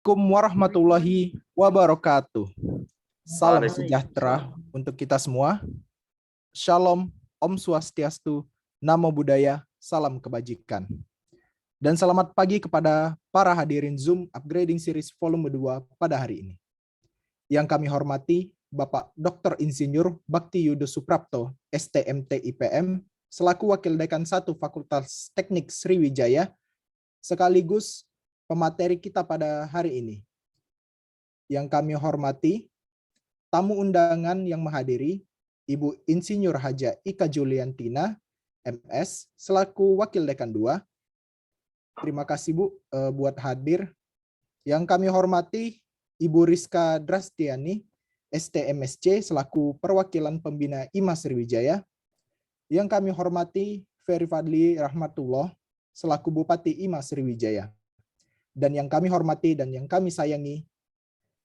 Assalamualaikum warahmatullahi wabarakatuh. Salam sejahtera Waalaikumsalam. untuk kita semua. Shalom, Om Swastiastu, Namo Buddhaya, salam kebajikan. Dan selamat pagi kepada para hadirin Zoom Upgrading Series Volume 2 pada hari ini. Yang kami hormati Bapak Dr. Insinyur Bakti Yudo Suprapto, STMT IPM, selaku Wakil Dekan 1 Fakultas Teknik Sriwijaya, sekaligus pemateri kita pada hari ini. Yang kami hormati, tamu undangan yang menghadiri, Ibu Insinyur Haja Ika Juliantina, MS, selaku Wakil Dekan 2. Terima kasih Bu buat hadir. Yang kami hormati, Ibu Rizka Drastiani, STMSC, selaku Perwakilan Pembina IMA Sriwijaya. Yang kami hormati, Ferry Fadli Rahmatullah, selaku Bupati IMA Sriwijaya. Dan yang kami hormati dan yang kami sayangi,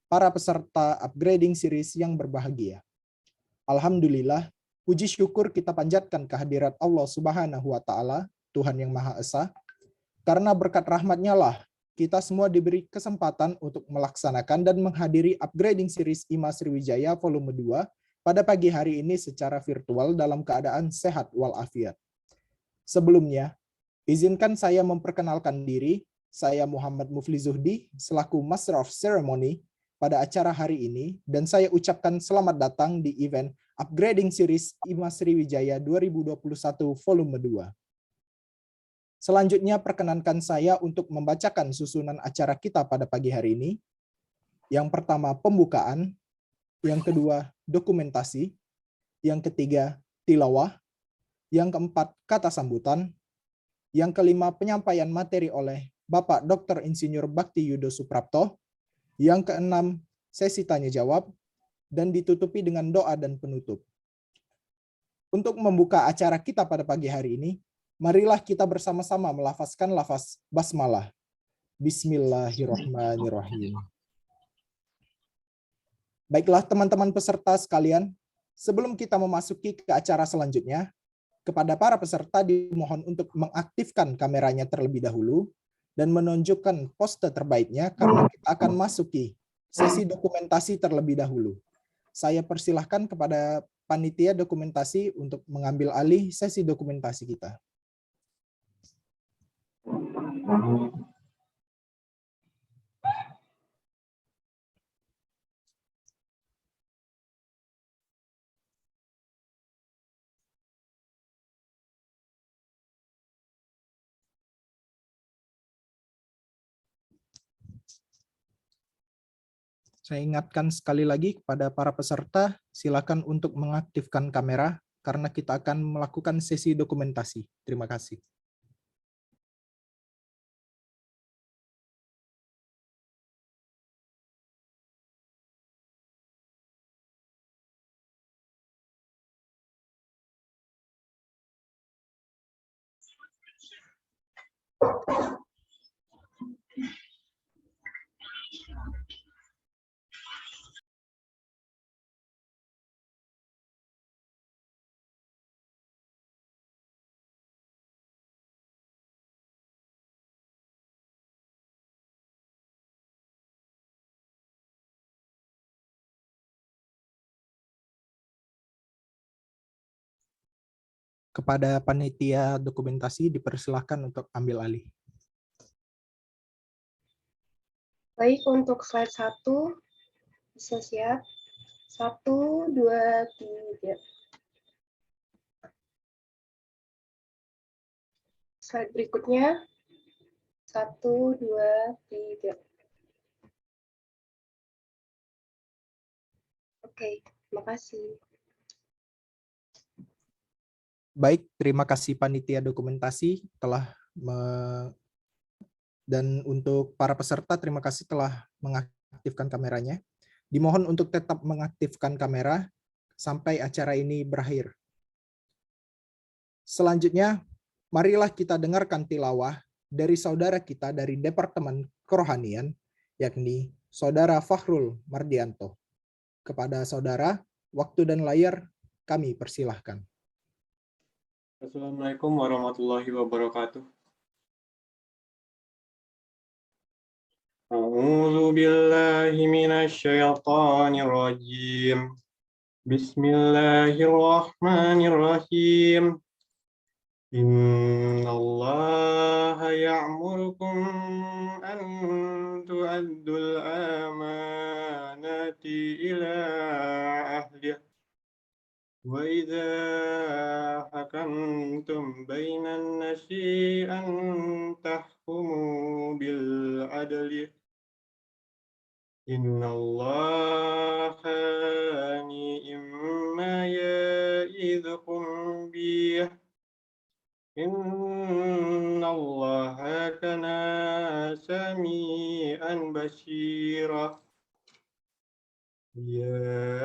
para peserta upgrading series yang berbahagia. Alhamdulillah, puji syukur kita panjatkan kehadirat Allah Subhanahu wa Ta'ala, Tuhan yang Maha Esa, karena berkat rahmat-Nya lah kita semua diberi kesempatan untuk melaksanakan dan menghadiri upgrading series IMA Sriwijaya volume 2 pada pagi hari ini secara virtual dalam keadaan sehat walafiat. Sebelumnya, izinkan saya memperkenalkan diri. Saya Muhammad Mufli Zuhdi, selaku Master of Ceremony pada acara hari ini, dan saya ucapkan selamat datang di event Upgrading Series IMA Sriwijaya 2021 Volume 2. Selanjutnya, perkenankan saya untuk membacakan susunan acara kita pada pagi hari ini. Yang pertama, pembukaan. Yang kedua, dokumentasi. Yang ketiga, tilawah. Yang keempat, kata sambutan. Yang kelima, penyampaian materi oleh Bapak Dr. Insinyur Bakti Yudo Suprapto. Yang keenam, sesi tanya jawab, dan ditutupi dengan doa dan penutup. Untuk membuka acara kita pada pagi hari ini, marilah kita bersama-sama melafazkan lafaz basmalah. Bismillahirrahmanirrahim. Baiklah teman-teman peserta sekalian, sebelum kita memasuki ke acara selanjutnya, kepada para peserta dimohon untuk mengaktifkan kameranya terlebih dahulu dan menunjukkan pose terbaiknya karena kita akan masuki sesi dokumentasi terlebih dahulu. Saya persilahkan kepada panitia dokumentasi untuk mengambil alih sesi dokumentasi kita. Saya ingatkan sekali lagi kepada para peserta, silakan untuk mengaktifkan kamera karena kita akan melakukan sesi dokumentasi. Terima kasih. Kepada panitia dokumentasi dipersilahkan untuk ambil alih. Baik, untuk slide 1, bisa siap. 1, 2, 3. Slide berikutnya. 1, 2, 3. Oke, terima kasih. Baik, terima kasih panitia dokumentasi dan untuk para peserta terima kasih telah mengaktifkan kameranya. Dimohon untuk tetap mengaktifkan kamera sampai acara ini berakhir. Selanjutnya, marilah kita dengarkan tilawah dari saudara kita dari Departemen Kerohanian, yakni Saudara Fakhrul Mardianto. Kepada saudara, waktu dan layar kami persilahkan. Assalamualaikum warahmatullahi wabarakatuh. أعوذ بالله من الشيطان الرجيم. بسم الله الرحمن الرحيم. إن الله يأمركم أن تؤدوا الأمانات إلى أهلها وإذا حكمتم بين الناس أن تحكموا بالعدل إن الله نعم يعظكم به إن الله كان سميعا بصيرا يا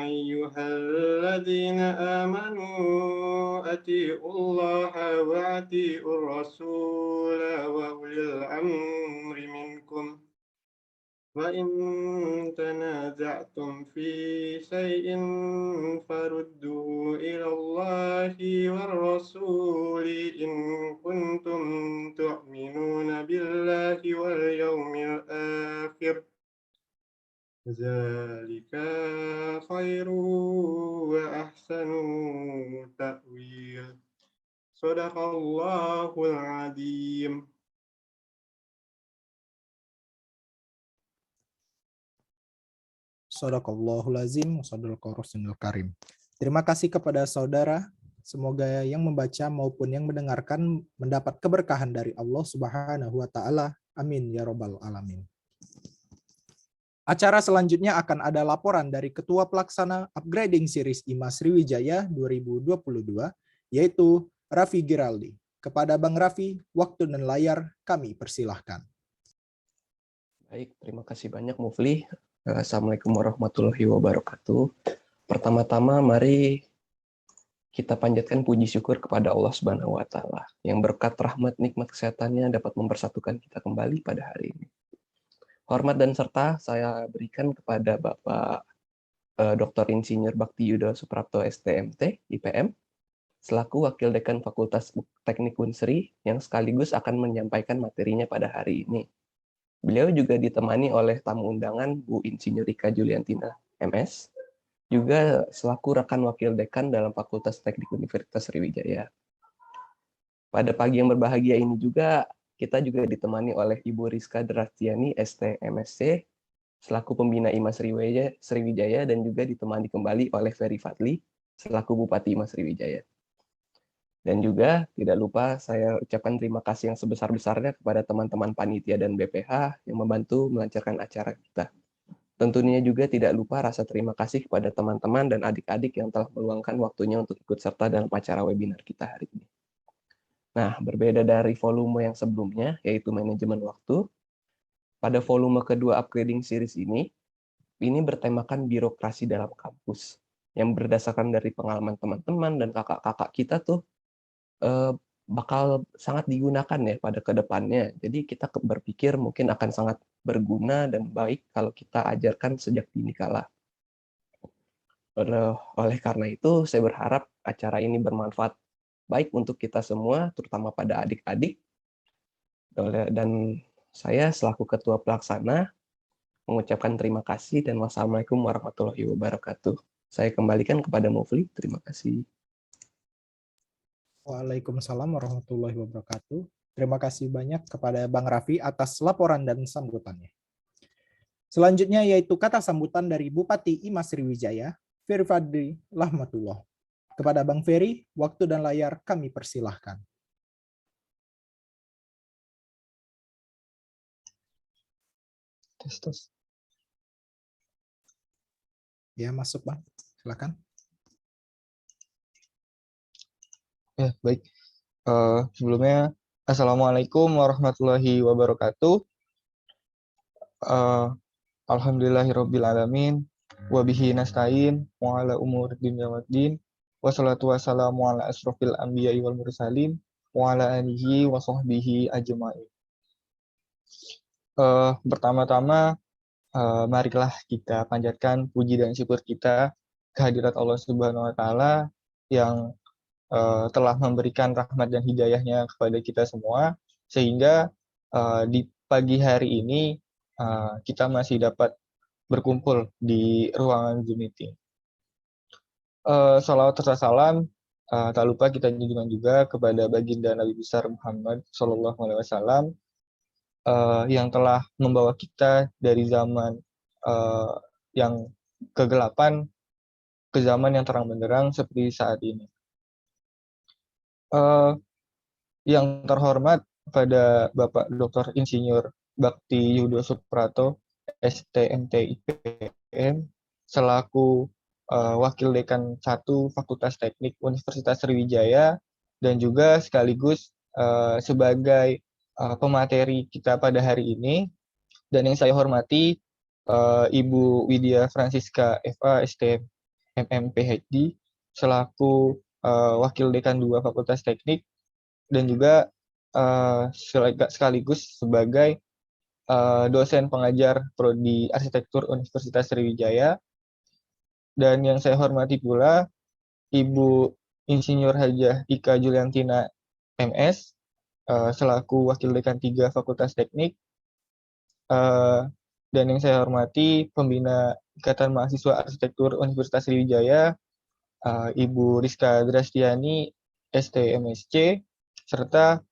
أيها الذين آمنوا أطيعوا الله وأطيعوا الرسول وأولي الأمر منكم وإن تنازعتم في شيء فردوه إلى الله والرسول إن كنتم تؤمنون بالله واليوم الآخر ذلك خير وأحسن تأويل صدق الله العظيم. Shadaqallahul azim, shadaqallahu rasulul karim. Terima kasih kepada saudara. Semoga yang membaca maupun yang mendengarkan mendapat keberkahan dari Allah Subhanahu wa taala. Amin ya robbal alamin. Acara selanjutnya akan ada laporan dari Ketua Pelaksana Upgrading Series IMA Sriwijaya 2022, yaitu Raffi Giraldi. Kepada Bang Raffi, waktu dan layar kami persilahkan. Baik, terima kasih banyak Mufli. Assalamualaikum warahmatullahi wabarakatuh. Pertama-tama mari kita panjatkan puji syukur kepada Allah Subhanahu wa taala yang berkat rahmat nikmat kesehatannya dapat mempersatukan kita kembali pada hari ini. Hormat dan serta saya berikan kepada Bapak Dr. Insinyur Bakti Yuda Suprapto STMT IPM selaku Wakil Dekan Fakultas Teknik Unsri yang sekaligus akan menyampaikan materinya pada hari ini. Beliau juga ditemani oleh tamu undangan Bu Insinyur Rika Juliantina, MS, juga selaku rekan wakil dekan dalam Fakultas Teknik Universitas Sriwijaya. Pada pagi yang berbahagia ini juga, kita juga ditemani oleh Ibu Rizka Drastiani, ST MSc, selaku pembina IMA Sriwijaya, dan juga ditemani kembali oleh Ferry Fadli, selaku Bupati IMA Sriwijaya. Dan juga tidak lupa saya ucapkan terima kasih yang sebesar-besarnya kepada teman-teman panitia dan BPH yang membantu melancarkan acara kita. Tentunya juga tidak lupa rasa terima kasih kepada teman-teman dan adik-adik yang telah meluangkan waktunya untuk ikut serta dalam acara webinar kita hari ini. Nah, berbeda dari volume yang sebelumnya, yaitu manajemen waktu, pada volume kedua upgrading series ini bertemakan birokrasi dalam kampus, yang berdasarkan dari pengalaman teman-teman dan kakak-kakak kita tuh, bakal sangat digunakan ya pada kedepannya. Jadi kita berpikir mungkin akan sangat berguna dan baik kalau kita ajarkan sejak dini kala. Oleh karena itu, saya berharap acara ini bermanfaat baik untuk kita semua, terutama pada adik-adik. Dan saya selaku Ketua Pelaksana mengucapkan terima kasih dan wassalamualaikum warahmatullahi wabarakatuh. Saya kembalikan kepada Mufli. Terima kasih. Waalaikumsalam warahmatullahi wabarakatuh. Terima kasih banyak kepada Bang Raffi atas laporan dan sambutannya. Selanjutnya yaitu kata sambutan dari Bupati IMA Sriwijaya, Ferry Fadli Rahmatullah. Kepada Bang Ferry, waktu dan layar kami persilahkan. Tes. Ya, masuk Bang. Silakan. Ya, baik. Sebelumnya, Assalamualaikum warahmatullahi wabarakatuh. Alhamdulillahirrabbilalamin. Wabihi nasta'in. Wa ala umur dunya waddin. Wassalatu wassalamu ala asrofil anbiya'i wal mursalin. Wa ala alihi wa sahbihi ajma'in. Pertama-tama, marilah kita panjatkan puji dan syukur kita kehadirat Allah Subhanahu wa taala yang telah memberikan rahmat dan hidayahnya kepada kita semua, sehingga di pagi hari ini kita masih dapat berkumpul di ruangan Zoom meeting. Shalawat serta salam, tak lupa kita junjungan juga kepada baginda Nabi besar Muhammad Shallallahu Alaihi Wasallam yang telah membawa kita dari zaman yang kegelapan ke zaman yang terang benderang seperti saat ini. Yang terhormat pada Bapak Dr. Insinyur Bakti Yudo Suprato, STMT IPM, selaku Wakil Dekan 1 Fakultas Teknik Universitas Sriwijaya, dan juga sekaligus sebagai pemateri kita pada hari ini. Dan yang saya hormati Ibu Widya Francisca FA STM MM PhD, selaku Wakil Dekan 2 Fakultas Teknik, dan juga sekaligus sebagai dosen pengajar Prodi Arsitektur Universitas Sriwijaya. Dan yang saya hormati pula Ibu Insinyur Hajah Ika Juliantina MS, selaku Wakil Dekan 3 Fakultas Teknik. Dan yang saya hormati Pembina Ikatan Mahasiswa Arsitektur Universitas Sriwijaya, Ibu Rizka Drastiani, STMSC, serta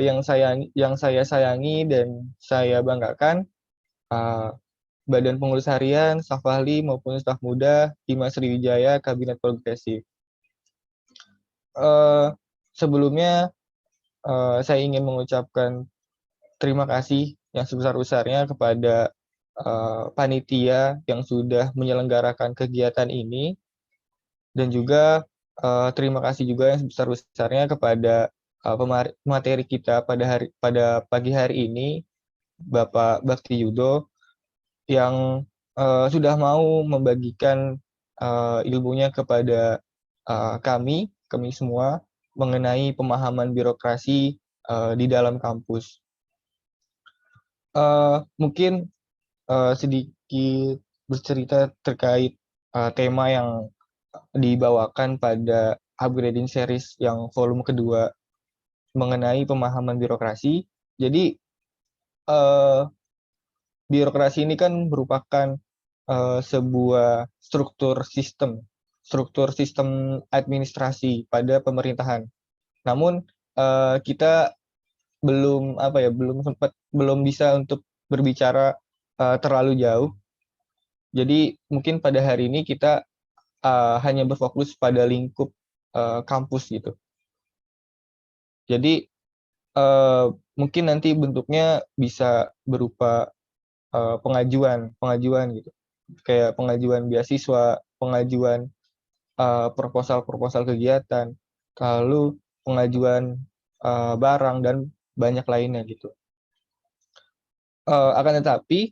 yang saya sayangi dan saya banggakan, Badan Pengurus Harian, staf ahli maupun staf muda Hima Sriwijaya Kabinet Progresif. Sebelumnya saya ingin mengucapkan terima kasih yang sebesar-besarnya kepada panitia yang sudah menyelenggarakan kegiatan ini, dan juga terima kasih juga yang sebesar-besarnya kepada pemateri kita pada pagi hari ini, Bapak Bakti Yudo, yang sudah mau membagikan ilmunya kepada kami semua mengenai pemahaman birokrasi di dalam kampus. Mungkin sedikit bercerita terkait tema yang dibawakan pada upgrading series yang volume kedua mengenai pemahaman birokrasi. Jadi birokrasi ini kan merupakan sebuah struktur sistem administrasi pada pemerintahan. Namun kita belum bisa untuk berbicara terlalu jauh. Jadi mungkin pada hari ini kita hanya berfokus pada lingkup kampus gitu. Jadi mungkin nanti bentuknya bisa berupa pengajuan gitu, kayak pengajuan beasiswa, pengajuan proposal kegiatan, lalu pengajuan barang dan banyak lainnya gitu. Akan tetapi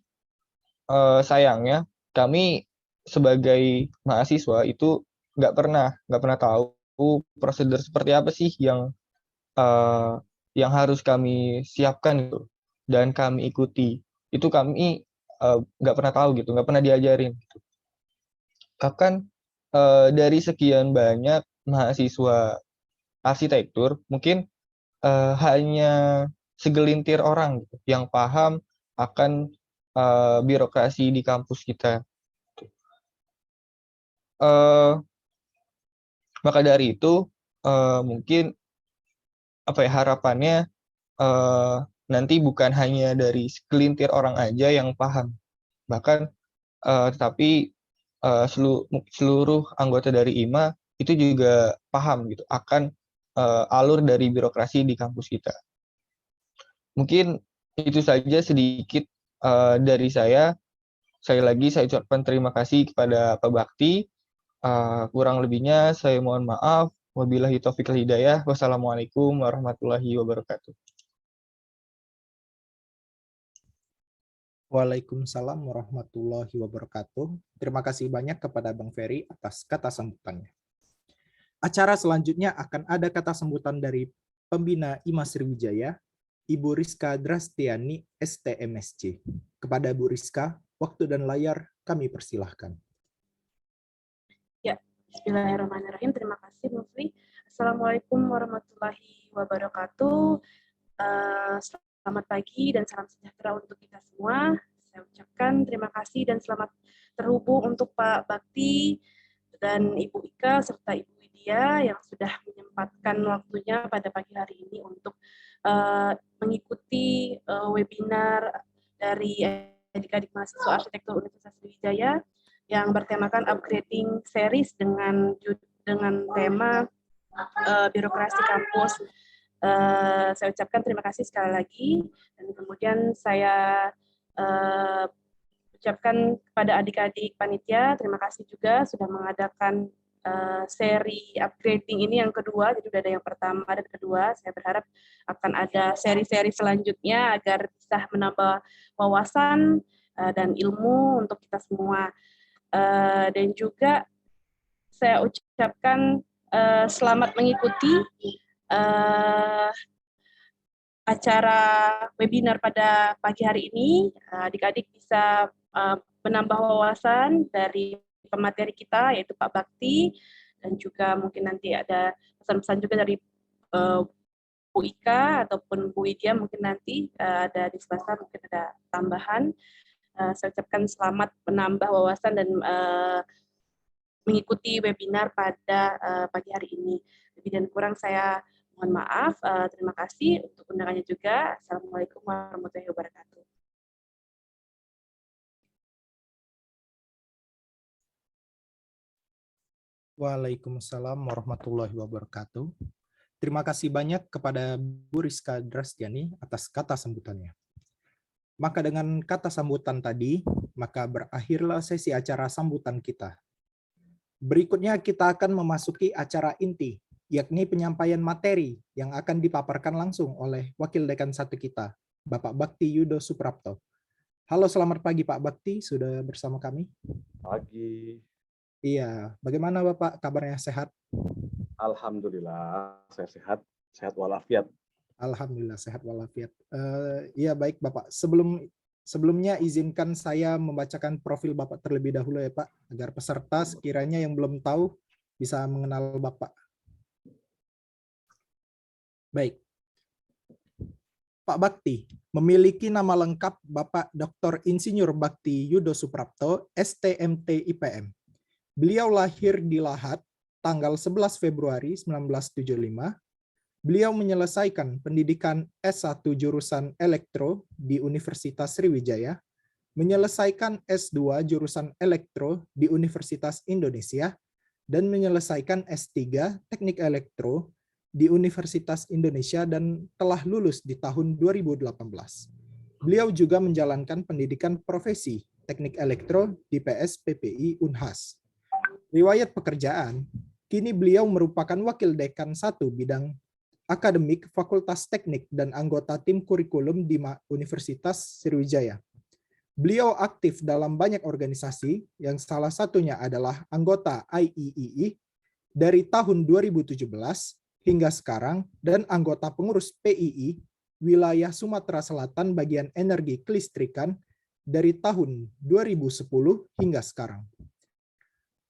sayangnya kami sebagai mahasiswa itu nggak pernah tahu prosedur seperti apa sih yang harus kami siapkan gitu dan kami ikuti. Itu kami nggak pernah tahu gitu, nggak pernah diajarin gitu. Bahkan dari sekian banyak mahasiswa arsitektur, mungkin hanya segelintir orang gitu, yang paham akan birokrasi di kampus kita. Maka dari itu mungkin harapannya nanti bukan hanya dari segelintir orang aja yang paham, bahkan tetapi seluruh anggota dari IMA itu juga paham gitu akan alur dari birokrasi di kampus kita. Mungkin itu saja sedikit dari saya. Sekali lagi saya ucapkan terima kasih kepada Pak Bakti. Kurang lebihnya saya mohon maaf. Wabillahi taufiq wal hidayah. Wassalamualaikum warahmatullahi wabarakatuh. Waalaikumsalam warahmatullahi wabarakatuh. Terima kasih banyak kepada Bang Ferry atas kata sambutannya. Acara selanjutnya akan ada kata sambutan dari Pembina IMA Sriwijaya, Ibu Rizka Drastiani, STMSC. Kepada Bu Rizka, waktu dan layar kami persilahkan. Ya, bismillahirrahmanirrahim. Terima kasih, Mufli. Assalamualaikum warahmatullahi wabarakatuh. Selamat pagi dan salam sejahtera untuk kita semua. Saya ucapkan terima kasih dan selamat terhubung untuk Pak Bakti dan Ibu Ika serta Ibu Widya yang sudah menyempatkan waktunya pada pagi hari ini untuk mengikuti webinar dari adik-adik mahasiswa arsitektur Universitas Sriwijaya yang bertemakan upgrading series dengan tema birokrasi kampus. Saya ucapkan terima kasih sekali lagi dan kemudian saya ucapkan kepada adik-adik panitia terima kasih juga sudah mengadakan seri upgrading ini yang kedua, jadi sudah ada yang pertama dan kedua. Saya berharap akan ada seri-seri selanjutnya agar bisa menambah wawasan dan ilmu untuk kita semua. Dan juga saya ucapkan selamat mengikuti acara webinar pada pagi hari ini. Adik-adik bisa menambah wawasan dari pemateri kita, yaitu Pak Bakti, dan juga mungkin nanti ada pesan-pesan juga dari Bu Ika ataupun Bu Widya, mungkin nanti ada di sebelah mungkin ada tambahan. Saya ucapkan selamat menambah wawasan dan mengikuti webinar pada pagi hari ini. Lebih dan kurang saya mohon maaf. Terima kasih untuk undangannya juga. Assalamualaikum warahmatullahi wabarakatuh. Waalaikumsalam warahmatullahi wabarakatuh. Terima kasih banyak kepada Bu Rizka Drastiani atas kata sambutannya. Maka dengan kata sambutan tadi, maka berakhirlah sesi acara sambutan kita. Berikutnya kita akan memasuki acara inti, yakni penyampaian materi yang akan dipaparkan langsung oleh Wakil Dekan 1 kita, Bapak Bakti Yudo Suprapto. Halo, selamat pagi Pak Bakti, sudah bersama kami. Pagi. Iya, bagaimana Bapak kabarnya, sehat? Alhamdulillah, saya sehat walafiat. Alhamdulillah sehat walafiat. Iya baik Bapak. Sebelumnya izinkan saya membacakan profil Bapak terlebih dahulu ya Pak, agar peserta sekiranya yang belum tahu bisa mengenal Bapak. Baik. Pak Bakti memiliki nama lengkap Bapak Dr. Insinyur Bakti Yudo Suprapto, STMT IPM. Beliau lahir di Lahat tanggal 11 Februari 1975. Beliau menyelesaikan pendidikan S1 jurusan Elektro di Universitas Sriwijaya, menyelesaikan S2 jurusan Elektro di Universitas Indonesia, dan menyelesaikan S3 Teknik Elektro di Universitas Indonesia dan telah lulus di tahun 2018. Beliau juga menjalankan pendidikan profesi Teknik Elektro di PS PPI Unhas. Riwayat pekerjaan, kini beliau merupakan Wakil Dekan 1 bidang akademik Fakultas Teknik dan anggota tim kurikulum di Universitas Sriwijaya. Beliau aktif dalam banyak organisasi, yang salah satunya adalah anggota IEEE dari tahun 2017 hingga sekarang, dan anggota pengurus PII wilayah Sumatera Selatan bagian energi kelistrikan dari tahun 2010 hingga sekarang.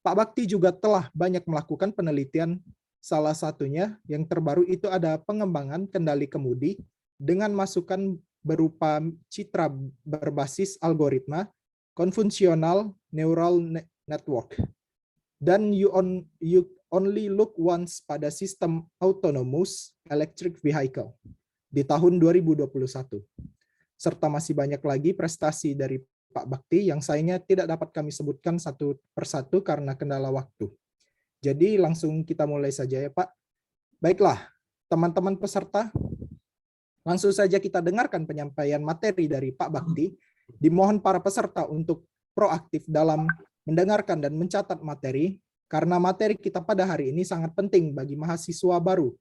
Pak Bakti juga telah banyak melakukan penelitian, salah satunya yang terbaru itu ada pengembangan kendali kemudi dengan masukan berupa citra berbasis algoritma konvensional neural network. Dan you only look once pada sistem autonomous electric vehicle di tahun 2021. Serta masih banyak lagi prestasi dari Pak Bakti yang sayangnya tidak dapat kami sebutkan satu persatu karena kendala waktu. Jadi langsung kita mulai saja ya Pak. Baiklah, teman-teman peserta, langsung saja kita dengarkan penyampaian materi dari Pak Bakti. Dimohon para peserta untuk proaktif dalam mendengarkan dan mencatat materi, karena materi kita pada hari ini sangat penting bagi mahasiswa baru,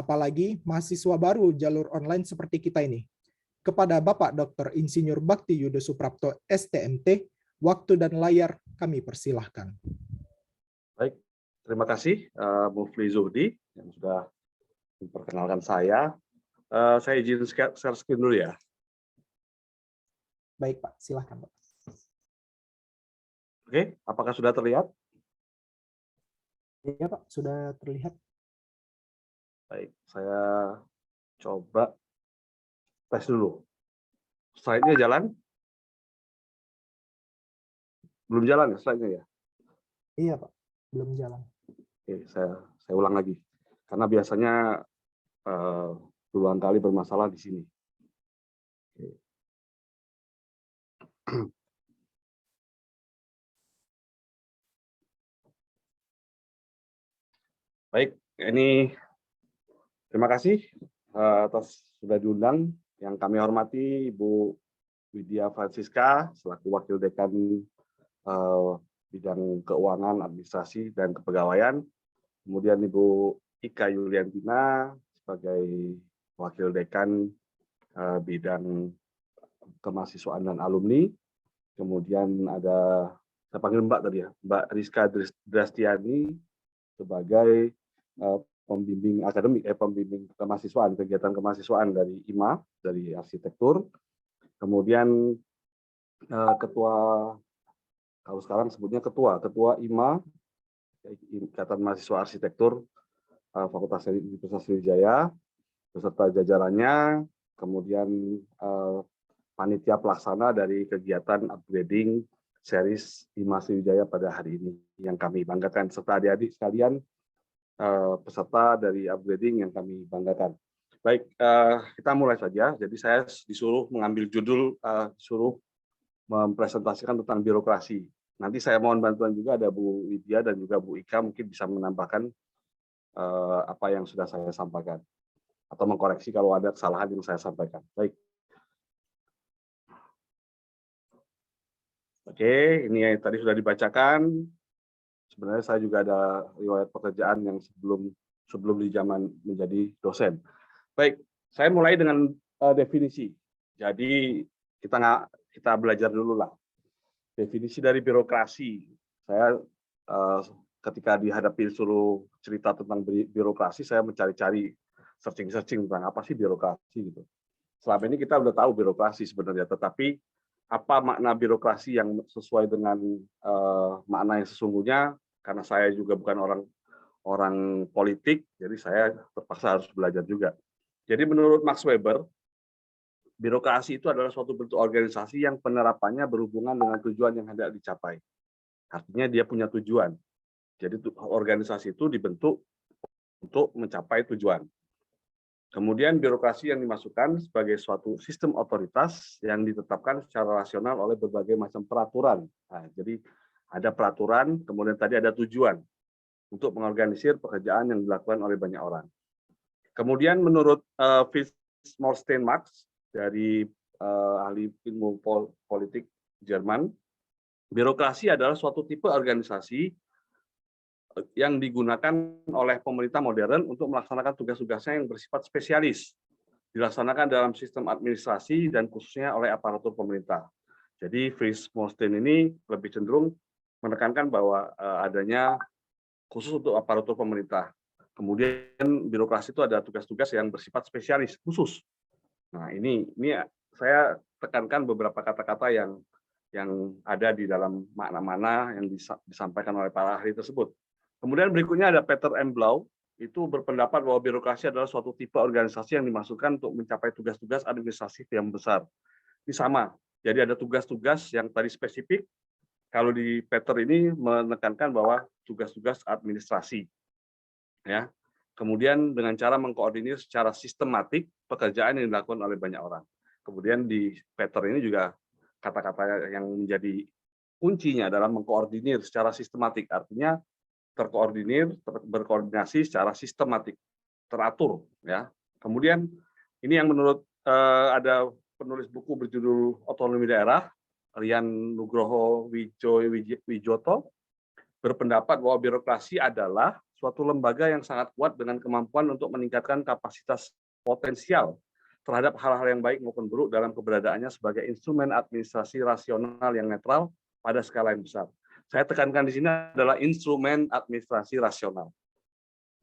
apalagi mahasiswa baru jalur online seperti kita ini. Kepada Bapak Dr. Insinyur Bakti Yudo Suprapto, STMT, waktu dan layar kami persilahkan. Baik, terima kasih Mufli Zuhdi yang sudah memperkenalkan saya. Saya izin share screen dulu ya. Baik Pak, silahkan Pak. Oke, apakah sudah terlihat? Ya Pak, sudah terlihat. Baik, saya coba Tes dulu. Slide-nya jalan? Belum jalan ya slide-nya ya? Iya, Pak. Belum jalan. Oke, saya ulang lagi. Karena biasanya berulang kali bermasalah di sini. Oke. Baik, ini terima kasih atas sudah diundang. Yang kami hormati Ibu Widya Francisca selaku Wakil Dekan Bidang Keuangan, Administrasi, dan Kepegawaian. Kemudian Ibu Ika Yuliantina sebagai Wakil Dekan Bidang Kemahasiswaan dan Alumni. Kemudian ada, saya panggil Mbak tadi ya, Mbak Rizka Drastiani sebagai pembimbing akademik, pembimbing kemahasiswaan, kegiatan kemahasiswaan dari IMA, dari arsitektur. Kemudian ketua, kalau sekarang sebutnya ketua IMA, Ikatan Mahasiswa Arsitektur Fakultas Universitas Sriwijaya, beserta jajarannya, kemudian panitia pelaksana dari kegiatan upgrading series IMA Sriwijaya pada hari ini yang kami banggakan, serta adik-adik sekalian peserta dari upgrading yang kami banggakan. Baik, kita mulai saja. Jadi saya disuruh mengambil judul, disuruh mempresentasikan tentang birokrasi. Nanti saya mohon bantuan juga ada Bu Widya dan juga Bu Ika, mungkin bisa menambahkan apa yang sudah saya sampaikan atau mengkoreksi kalau ada kesalahan yang saya sampaikan. Baik. Oke, ini yang tadi sudah dibacakan. Sebenarnya saya juga ada riwayat pekerjaan yang sebelum di zaman menjadi dosen. Baik, saya mulai dengan definisi. Jadi kita belajar dulu lah. Definisi dari birokrasi. Saya ketika dihadapi suruh cerita tentang birokrasi, saya mencari-cari searching tentang apa sih birokrasi gitu. Selama ini kita udah tahu birokrasi sebenarnya, tetapi apa makna birokrasi yang sesuai dengan makna yang sesungguhnya? Karena saya juga bukan orang politik, jadi saya terpaksa harus belajar juga. Jadi menurut Max Weber, birokrasi itu adalah suatu bentuk organisasi yang penerapannya berhubungan dengan tujuan yang hendak dicapai. Artinya dia punya tujuan. Jadi organisasi itu dibentuk untuk mencapai tujuan. Kemudian birokrasi yang dimasukkan sebagai suatu sistem otoritas yang ditetapkan secara rasional oleh berbagai macam peraturan. Nah, jadi ada peraturan, kemudian tadi ada tujuan untuk mengorganisir pekerjaan yang dilakukan oleh banyak orang. Kemudian menurut Wismar Steinmarks dari ahli ilmu politik Jerman, birokrasi adalah suatu tipe organisasi yang digunakan oleh pemerintah modern untuk melaksanakan tugas-tugasnya yang bersifat spesialis, dilaksanakan dalam sistem administrasi dan khususnya oleh aparatur pemerintah. Jadi Wismar Stein ini lebih cenderung menekankan bahwa adanya khusus untuk aparatur pemerintah. Kemudian birokrasi itu ada tugas-tugas yang bersifat spesialis khusus. Nah, ini saya tekankan beberapa kata-kata yang ada di dalam makna-makna yang disampaikan oleh para ahli tersebut. Kemudian berikutnya ada Peter M. Blau, itu berpendapat bahwa birokrasi adalah suatu tipe organisasi yang dimasukkan untuk mencapai tugas-tugas administratif yang besar. Ini sama, jadi ada tugas-tugas yang tadi spesifik. Kalau di Peter ini menekankan bahwa tugas-tugas administrasi. Ya. Kemudian dengan cara mengkoordinir secara sistematik pekerjaan yang dilakukan oleh banyak orang. Kemudian di Peter ini juga kata-kata yang menjadi kuncinya adalah mengkoordinir secara sistematik, artinya terkoordinir, berkoordinasi secara sistematik, teratur. Ya. Kemudian ini yang menurut ada penulis buku berjudul Otonomi Daerah, Rian Nugroho Wijoto, berpendapat bahwa birokrasi adalah suatu lembaga yang sangat kuat dengan kemampuan untuk meningkatkan kapasitas potensial terhadap hal-hal yang baik maupun buruk dalam keberadaannya sebagai instrumen administrasi rasional yang netral pada skala yang besar. Saya tekankan di sini adalah instrumen administrasi rasional.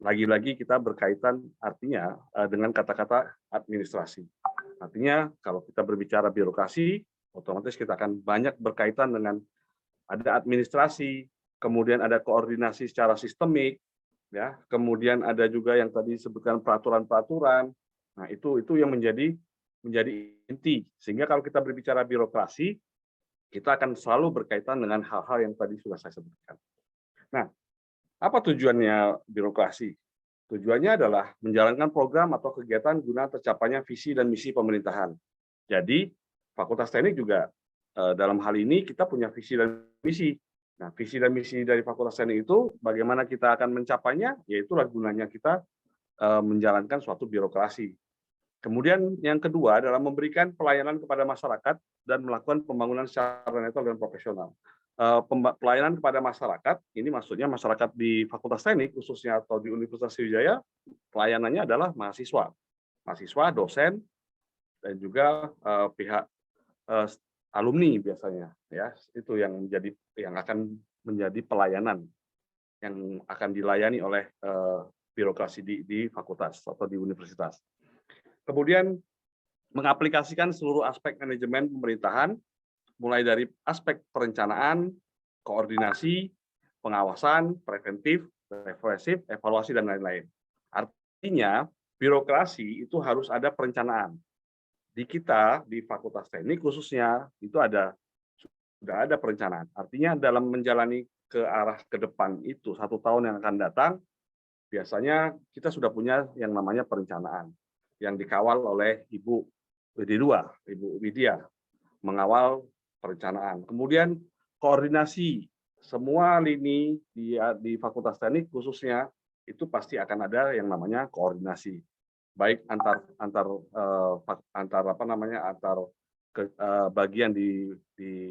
Lagi-lagi kita berkaitan artinya dengan kata-kata administrasi. Artinya kalau kita berbicara birokrasi, otomatis kita akan banyak berkaitan dengan ada administrasi, kemudian ada koordinasi secara sistemik, ya, kemudian ada juga yang tadi disebutkan peraturan-peraturan. Nah, itu yang menjadi menjadi inti. Sehingga kalau kita berbicara birokrasi, kita akan selalu berkaitan dengan hal-hal yang tadi sudah saya sebutkan. Nah, apa tujuannya birokrasi? Tujuannya adalah menjalankan program atau kegiatan guna tercapainya visi dan misi pemerintahan. Jadi, Fakultas Teknik juga dalam hal ini kita punya visi dan misi. Nah, visi dan misi dari Fakultas Teknik itu bagaimana kita akan mencapainya, yaitulah gunanya kita menjalankan suatu birokrasi. Kemudian yang kedua adalah memberikan pelayanan kepada masyarakat dan melakukan pembangunan secara netral dan profesional. Pelayanan kepada masyarakat, ini maksudnya masyarakat di Fakultas Teknik khususnya atau di Universitas Sriwijaya, pelayanannya adalah mahasiswa, dosen, dan juga pihak alumni biasanya, ya itu yang akan menjadi pelayanan yang akan dilayani oleh birokrasi di fakultas atau di universitas. Kemudian mengaplikasikan seluruh aspek manajemen pemerintahan, mulai dari aspek perencanaan, koordinasi, pengawasan, preventif, represif, evaluasi, dan lain-lain. Artinya, birokrasi itu harus ada perencanaan. Di kita, di Fakultas Teknik khususnya, itu sudah ada perencanaan. Artinya dalam menjalani ke arah ke depan itu, 1 tahun yang akan datang, biasanya kita sudah punya yang namanya perencanaan, yang dikawal oleh Ibu Widya, mengawal perencanaan. Kemudian koordinasi semua lini di Fakultas Teknik khususnya itu pasti akan ada yang namanya koordinasi, baik antar bagian di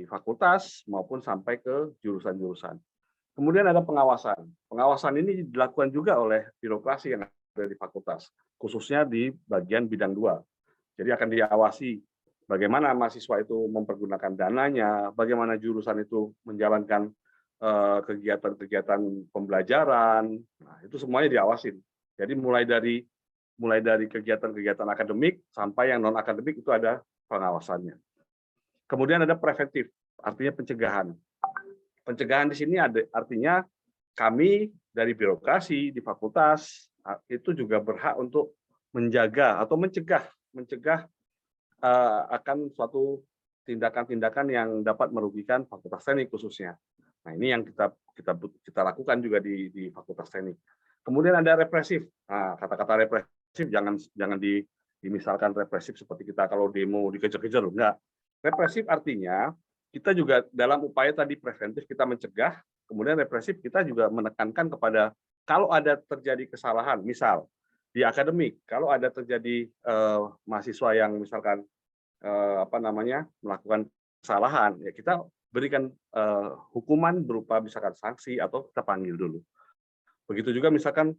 fakultas maupun sampai ke jurusan-jurusan. Kemudian ada pengawasan. Pengawasan ini dilakukan juga oleh birokrasi yang ada di fakultas, khususnya di bagian bidang 2. Jadi akan diawasi bagaimana mahasiswa itu mempergunakan dananya, bagaimana jurusan itu menjalankan kegiatan-kegiatan pembelajaran. Nah, itu semuanya diawasin. Jadi mulai dari kegiatan-kegiatan akademik sampai yang non akademik itu ada pengawasannya. Kemudian ada preventif, artinya pencegahan. Pencegahan di sini artinya kami dari birokrasi di fakultas itu juga berhak untuk menjaga atau mencegah akan suatu tindakan-tindakan yang dapat merugikan Fakultas Teknik khususnya. Nah, ini yang kita lakukan juga di Fakultas Teknik. Kemudian ada represif. Nah, kata-kata represif jangan dimisalkan represif seperti kita kalau demo dikejar-kejar, enggak. Represif artinya kita juga dalam upaya tadi preventif kita mencegah, kemudian represif kita juga menekankan kepada kalau ada terjadi kesalahan, misal di akademik, kalau ada terjadi mahasiswa yang misalkan melakukan kesalahan, ya kita berikan hukuman berupa misalkan sanksi atau kita panggil dulu. Begitu juga misalkan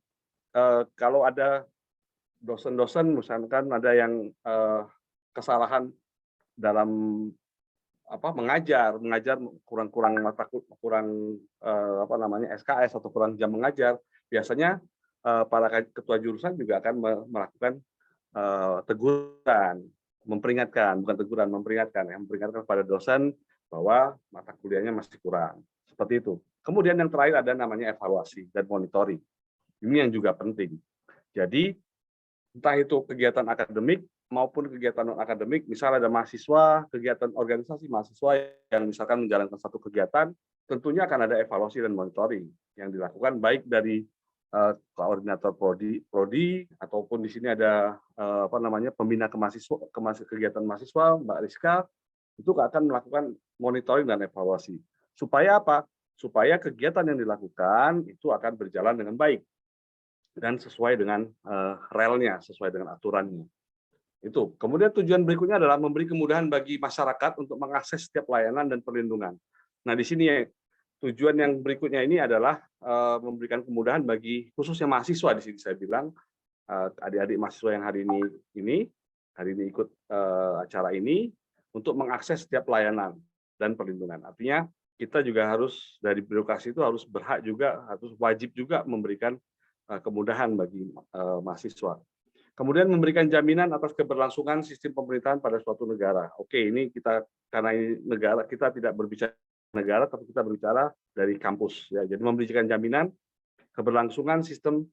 kalau ada dosen-dosen misalkan ada yang kesalahan dalam mengajar kurang SKS atau kurang jam mengajar, biasanya para ketua jurusan juga akan melakukan teguran, memperingatkan kepada dosen bahwa mata kuliahnya masih kurang, seperti itu. Kemudian yang terakhir ada namanya evaluasi dan monitoring. Ini yang juga penting. Jadi entah itu kegiatan akademik maupun kegiatan non akademik, misal ada mahasiswa, kegiatan organisasi mahasiswa yang misalkan menjalankan satu kegiatan, tentunya akan ada evaluasi dan monitoring yang dilakukan baik dari koordinator prodi ataupun di sini ada pembina kegiatan mahasiswa Mbak Rizka, itu akan melakukan monitoring dan evaluasi. Supaya apa? Supaya kegiatan yang dilakukan itu akan berjalan dengan baik dan sesuai dengan relnya, sesuai dengan aturannya. Itu. Kemudian tujuan berikutnya adalah memberi kemudahan bagi masyarakat untuk mengakses setiap layanan dan perlindungan. Nah, di sini tujuan yang berikutnya ini adalah memberikan kemudahan bagi khususnya mahasiswa di sini saya bilang adik-adik mahasiswa yang hari ini ikut acara ini untuk mengakses setiap layanan dan perlindungan. Artinya kita juga harus dari birokrasi itu harus berhak juga, harus wajib juga memberikan kemudahan bagi mahasiswa. Kemudian memberikan jaminan atas keberlangsungan sistem pemerintahan pada suatu negara. Oke, ini karena ini negara, kita tidak berbicara negara, tapi kita berbicara dari kampus. Ya. Jadi memberikan jaminan keberlangsungan sistem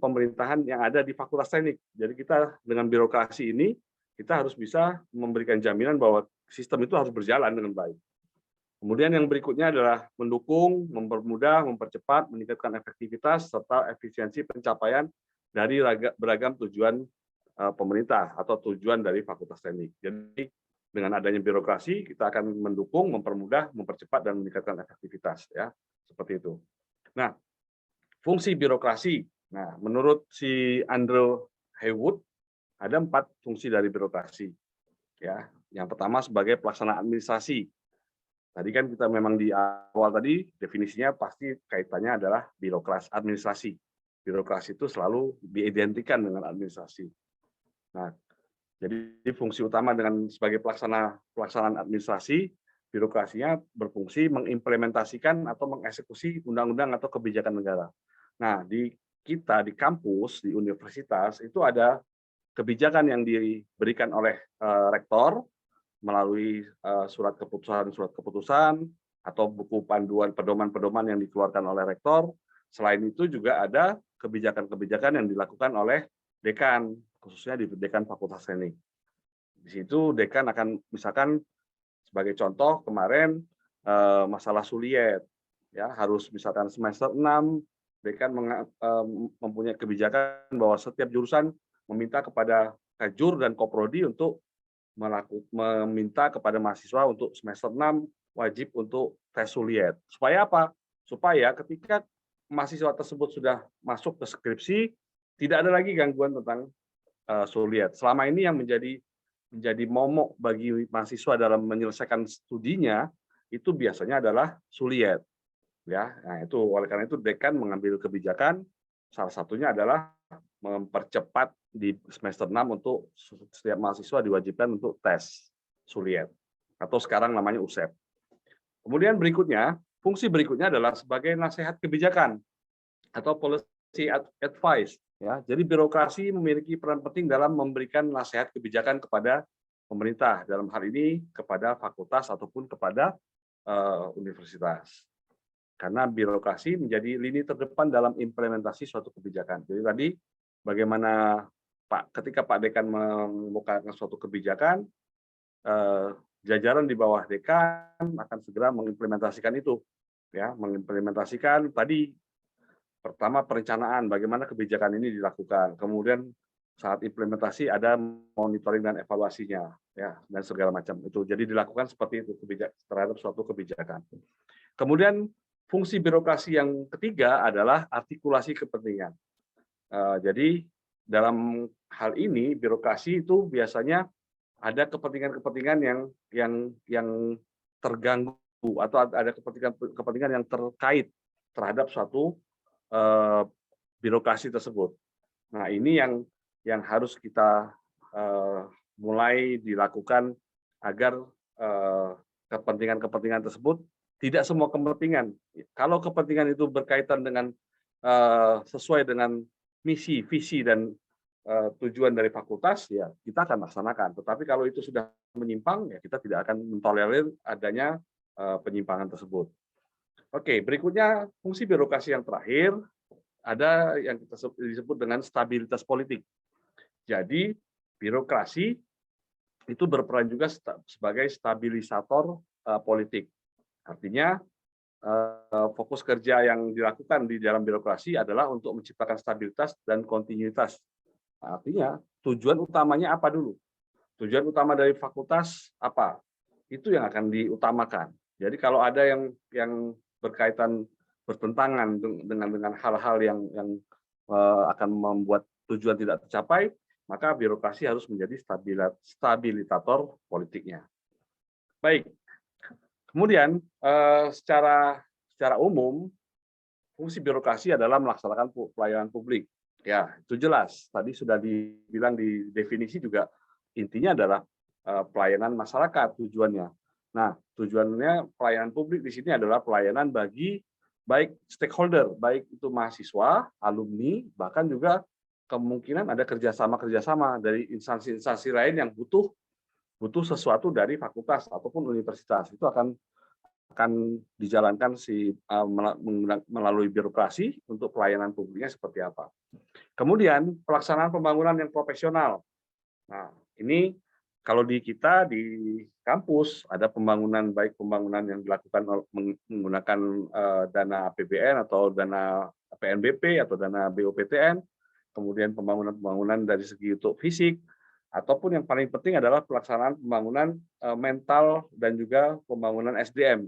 pemerintahan yang ada di Fakultas Teknik. Jadi kita dengan birokrasi ini, kita harus bisa memberikan jaminan bahwa sistem itu harus berjalan dengan baik. Kemudian yang berikutnya adalah mendukung, mempermudah, mempercepat, meningkatkan efektivitas serta efisiensi pencapaian dari beragam tujuan pemerintah atau tujuan dari Fakultas Teknik. Jadi dengan adanya birokrasi kita akan mendukung, mempermudah, mempercepat dan meningkatkan efektivitas, ya seperti itu. Nah, fungsi birokrasi. Nah, menurut si Andrew Haywood ada 4 fungsi dari birokrasi. Ya, yang pertama sebagai pelaksana administrasi. Tadi kan kita memang di awal tadi definisinya pasti kaitannya adalah birokras administrasi. Birokrasi itu selalu diidentikan dengan administrasi. Nah, jadi fungsi utama dengan sebagai pelaksanaan administrasi, birokrasinya berfungsi mengimplementasikan atau mengeksekusi undang-undang atau kebijakan negara. Nah, di kampus, di universitas itu ada kebijakan yang diberikan oleh rektor melalui surat keputusan atau buku panduan pedoman-pedoman yang dikeluarkan oleh rektor. Selain itu juga ada kebijakan-kebijakan yang dilakukan oleh dekan, khususnya di dekan Fakultas Teknik. Di situ dekan akan misalkan sebagai contoh kemarin masalah Suliet, ya harus misalkan semester 6 dekan mempunyai kebijakan bahwa setiap jurusan meminta kepada Kajur dan Koprodi untuk meminta kepada mahasiswa untuk semester 6 wajib untuk tes Suliet. Supaya apa? Supaya ketika mahasiswa tersebut sudah masuk ke skripsi, tidak ada lagi gangguan tentang Suliet. Selama ini yang menjadi momok bagi mahasiswa dalam menyelesaikan studinya itu biasanya adalah Suliet. Ya, nah itu oleh karena itu dekan mengambil kebijakan, salah satunya adalah mempercepat di semester 6 untuk setiap mahasiswa diwajibkan untuk tes Suliet atau sekarang namanya USEP. Kemudian berikutnya, fungsi berikutnya adalah sebagai nasihat kebijakan atau policy advice, ya. Jadi birokrasi memiliki peran penting dalam memberikan nasihat kebijakan kepada pemerintah, dalam hal ini kepada fakultas ataupun kepada universitas. Karena birokrasi menjadi lini terdepan dalam implementasi suatu kebijakan. Jadi tadi bagaimana ketika Pak Dekan mengemukakan suatu kebijakan, jajaran di bawah dekan akan segera mengimplementasikan itu, ya, mengimplementasikan tadi pertama perencanaan bagaimana kebijakan ini dilakukan, kemudian saat implementasi ada monitoring dan evaluasinya, ya, dan segala macam itu. Jadi dilakukan seperti itu terhadap suatu kebijakan. Kemudian fungsi birokrasi yang ketiga adalah artikulasi kepentingan. Jadi dalam hal ini birokrasi itu biasanya ada kepentingan-kepentingan yang terganggu atau ada kepentingan yang terkait terhadap suatu birokrasi tersebut. Nah, ini yang harus kita mulai dilakukan agar kepentingan-kepentingan tersebut tidak semua kepentingan. Kalau kepentingan itu berkaitan dengan sesuai dengan misi, visi dan tujuan dari fakultas, ya kita akan laksanakan. Tetapi kalau itu sudah menyimpang, ya kita tidak akan mentolerir adanya penyimpangan tersebut. Oke, berikutnya fungsi birokrasi yang terakhir ada yang kita disebut dengan stabilitas politik. Jadi birokrasi itu berperan juga sebagai stabilisator politik. Artinya fokus kerja yang dilakukan di dalam birokrasi adalah untuk menciptakan stabilitas dan kontinuitas. Artinya tujuan utamanya apa dulu? Tujuan utama dari fakultas apa? Itu yang akan diutamakan. Jadi kalau ada yang berkaitan bertentangan dengan hal-hal yang akan membuat tujuan tidak tercapai, maka birokrasi harus menjadi stabilisator politiknya. Baik. Kemudian secara umum fungsi birokrasi adalah melaksanakan pelayanan publik. Ya, itu jelas. Tadi sudah dibilang di definisi juga intinya adalah pelayanan masyarakat tujuannya. Nah, tujuannya pelayanan publik di sini adalah pelayanan bagi baik stakeholder, baik itu mahasiswa, alumni, bahkan juga kemungkinan ada kerjasama dari instansi-instansi lain yang butuh sesuatu dari fakultas ataupun universitas. Itu akan dijalankan melalui birokrasi untuk pelayanan publiknya seperti apa. Kemudian pelaksanaan pembangunan yang profesional. Nah, ini Kalau di kita di kampus ada pembangunan, baik pembangunan yang dilakukan menggunakan dana APBN atau dana PNBP atau dana BOPTN, kemudian pembangunan dari segi untuk fisik, ataupun yang paling penting adalah pelaksanaan pembangunan mental dan juga pembangunan SDM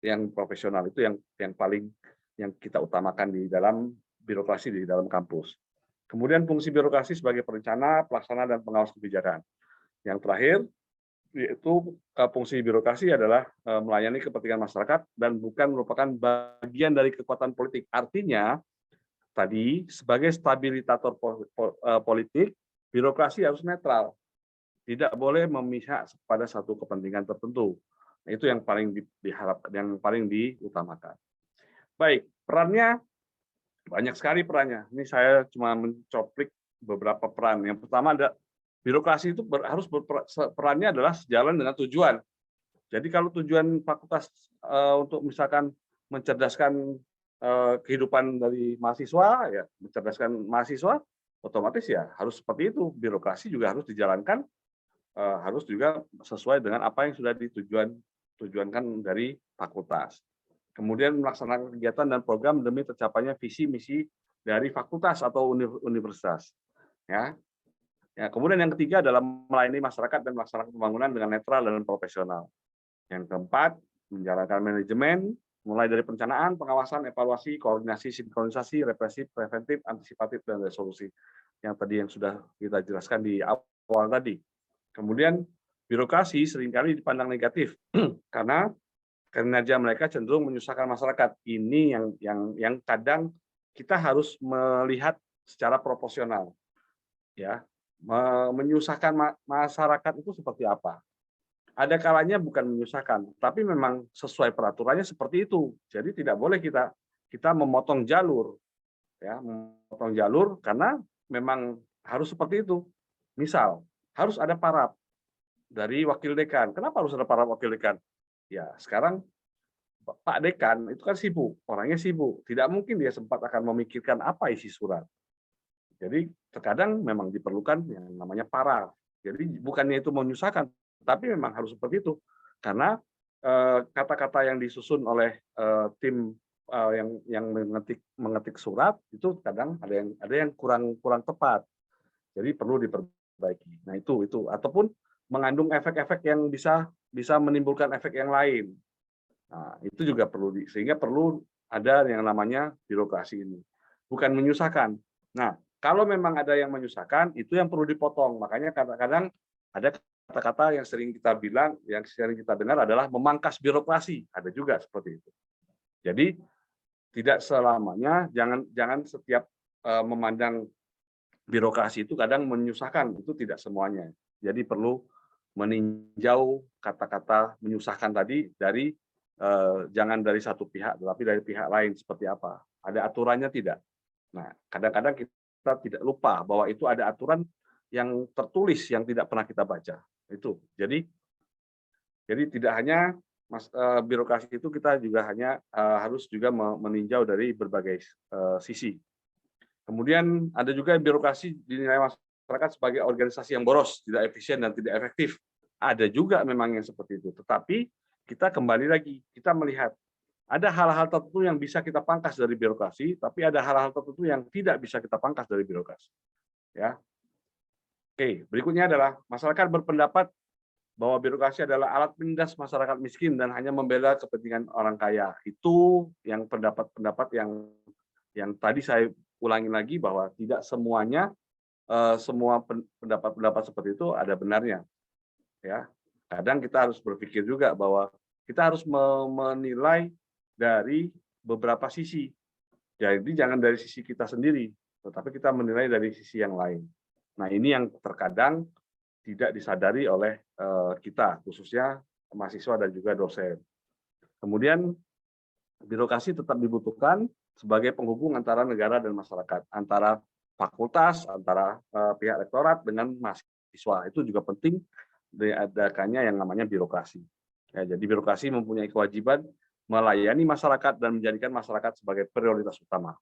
yang profesional. Itu yang paling yang kita utamakan di dalam birokrasi di dalam kampus. Kemudian fungsi birokrasi sebagai perencana, pelaksana, dan pengawas kebijakan. Yang terakhir, yaitu fungsi birokrasi adalah melayani kepentingan masyarakat dan bukan merupakan bagian dari kekuatan politik. Artinya, tadi sebagai stabilisator politik, birokrasi harus netral. Tidak boleh memihak pada satu kepentingan tertentu. Nah, itu yang paling diharapkan, yang paling diutamakan. Baik, perannya banyak sekali perannya. Ini saya cuma mencoplik beberapa peran. Yang pertama ada birokrasi itu harus perannya adalah sejalan dengan tujuan. Jadi kalau tujuan fakultas untuk misalkan mencerdaskan kehidupan dari mahasiswa, ya mencerdaskan mahasiswa, otomatis ya harus seperti itu. Birokrasi juga harus dijalankan, harus juga sesuai dengan apa yang sudah ditujuankan dari fakultas. Kemudian melaksanakan kegiatan dan program demi tercapainya visi misi dari fakultas atau universitas. Ya. Kemudian yang ketiga adalah melayani masyarakat dan melaksanakan pembangunan dengan netral dan profesional. Yang keempat, menjalankan manajemen mulai dari perencanaan, pengawasan, evaluasi, koordinasi, sinkronisasi, represif, preventif, antisipatif, dan resolusi. Yang tadi yang sudah kita jelaskan di awal tadi. Kemudian birokrasi seringkali dipandang negatif karena kinerja mereka cenderung menyusahkan masyarakat. Ini yang kadang kita harus melihat secara proporsional. Ya, menyusahkan masyarakat itu seperti apa? Ada kalanya bukan menyusahkan, tapi memang sesuai peraturannya seperti itu. Jadi tidak boleh kita memotong jalur, ya, memotong jalur karena memang harus seperti itu. Misal harus ada parab dari wakil dekan. Kenapa harus ada parab wakil dekan? Ya, sekarang Pak Dekan itu kan sibuk, orangnya sibuk. Tidak mungkin dia sempat akan memikirkan apa isi surat. Jadi terkadang memang diperlukan yang namanya paraf. Jadi bukannya itu menyusahkan, tapi memang harus seperti itu. Karena kata-kata yang disusun oleh tim yang mengetik surat itu kadang ada yang kurang tepat. Jadi perlu diperbaiki. Nah itu ataupun mengandung efek-efek yang bisa menimbulkan efek yang lain. Nah, itu juga sehingga perlu ada yang namanya birokrasi ini. Bukan menyusahkan. Nah, kalau memang ada yang menyusahkan, itu yang perlu dipotong. Makanya kadang-kadang ada kata-kata yang sering kita bilang, yang sering kita dengar adalah memangkas birokrasi. Ada juga seperti itu. Jadi tidak selamanya, jangan setiap memandang birokrasi itu kadang menyusahkan. Itu tidak semuanya. Jadi perlu meninjau kata-kata menyusahkan tadi dari jangan dari satu pihak, tetapi dari pihak lain seperti apa. Ada aturannya tidak? Nah, kadang-kadang kita tidak lupa bahwa itu ada aturan yang tertulis yang tidak pernah kita baca. Itu. Jadi tidak hanya birokrasi itu kita juga hanya harus juga meninjau dari berbagai sisi. Kemudian ada juga birokrasi dinilai masyarakat sebagai organisasi yang boros, tidak efisien dan tidak efektif. Ada juga memang yang seperti itu. Tetapi kita kembali lagi, kita melihat ada hal-hal tertentu yang bisa kita pangkas dari birokrasi, tapi ada hal-hal tertentu yang tidak bisa kita pangkas dari birokrasi. Ya. Oke, berikutnya adalah masyarakat berpendapat bahwa birokrasi adalah alat penindas masyarakat miskin dan hanya membela kepentingan orang kaya. Itu yang pendapat-pendapat yang tadi saya ulangi lagi bahwa tidak semuanya semua pendapat-pendapat seperti itu ada benarnya. Ya. Kadang kita harus berpikir juga bahwa kita harus menilai dari beberapa sisi. Jadi jangan dari sisi kita sendiri, tetapi kita menilai dari sisi yang lain. Nah, ini yang terkadang tidak disadari oleh kita, khususnya mahasiswa dan juga dosen. Kemudian birokrasi tetap dibutuhkan sebagai penghubung antara negara dan masyarakat, antara fakultas, antara pihak rektorat dengan mahasiswa. Itu juga penting diadakannya yang namanya birokrasi. Ya, jadi birokrasi mempunyai kewajiban melayani masyarakat dan menjadikan masyarakat sebagai prioritas utama.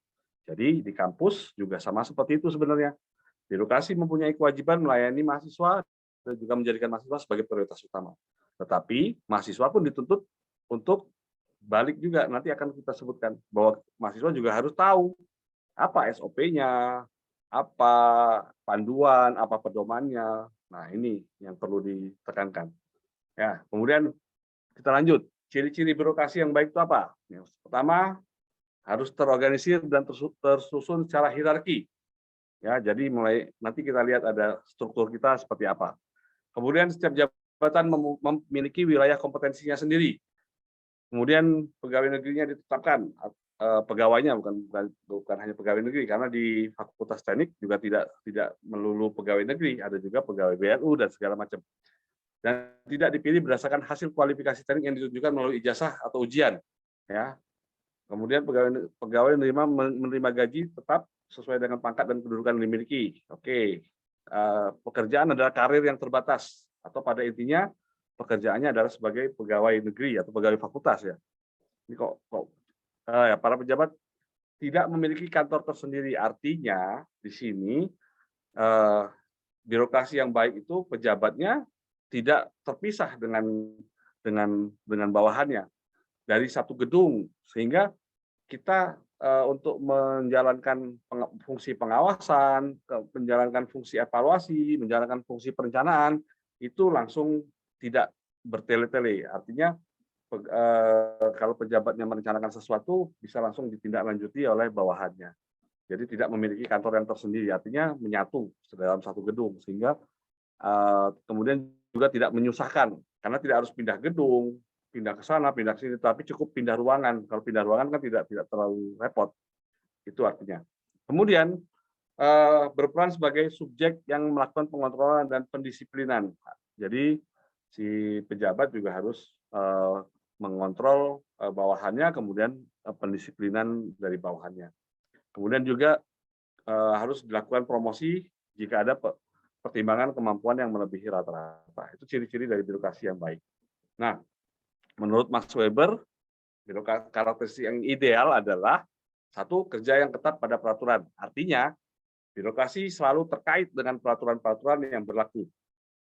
Jadi di kampus juga sama seperti itu sebenarnya. Birokrasi mempunyai kewajiban melayani mahasiswa dan juga menjadikan mahasiswa sebagai prioritas utama. Tetapi mahasiswa pun dituntut untuk balik juga, nanti akan kita sebutkan bahwa mahasiswa juga harus tahu apa SOP-nya, apa panduan, apa pedomannya. Nah, ini yang perlu ditekankan. Ya, kemudian kita lanjut. Ciri-ciri birokrasi yang baik itu apa? Yang pertama, harus terorganisir dan tersusun secara hierarki. Ya, jadi mulai nanti kita lihat ada struktur kita seperti apa. Kemudian setiap jabatan memiliki wilayah kompetensinya sendiri. Kemudian pegawai negerinya ditetapkan, pegawainya bukan hanya pegawai negeri, karena di Fakultas Teknik juga tidak melulu pegawai negeri, ada juga pegawai BNU dan segala macam. Dan tidak dipilih berdasarkan hasil kualifikasi teknik yang ditunjukkan melalui ijazah atau ujian. Ya. Kemudian pegawai menerima gaji tetap sesuai dengan pangkat dan kedudukan yang dimiliki. Oke. Pekerjaan adalah karir yang terbatas, atau pada intinya pekerjaannya adalah sebagai pegawai negeri atau pegawai fakultas ya. Ini ya, para pejabat tidak memiliki kantor tersendiri. Artinya di sini birokrasi yang baik itu pejabatnya tidak terpisah dengan bawahannya dari satu gedung, sehingga kita untuk menjalankan fungsi pengawasan, menjalankan fungsi evaluasi, menjalankan fungsi perencanaan itu langsung tidak bertele-tele. Artinya kalau pejabatnya merencanakan sesuatu bisa langsung ditindaklanjuti oleh bawahannya. Jadi tidak memiliki kantor yang tersendiri, artinya menyatu dalam satu gedung, sehingga kemudian juga tidak menyusahkan, karena tidak harus pindah gedung, pindah ke sana, pindah ke sini, tapi cukup pindah ruangan. Kalau pindah ruangan kan tidak terlalu repot. Itu artinya. Kemudian berperan sebagai subjek yang melakukan pengontrolan dan pendisiplinan. Jadi si pejabat juga harus mengontrol bawahannya, kemudian pendisiplinan dari bawahannya. Kemudian juga harus dilakukan promosi jika ada pertimbangan kemampuan yang melebihi rata-rata. Itu ciri-ciri dari birokrasi yang baik. Nah, menurut Max Weber, karakteristik yang ideal adalah satu, kerja yang ketat pada peraturan. Artinya, birokrasi selalu terkait dengan peraturan-peraturan yang berlaku.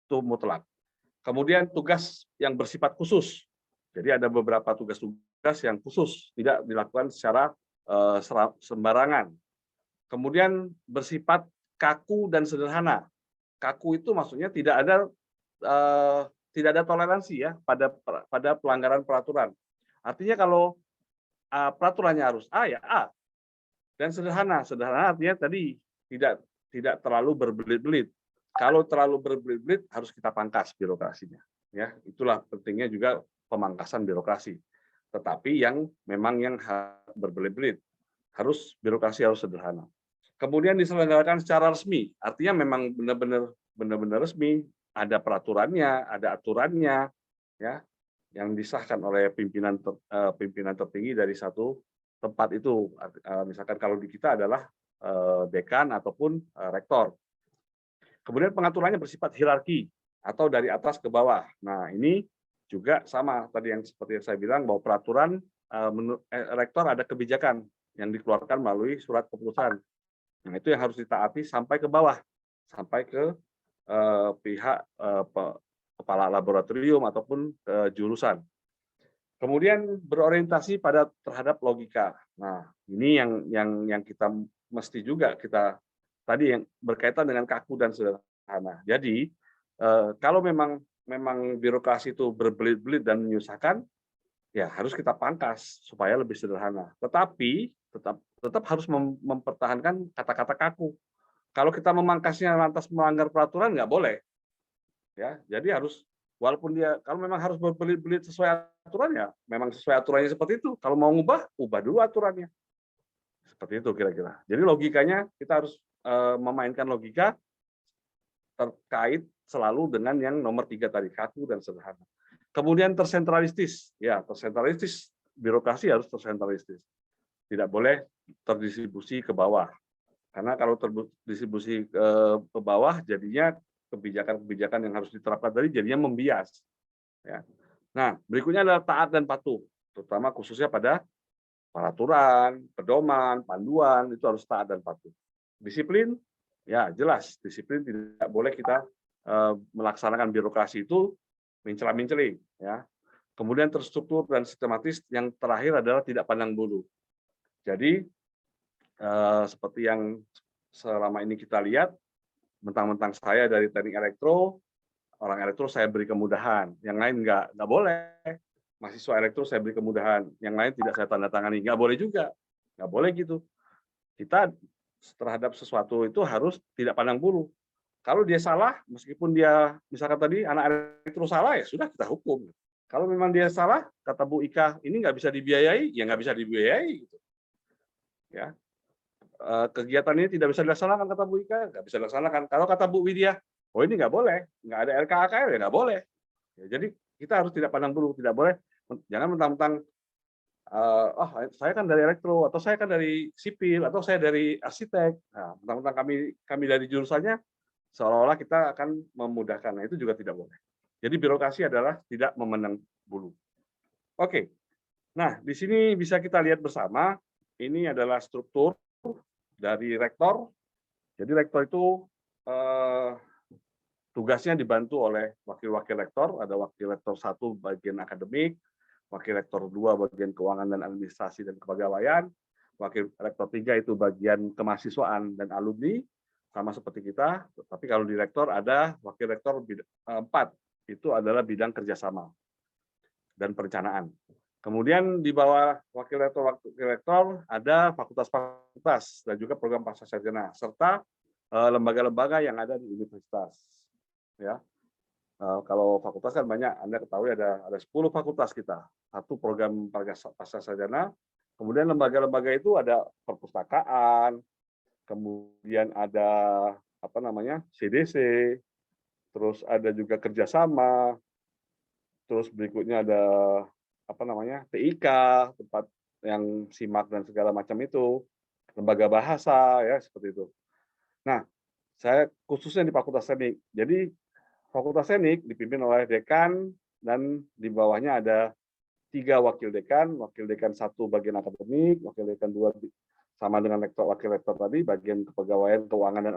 Itu mutlak. Kemudian tugas yang bersifat khusus. Jadi ada beberapa tugas-tugas yang khusus, tidak dilakukan secara sembarangan. Kemudian bersifat kaku dan sederhana. Kaku itu maksudnya tidak ada toleransi ya pada pelanggaran peraturan. Artinya kalau peraturannya harus A ya A, dan sederhana artinya tadi tidak terlalu berbelit-belit. Kalau terlalu berbelit-belit harus kita pangkas birokrasinya. Ya, itulah pentingnya juga pemangkasan birokrasi. Tetapi yang berbelit-belit birokrasi harus sederhana. Kemudian diselenggarakan secara resmi, artinya memang benar-benar resmi, ada peraturannya, ada aturannya, ya, yang disahkan oleh pimpinan tertinggi dari satu tempat itu. Misalkan kalau di kita adalah dekan ataupun rektor. Kemudian pengaturannya bersifat hierarki atau dari atas ke bawah. Nah, ini juga sama tadi yang seperti yang saya bilang bahwa peraturan rektor ada kebijakan yang dikeluarkan melalui surat keputusan. Nah, itu yang harus ditaati sampai ke bawah, sampai ke pihak kepala laboratorium ataupun jurusan. Kemudian berorientasi terhadap logika. Nah, ini yang kita mesti juga kita tadi yang berkaitan dengan kaku dan sederhana. Jadi kalau memang birokrasi itu berbelit-belit dan menyusahkan, ya harus kita pangkas supaya lebih sederhana. Tetapi tetap harus mempertahankan kata-kata kaku. Kalau kita memangkasnya lantas melanggar peraturan nggak boleh. Ya, jadi harus walaupun kalau memang harus berbelit-belit sesuai aturan ya, memang sesuai aturannya seperti itu. Kalau mau ubah dulu aturannya. Seperti itu kira-kira. Jadi logikanya kita harus memainkan logika terkait selalu dengan yang nomor 3 tadi, kaku dan sederhana. Kemudian tersentralistis. Ya, tersentralistis, birokrasi harus tersentralistis. Tidak boleh terdistribusi ke bawah. Karena kalau terdistribusi ke bawah, jadinya kebijakan-kebijakan yang harus diterapkan tadi jadinya membias. Ya. Nah, berikutnya adalah taat dan patuh, terutama khususnya pada peraturan, pedoman, panduan, itu harus taat dan patuh. Disiplin, ya jelas, disiplin tidak boleh kita melaksanakan birokrasi itu mencela-menceli, ya. Kemudian terstruktur dan sistematis, yang terakhir adalah tidak pandang bulu. Jadi seperti yang selama ini kita lihat, mentang-mentang saya dari teknik elektro, orang elektro saya beri kemudahan, yang lain nggak boleh. Mahasiswa elektro saya beri kemudahan, yang lain tidak saya tanda tangani, nggak boleh juga, nggak boleh gitu. Kita terhadap sesuatu itu harus tidak pandang bulu. Kalau dia salah, meskipun dia misalkan tadi anak elektro salah, ya sudah kita hukum. Kalau memang dia salah, kata Bu Ika, ini nggak bisa dibiayai, ya nggak bisa dibiayai. Gitu. Ya, kegiatan ini tidak bisa dilaksanakan, kata Bu Ika, nggak bisa dilaksanakan. Kalau kata Bu Widya, oh ini nggak boleh, nggak ada RKAKL, ya nggak boleh. Ya, jadi kita harus tidak pandang bulu, tidak boleh. Jangan mentang-mentang, saya kan dari elektro, atau saya kan dari sipil, atau saya dari arsitek. Nah, mentang-mentang kami dari jurusannya, seolah-olah kita akan memudahkan. Nah, itu juga tidak boleh. Jadi birokrasi adalah tidak memandang bulu. Oke. Nah, di sini bisa kita lihat bersama, ini adalah struktur dari rektor. Jadi rektor itu tugasnya dibantu oleh wakil-wakil rektor, ada wakil rektor 1 bagian akademik, wakil rektor 2 bagian keuangan dan administrasi dan kepegawaian, wakil rektor 3 itu bagian kemahasiswaan dan alumni, sama seperti kita, tapi kalau di rektor ada wakil rektor 4, itu adalah bidang kerjasama dan perencanaan. Kemudian di bawah wakil rektor ada fakultas-fakultas dan juga program pascasarjana, serta lembaga-lembaga yang ada di universitas. Ya, kalau fakultas kan banyak, Anda ketahui ada 10 fakultas kita, 1 program pascasarjana, kemudian lembaga-lembaga itu ada perpustakaan, kemudian ada CDC, terus ada juga kerjasama, terus berikutnya ada TIK, tempat yang simak dan segala macam itu, lembaga bahasa, ya seperti itu. Nah, saya khususnya di Fakultas Teknik. Jadi Fakultas Teknik dipimpin oleh dekan dan di bawahnya ada 3 wakil dekan 1 bagian akademik, wakil dekan 2 sama dengan wakil rektor tadi, bagian kepegawaian, keuangan dan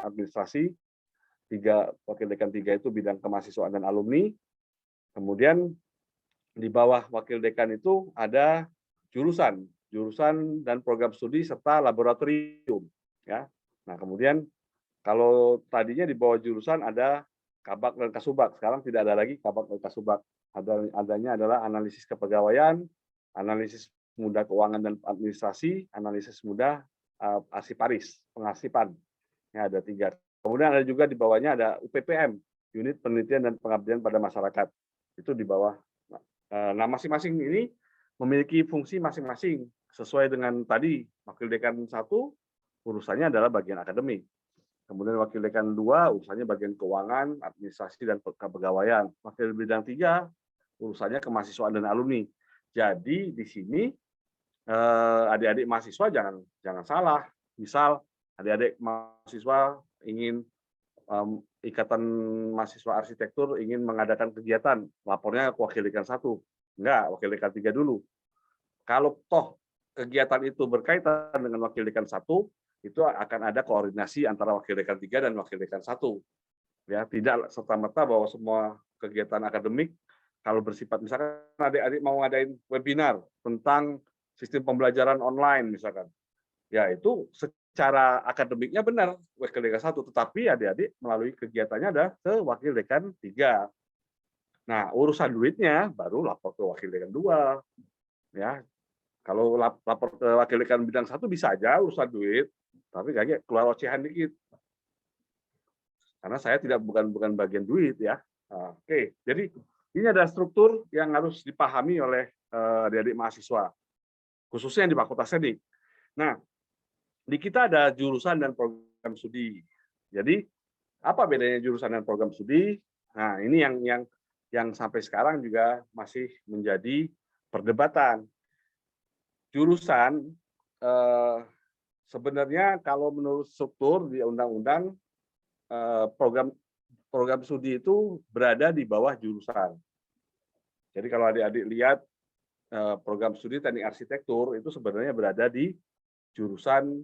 administrasi. 3 wakil dekan 3 itu bidang kemahasiswaan dan alumni. Kemudian di bawah wakil dekan itu ada jurusan dan program studi serta laboratorium. Ya. Nah, kemudian kalau tadinya di bawah jurusan ada Kabak dan Kasubag, sekarang tidak ada lagi Kabak dan Kasubag. Adanya adalah analisis kepegawaian, analisis muda keuangan dan administrasi, analisis muda arsiparis, pengarsipan. Ya, ada 3. Kemudian ada juga di bawahnya ada UPPM, Unit Penelitian dan Pengabdian pada Masyarakat. Itu di bawah. Nah, masing-masing ini memiliki fungsi masing-masing sesuai dengan tadi wakil dekan 1 urusannya adalah bagian akademik. Kemudian wakil dekan 2 urusannya bagian keuangan, administrasi dan kepegawaian. Wakil bidang 3 urusannya kemahasiswaan dan alumni. Jadi di sini adik-adik mahasiswa jangan salah. Misal adik-adik mahasiswa ingin Ikatan Mahasiswa Arsitektur ingin mengadakan kegiatan, lapornya ke wakil dekan 1. Enggak, wakil dekan 3 dulu. Kalau toh kegiatan itu berkaitan dengan wakil dekan 1, itu akan ada koordinasi antara wakil dekan 3 dan wakil dekan 1. Ya, tidak serta-merta bahwa semua kegiatan akademik kalau bersifat, misalkan adik-adik mau ngadain webinar tentang sistem pembelajaran online misalkan. Ya, itu secara akademiknya benar wakil dekan 1, tetapi adik-adik melalui kegiatannya ada ke wakil dekan 3. Nah, urusan duitnya baru lapor ke wakil dekan 2. Ya. Kalau lapor ke wakil dekan bidang 1 bisa aja urusan duit, tapi kayaknya keluar ocehan dikit. Karena saya bukan bagian duit ya. Oke, jadi ini ada struktur yang harus dipahami oleh adik-adik mahasiswa, khususnya yang di Fakultas Teknik. Nah, di kita ada jurusan dan program studi. Jadi apa bedanya jurusan dan program studi? Nah, ini yang sampai sekarang juga masih menjadi perdebatan. Jurusan sebenarnya kalau menurut struktur di undang-undang program studi itu berada di bawah jurusan. Jadi kalau adik-adik lihat program studi teknik arsitektur itu sebenarnya berada di jurusan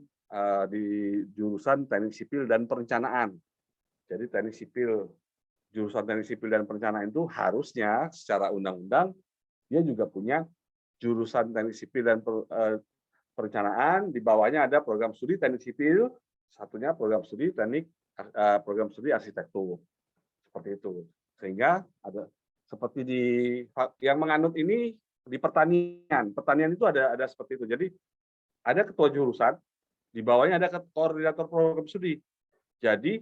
teknik sipil dan perencanaan. Jadi teknik sipil jurusan teknik sipil dan perencanaan itu harusnya secara undang-undang dia juga punya jurusan teknik sipil dan perencanaan, di bawahnya ada program studi teknik sipil, satunya program studi arsitektur. Seperti itu. Sehingga ada seperti di yang menganut ini di pertanian. Pertanian itu ada seperti itu. Jadi ada ketua jurusan, di bawahnya ada koordinator program studi. Jadi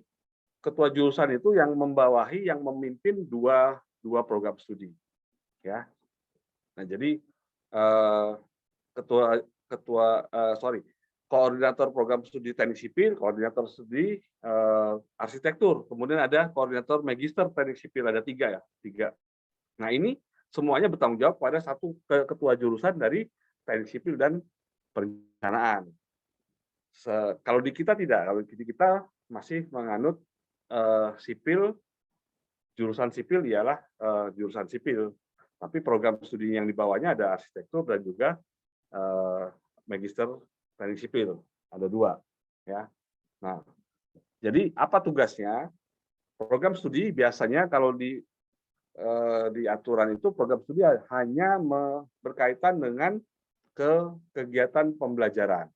ketua jurusan itu yang membawahi, yang memimpin dua program studi. Ya. Nah, jadi koordinator program studi teknik sipil, koordinator studi arsitektur, kemudian ada koordinator magister teknik sipil, ada tiga. Nah, ini semuanya bertanggung jawab pada satu ketua jurusan dari teknik sipil dan perencanaan. Kalau di kita tidak, kalau di kita masih menganut sipil, jurusan sipil ialah jurusan sipil, tapi program studi yang di bawahnya ada arsitektur dan juga magister teknik sipil, ada 2. Ya. Nah, jadi apa tugasnya? Program studi biasanya kalau di aturan itu program studi hanya berkaitan dengan kegiatan pembelajaran.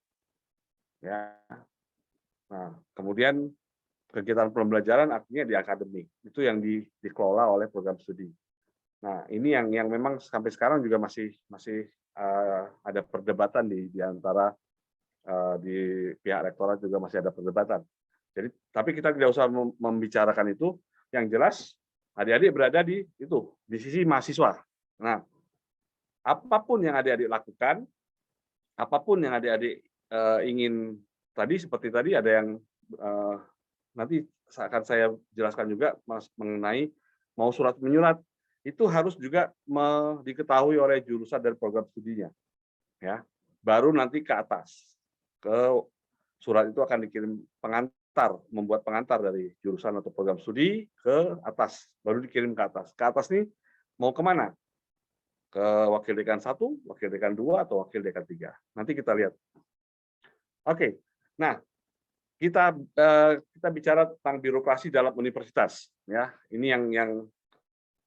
Ya. Nah, kemudian kegiatan pembelajaran artinya di akademik. Itu yang dikelola oleh program studi. Nah, ini yang memang sampai sekarang juga masih ada perdebatan di antara di pihak rektorat juga masih ada perdebatan. Jadi, tapi kita tidak usah membicarakan itu. Yang jelas, adik-adik berada di sisi mahasiswa. Nah, apapun yang adik-adik lakukan, apapun yang adik-adik ingin seperti tadi ada yang nanti akan saya jelaskan juga mengenai mau surat menyurat, itu harus juga diketahui oleh jurusan dan program studinya. Ya, baru nanti ke atas. Surat itu akan dikirim pengantar, membuat pengantar dari jurusan atau program studi ke atas, baru dikirim ke atas. Ke atas nih mau kemana? Ke wakil dekan 1, wakil dekan 2, atau wakil dekan 3. Nanti kita lihat. Oke, nah kita bicara tentang birokrasi dalam universitas. Ya, ini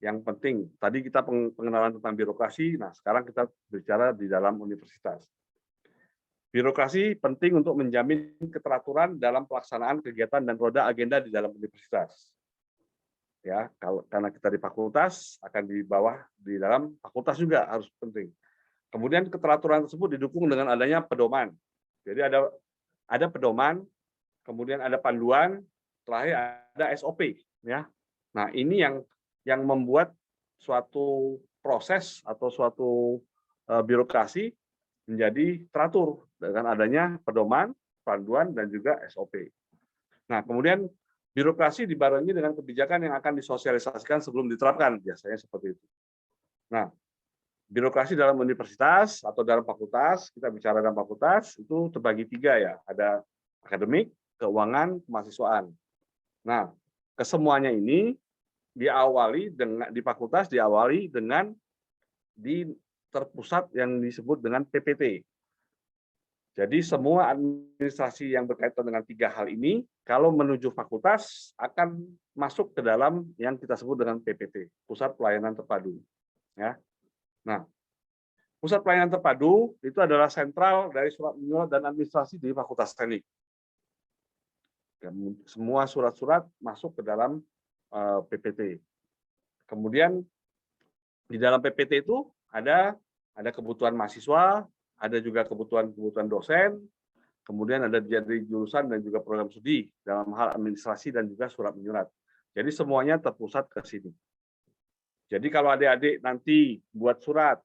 yang penting. Tadi kita pengenalan tentang birokrasi. Nah, sekarang kita bicara di dalam universitas. Birokrasi penting untuk menjamin keteraturan dalam pelaksanaan kegiatan dan roda agenda di dalam universitas. Ya, karena kita di fakultas akan di bawah di dalam fakultas juga harus penting. Kemudian keteraturan tersebut didukung dengan adanya pedoman. Jadi ada pedoman, kemudian ada panduan, terakhir ada SOP. Ya, nah ini yang membuat suatu proses atau suatu birokrasi menjadi teratur dengan adanya pedoman, panduan, dan juga SOP. Nah, kemudian birokrasi dibarengi dengan kebijakan yang akan disosialisasikan sebelum diterapkan, biasanya seperti itu. Nah, birokrasi dalam universitas atau dalam fakultas, kita bicara dalam fakultas, itu terbagi 3 ya, ada akademik, keuangan, kemahasiswaan. Nah, kesemuanya ini di fakultas diawali dengan terpusat yang disebut dengan PPT. Jadi semua administrasi yang berkaitan dengan 3 hal ini, kalau menuju fakultas akan masuk ke dalam yang kita sebut dengan PPT, Pusat Pelayanan Terpadu. Ya. Nah, Pusat Pelayanan Terpadu itu adalah sentral dari surat menyurat dan administrasi di Fakultas Teknik. Semua surat-surat masuk ke dalam PPT. Kemudian di dalam PPT itu ada kebutuhan mahasiswa, ada juga kebutuhan dosen, kemudian ada dari jurusan dan juga program studi dalam hal administrasi dan juga surat menyurat. Jadi semuanya terpusat ke sini. Jadi kalau adik-adik nanti buat surat,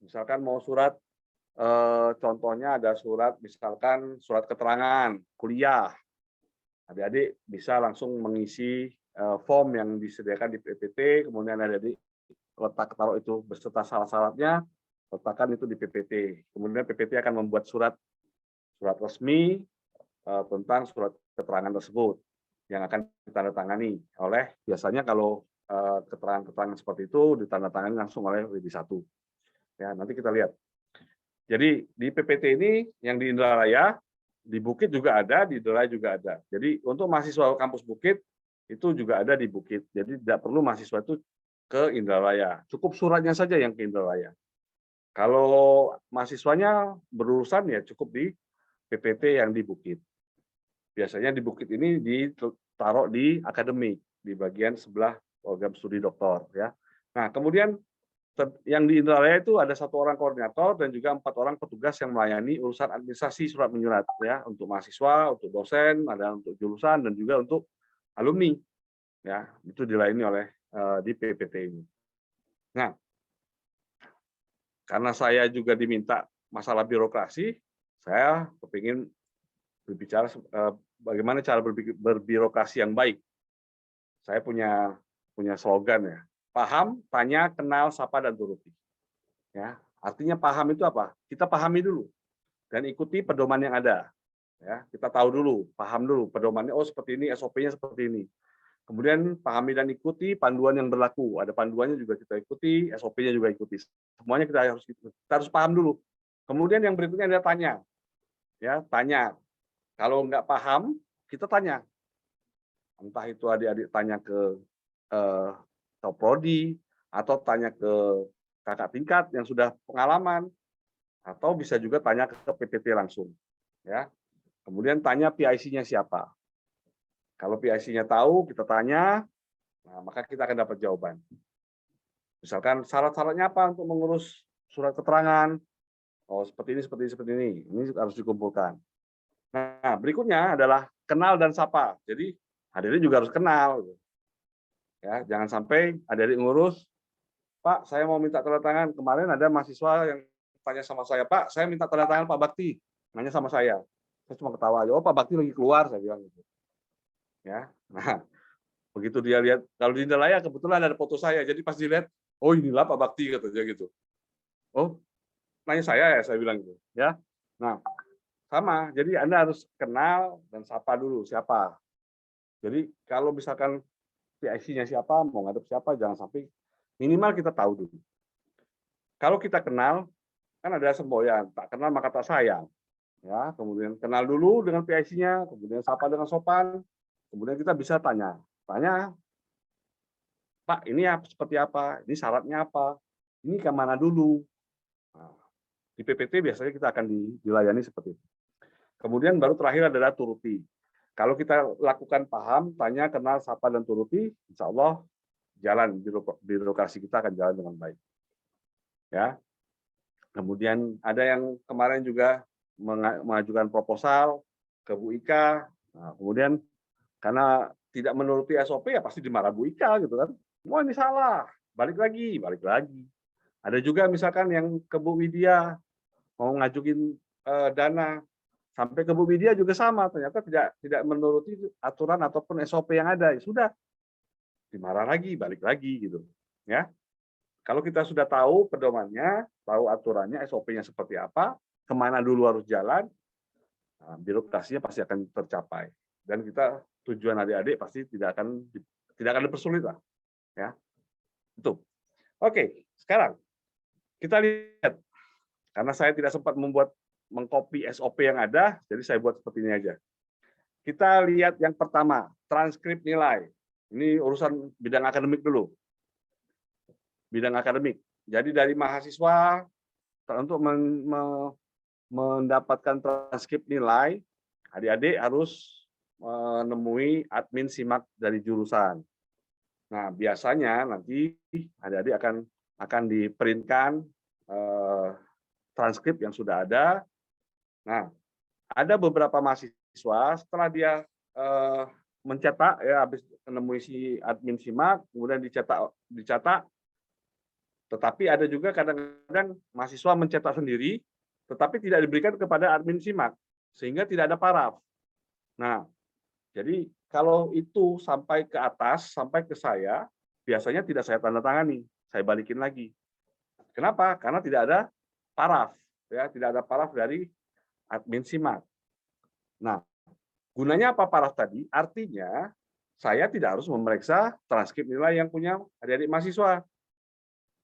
misalkan mau surat, contohnya ada surat, misalkan surat keterangan kuliah, adik-adik bisa langsung mengisi form yang disediakan di PPT, kemudian adik-adik taruh itu beserta syarat-syaratnya, letakkan itu di PPT. Kemudian PPT akan membuat surat resmi tentang surat keterangan tersebut yang akan ditandatangani oleh, biasanya kalau keterangan-keterangan seperti itu ditandatangani langsung oleh WD1. Ya, nanti kita lihat. Jadi di PPT ini yang di Indralaya, di Bukit juga ada, di Indralaya juga ada. Jadi untuk mahasiswa kampus Bukit itu juga ada di Bukit. Jadi tidak perlu mahasiswa itu ke Indralaya. Cukup suratnya saja yang ke Indralaya. Kalau mahasiswanya berurusan ya cukup di PPT yang di Bukit. Biasanya di Bukit ini ditaruh di akademik, di bagian sebelah program studi doktor. Ya. Nah, kemudian yang di Indralaya itu ada 1 orang koordinator dan juga 4 orang petugas yang melayani urusan administrasi surat menyurat ya, untuk mahasiswa, untuk dosen, ada untuk jurusan dan juga untuk alumni. Ya, itu dilayani oleh di PPT ini. Nah, karena saya juga diminta masalah birokrasi, saya kepingin berbicara bagaimana cara berbirokrasi yang baik. Saya punya slogan ya. Paham, tanya, kenal, sapa, dan turuti. Ya, artinya paham itu apa? Kita pahami dulu dan ikuti pedoman yang ada. Ya, kita tahu dulu, paham dulu pedomannya. Oh seperti ini, SOP-nya seperti ini. Kemudian pahami dan ikuti panduan yang berlaku. Ada panduannya juga kita ikuti, SOP-nya juga ikuti. Semuanya kita harus paham dulu. Kemudian yang berikutnya adalah tanya. Ya, tanya. Kalau nggak paham, kita tanya. Entah itu adik-adik tanya ke prodi atau tanya ke kakak tingkat yang sudah pengalaman, atau bisa juga tanya ke PPT langsung. Ya. Kemudian tanya PIC-nya siapa. Kalau PIC-nya tahu, kita tanya, nah, maka kita akan dapat jawaban. Misalkan syarat-syaratnya apa untuk mengurus surat keterangan? Oh, seperti ini. Ini harus dikumpulkan. Nah, berikutnya adalah kenal dan sapa. Jadi, hadirin juga harus kenal. Ya, jangan sampai adik-adik ngurus, Pak, saya mau minta tanda tangan. Kemarin ada mahasiswa yang tanya sama saya, Pak, saya minta tanda tangan Pak Bakti. Nanya sama saya. Saya cuma ketawa aja, oh Pak Bakti lagi keluar, saya bilang gitu. Ya, nah, begitu dia lihat, kalau di Indralaya kebetulan ada foto saya, jadi pas dilihat, oh inilah Pak Bakti, katanya gitu. Oh, nanya saya ya, saya bilang gitu. Ya, nah, sama. Jadi Anda harus kenal dan sapa dulu siapa. Jadi kalau misalkan PIC-nya siapa, mau ngadep siapa, jangan sampai minimal kita tahu dulu. Kalau kita kenal, kan ada semboyan, tak kenal maka tak sayang. Ya, kemudian kenal dulu dengan PIC-nya, kemudian sapa dengan sopan, kemudian kita bisa tanya, Pak, ini seperti apa? Ini syaratnya apa? Ini ke mana dulu? Nah, di PPT biasanya kita akan dilayani seperti itu. Kemudian baru terakhir adalah turuti. Kalau kita lakukan paham, tanya, kenal, sapa, dan turuti, insya Allah jalan birokrasi kita akan jalan dengan baik. Ya. Kemudian ada yang kemarin juga mengajukan proposal ke Bu Ika. Nah, kemudian karena tidak menuruti SOP ya pasti dimarah Bu Ika gitu kan. Wah ini salah, balik lagi. Ada juga misalkan yang ke Bu Widya mau ngajuin dana. Sampai ke Bu Widya juga sama, ternyata tidak menuruti aturan ataupun SOP yang ada. Ya sudah, dimarah lagi, balik lagi gitu. Ya, kalau kita sudah tahu pedomannya, tahu aturannya, SOP-nya seperti apa, kemana dulu harus jalan, nah, birokrasinya pasti akan tercapai. Dan kita tujuan adik-adik pasti tidak akan dipersulit lah. Ya, itu. Oke, sekarang kita lihat. Karena saya tidak sempat mengcopy SOP yang ada, jadi saya buat seperti ini aja. Kita lihat yang pertama, transkrip nilai. Ini urusan bidang akademik dulu. Bidang akademik. Jadi dari mahasiswa untuk mendapatkan transkrip nilai, adik-adik harus menemui admin SIMAK dari jurusan. Nah, biasanya nanti adik-adik akan diprintkan transkrip yang sudah ada. Nah, ada beberapa mahasiswa setelah dia mencetak ya habis menemui si admin SIMAK, kemudian dicetak. Tetapi ada juga kadang-kadang mahasiswa mencetak sendiri, tetapi tidak diberikan kepada admin SIMAK sehingga tidak ada paraf. Nah, jadi kalau itu sampai ke atas, sampai ke saya, biasanya tidak saya tanda tangani, saya balikin lagi. Kenapa? Karena tidak ada paraf, ya tidak ada paraf dari admin SIMAK. Nah, gunanya apa paraf tadi? Artinya saya tidak harus memeriksa transkrip nilai yang punya adik-adik mahasiswa.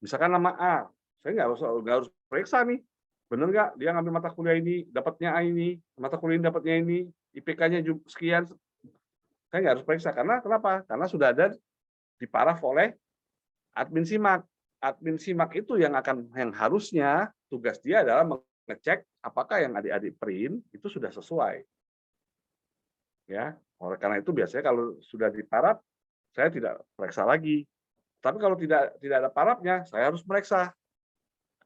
Misalkan nama A, saya nggak harus periksa nih, benar nggak dia ngambil mata kuliah ini, dapatnya A ini, mata kuliah ini dapatnya ini, IPK-nya sekian. Saya nggak harus periksa. Karena kenapa? Karena sudah ada diparaf oleh admin SIMAK. Admin SIMAK itu yang harusnya tugas dia adalah mengecek apakah yang adik-adik print itu sudah sesuai. Ya, oleh karena itu biasanya kalau sudah diparaf, saya tidak periksa lagi. Tapi kalau tidak ada parafnya, saya harus meriksa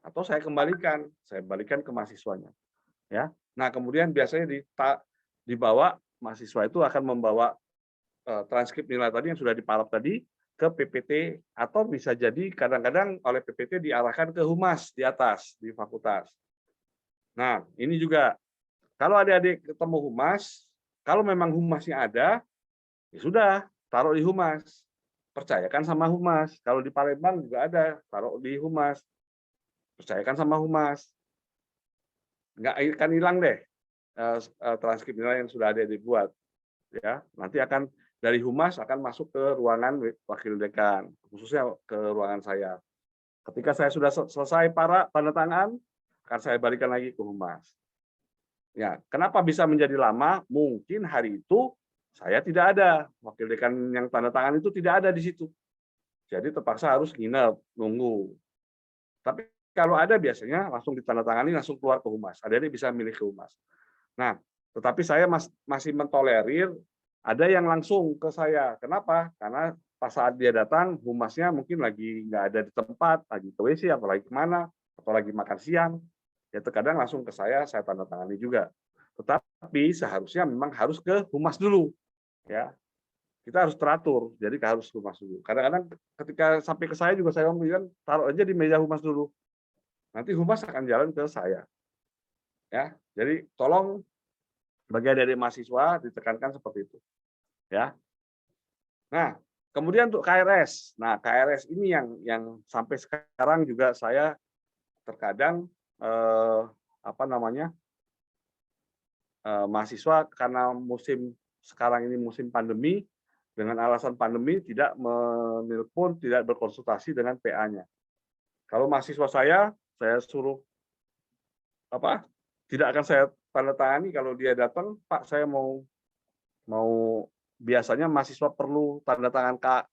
atau saya balikan ke mahasiswanya. Ya, nah kemudian biasanya dibawa mahasiswa itu akan membawa transkrip nilai tadi yang sudah diparaf tadi ke PPT atau bisa jadi kadang-kadang oleh PPT diarahkan ke humas di atas di fakultas. Nah, ini juga kalau adik-adik ketemu humas, kalau memang humasnya ada, ya sudah, taruh di humas. Percayakan sama humas. Kalau di Palembang juga ada, taruh di humas. Percayakan sama humas. Nggak akan hilang deh transkrip nilai yang sudah ada dibuat. Ya, nanti akan dari humas akan masuk ke ruangan wakil dekan, khususnya ke ruangan saya. Ketika saya sudah selesai para tanda tangan, akan saya balikan lagi ke humas. Ya, kenapa bisa menjadi lama? Mungkin hari itu saya tidak ada, wakil dekan yang tanda tangan itu tidak ada di situ. Jadi terpaksa harus nginep, nunggu. Tapi kalau ada biasanya langsung ditandatangani, langsung keluar ke humas. Adik-adik bisa milih ke humas. Nah, tetapi saya masih mentolerir ada yang langsung ke saya. Kenapa? Karena pas saat dia datang, humasnya mungkin lagi nggak ada di tempat, lagi ke WC, atau lagi kemana, atau lagi makan siang. Ya terkadang langsung ke saya tanda tangani juga. Tetapi seharusnya memang harus ke humas dulu. Ya, kita harus teratur, jadi harus ke humas dulu. Kadang-kadang ketika sampai ke saya juga saya bilang taruh aja di meja humas dulu. Nanti humas akan jalan ke saya. Ya, jadi tolong bagi adik-adik mahasiswa ditekankan seperti itu. Ya. Nah, kemudian untuk KRS. Nah, KRS ini yang sampai sekarang juga saya terkadang mahasiswa karena musim sekarang ini musim pandemi, dengan alasan pandemi tidak menelpon, tidak berkonsultasi dengan PA-nya. Kalau mahasiswa saya suruh tidak akan saya tanda tangani kalau dia datang, Pak, saya mau biasanya mahasiswa perlu tanda tangan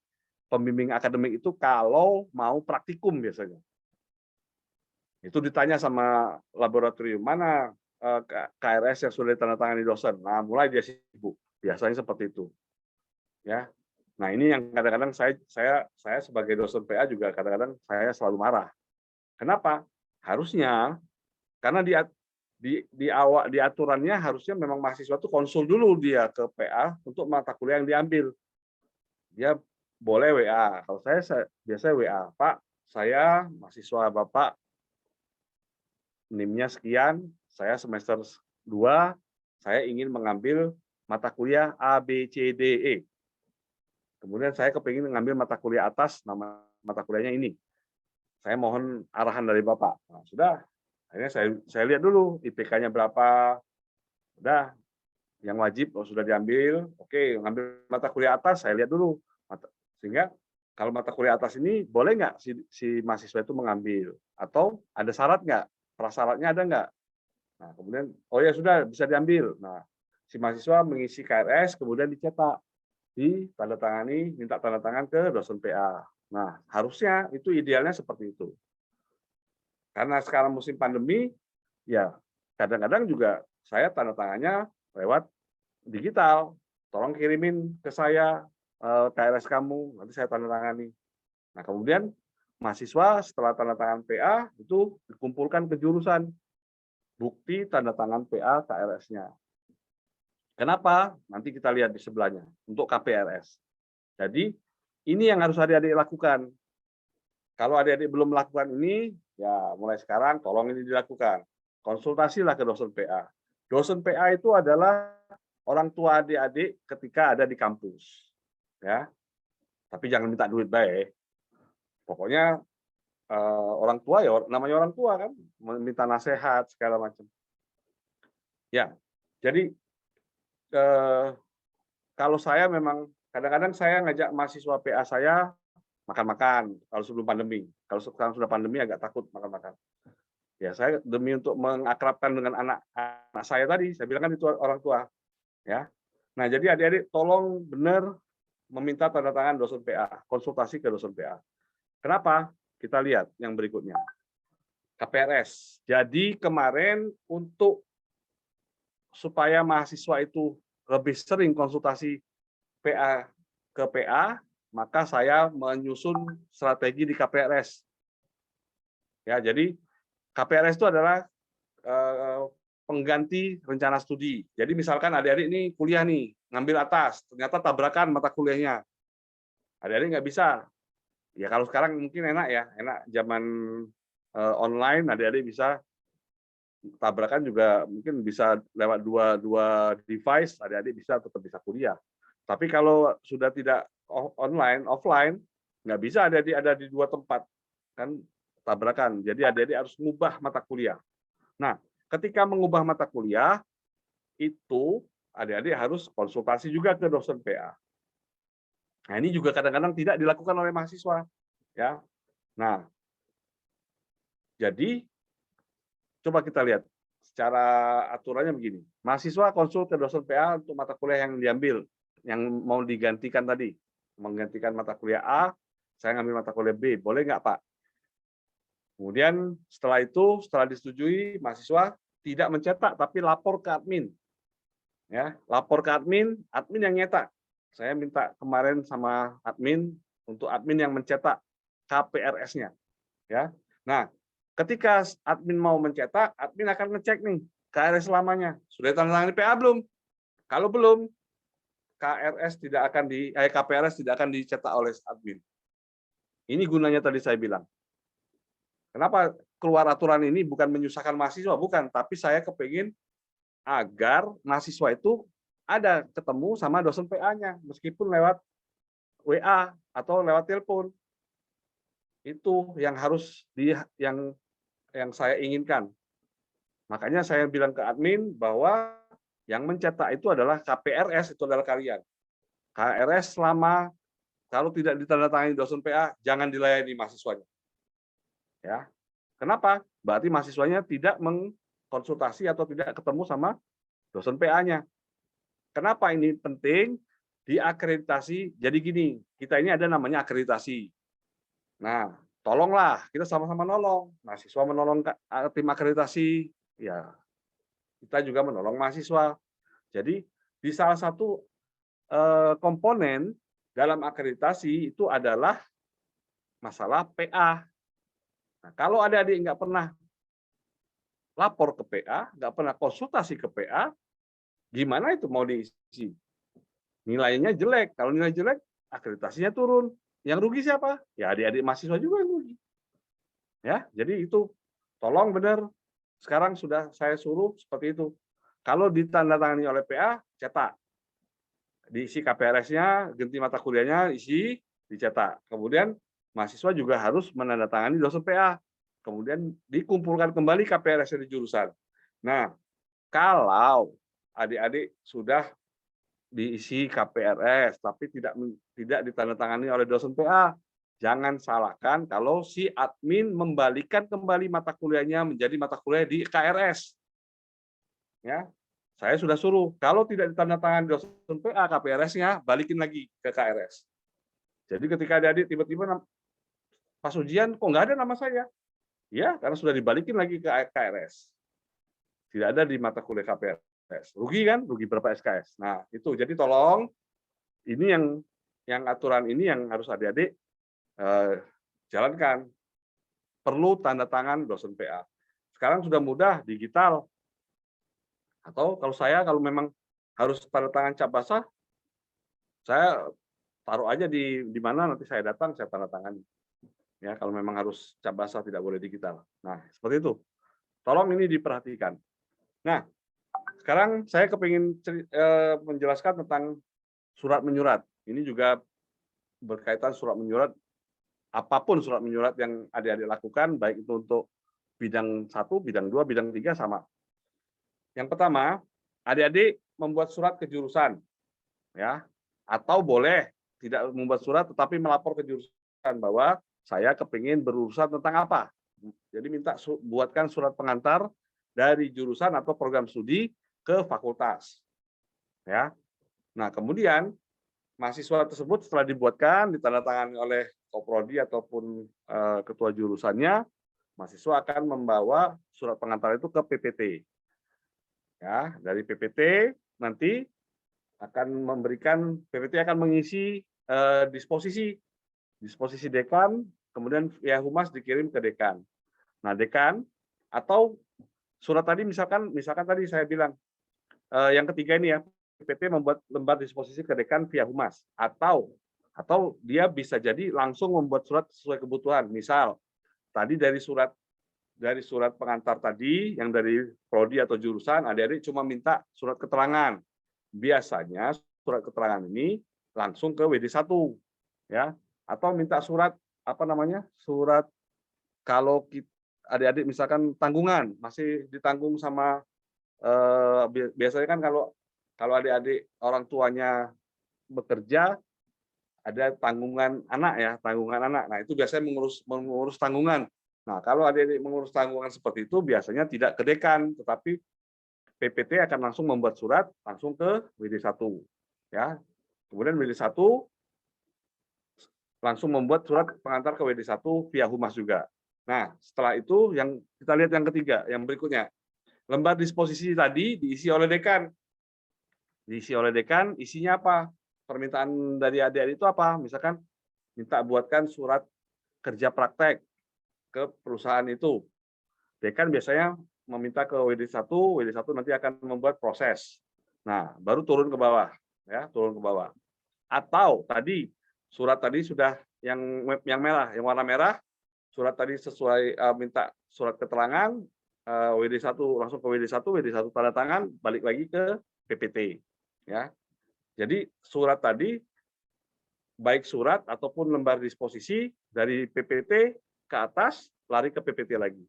pembimbing akademik itu kalau mau praktikum biasanya. Itu ditanya sama laboratorium, mana KRS yang sudah ditandatangani dosen. Nah, mulai dia sibuk. Biasanya seperti itu. Ya. Nah, ini yang kadang-kadang saya sebagai dosen PA juga kadang-kadang saya selalu marah. Kenapa? Harusnya karena di aturannya harusnya memang mahasiswa itu konsul dulu dia ke PA untuk mata kuliah yang diambil. Dia boleh WA. Kalau saya biasanya WA, Pak, saya mahasiswa Bapak, NIM-nya sekian, saya semester 2, saya ingin mengambil mata kuliah A, B, C, D, E. Kemudian saya kepingin mengambil mata kuliah atas, nama mata kuliahnya ini. Saya mohon arahan dari Bapak. Nah, sudah. Akhirnya saya lihat dulu IPK-nya berapa. Udah, yang wajib sudah diambil. Oke, ngambil mata kuliah atas, saya lihat dulu. Sehingga kalau mata kuliah atas ini boleh nggak si mahasiswa itu mengambil? Atau ada syarat nggak? Prasyaratnya ada nggak? Nah, kemudian, oh ya sudah, bisa diambil. Nah, si mahasiswa mengisi KRS, kemudian dicetak, ditandatangani, minta tanda tangan ke dosen PA. Nah, harusnya itu idealnya seperti itu. Karena sekarang musim pandemi, ya kadang-kadang juga saya tanda tangannya lewat digital. Tolong kirimin ke saya KRS kamu, nanti saya tanda tangani. Nah, kemudian mahasiswa setelah tanda tangan PA itu dikumpulkan ke jurusan bukti tanda tangan PA KRS-nya. Kenapa? Nanti kita lihat di sebelahnya untuk KPRS. Jadi ini yang harus adik-adik lakukan. Kalau adik-adik belum melakukan ini, ya mulai sekarang tolong ini dilakukan. Konsultasilah ke dosen PA. Dosen PA itu adalah orang tua adik-adik ketika ada di kampus. Ya. Tapi jangan minta duit baik. Pokoknya orang tua ya namanya orang tua kan, minta nasihat segala macam. Ya. Jadi kalau saya memang kadang-kadang saya ngajak mahasiswa PA saya makan-makan kalau sebelum pandemi. Kalau sekarang sudah pandemi agak takut makan-makan. Ya, saya demi untuk mengakrabkan dengan anak saya tadi, saya bilang kan itu orang tua. Ya. Nah, jadi adik-adik tolong benar meminta tanda tangan dosen PA, konsultasi ke dosen PA. Kenapa? Kita lihat yang berikutnya. KPRS. Jadi kemarin untuk supaya mahasiswa itu lebih sering konsultasi PA ke PA, maka saya menyusun strategi di KPRS. Ya, jadi KPRS itu adalah pengganti rencana studi. Jadi misalkan adik-adik ini kuliah nih, ngambil atas, ternyata tabrakan mata kuliahnya. Adik-adik nggak bisa. Ya kalau sekarang mungkin enak ya, enak zaman online, adik-adik bisa tabrakan juga mungkin bisa lewat dua device, adik-adik bisa tetap bisa kuliah. Tapi kalau sudah tidak online, offline, nggak bisa adik-adik ada di dua tempat, kan tabrakan. Jadi adik-adik harus mengubah mata kuliah. Nah, ketika mengubah mata kuliah, itu adik-adik harus konsultasi juga ke dosen PA. Nah, ini juga kadang-kadang tidak dilakukan oleh mahasiswa. Ya. Nah, jadi coba kita lihat secara aturannya begini. Mahasiswa konsul ke dosen PA untuk mata kuliah yang diambil, yang mau digantikan tadi. Menggantikan mata kuliah A, saya ngambil mata kuliah B. Boleh nggak, Pak? Kemudian setelah itu, setelah disetujui, mahasiswa tidak mencetak, tapi lapor ke admin. Ya, lapor ke admin yang nyetak. Saya minta kemarin sama admin, untuk admin yang mencetak KPRS-nya. Ya, nah, ketika admin mau mencetak, admin akan ngecek nih KRS lamanya. Sudah ditandatangani PA belum? Kalau belum, KPRS tidak akan dicetak oleh admin. Ini gunanya tadi saya bilang. Kenapa keluar aturan ini bukan menyusahkan mahasiswa, bukan, tapi saya kepingin agar mahasiswa itu ada ketemu sama dosen PA-nya, meskipun lewat WA atau lewat telepon. Itu yang harus yang saya inginkan. Makanya saya bilang ke admin bahwa yang mencetak itu adalah KPRS, itu adalah kalian. KRS selama kalau tidak ditandatangani dosen PA, jangan dilayani mahasiswanya. Ya, kenapa? Berarti mahasiswanya tidak mengkonsultasi atau tidak ketemu sama dosen PA-nya. Kenapa ini penting? Diakreditasi. Jadi gini, kita ini ada namanya akreditasi. Nah, tolonglah kita sama-sama nolong. Mahasiswa menolong tim akreditasi, ya kita juga menolong mahasiswa. Jadi di salah satu komponen dalam akreditasi itu adalah masalah PA. Nah, kalau adik-adik nggak pernah lapor ke PA, nggak pernah konsultasi ke PA, gimana itu mau diisi? Nilainya jelek. Kalau nilai jelek, akreditasinya turun. Yang rugi siapa? Ya adik-adik mahasiswa juga yang rugi. Ya, jadi itu tolong benar. Sekarang sudah saya suruh seperti itu. Kalau ditandatangani oleh PA, cetak. Diisi KPRS-nya, ganti mata kuliahnya, isi, dicetak. Kemudian mahasiswa juga harus menandatangani dosen PA. Kemudian dikumpulkan kembali KPRS di jurusan. Nah, kalau adik-adik sudah diisi KPRS tapi tidak ditandatangani oleh dosen PA, jangan salahkan kalau si admin membalikan kembali mata kuliahnya menjadi mata kuliah di KRS. Ya, saya sudah suruh kalau tidak ditandatangani dosen PA KPRS-nya, balikin lagi ke KRS. Jadi ketika adik-adik tiba-tiba pas ujian kok nggak ada nama saya, ya karena sudah dibalikin lagi ke KRS. Tidak ada di mata kuliah KPRS. Rugi kan? Rugi berapa SKS. Nah, itu. Jadi tolong ini yang aturan ini yang harus adik-adik jalankan. Perlu tanda tangan dosen PA. Sekarang sudah mudah digital. Atau kalau memang harus tanda tangan cap basah, saya taruh aja di mana nanti saya datang saya tanda tangani. Ya, kalau memang harus cap basah tidak boleh digital. Nah, seperti itu. Tolong ini diperhatikan. Nah, sekarang saya kepingin menjelaskan tentang surat menyurat. Ini juga berkaitan surat menyurat, apapun surat menyurat yang adik-adik lakukan, baik itu untuk bidang 1, bidang 2, bidang 3 sama. Yang pertama, adik-adik membuat surat ke jurusan, ya, atau boleh tidak membuat surat tetapi melapor ke jurusan bahwa saya kepingin berurusan tentang apa. Jadi minta buatkan surat pengantar dari jurusan atau program studi ke fakultas. Ya. Nah, kemudian mahasiswa tersebut setelah dibuatkan, ditandatangani oleh Koprodi ataupun ketua jurusannya, mahasiswa akan membawa surat pengantar itu ke PPT. Ya, dari PPT nanti PPT akan mengisi disposisi dekan, kemudian via humas dikirim ke dekan. Nah, dekan atau surat tadi misalkan tadi saya bilang yang ketiga ini ya, PPT membuat lembar disposisi ke dekan via humas atau dia bisa jadi langsung membuat surat sesuai kebutuhan. Misal tadi dari surat pengantar tadi yang dari prodi atau jurusan, adik-adik cuma minta surat keterangan. Biasanya surat keterangan ini langsung ke WD1 ya, atau minta surat surat kalau adik-adik misalkan tanggungan masih ditanggung sama biasanya kan kalau adik-adik orang tuanya bekerja ada tanggungan anak. Nah, itu biasanya mengurus tanggungan. Nah, kalau adik-adik mengurus tanggungan seperti itu biasanya tidak ke dekan, tetapi PPT akan langsung membuat surat langsung ke WD1 ya. Kemudian WD1 langsung membuat surat pengantar ke WD1 via humas juga. Nah, setelah itu yang kita lihat yang ketiga, yang berikutnya. Lembar disposisi tadi diisi oleh dekan. Isinya apa? Permintaan dari adik-adik itu apa? Misalkan minta buatkan surat kerja praktek ke perusahaan itu. Dekan biasanya meminta ke WD1 nanti akan membuat proses. Nah, baru turun ke bawah, ya, turun ke bawah. Atau tadi surat tadi sudah yang merah, yang warna merah, surat tadi sesuai minta surat keterangan WD1 langsung ke WD1 tanda tangan, balik lagi ke PPT, ya. Jadi surat tadi baik surat ataupun lembar disposisi dari PPT ke atas lari ke PPT lagi.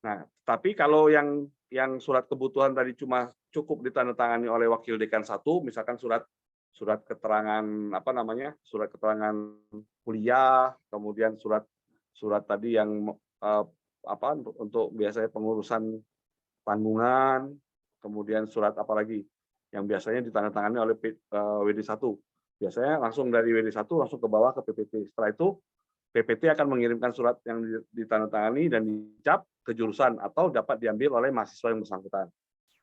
Nah, tapi kalau yang surat kebutuhan tadi cuma cukup ditandatangani oleh wakil dekan 1, misalkan surat keterangan surat keterangan kuliah, kemudian surat tadi yang untuk biasanya pengurusan tanggungan, kemudian surat apa lagi yang biasanya ditandatangani oleh WD1. Biasanya langsung dari WD1 langsung ke bawah ke PPT. Setelah itu PPT akan mengirimkan surat yang ditandatangani dan dicap ke jurusan atau dapat diambil oleh mahasiswa yang bersangkutan.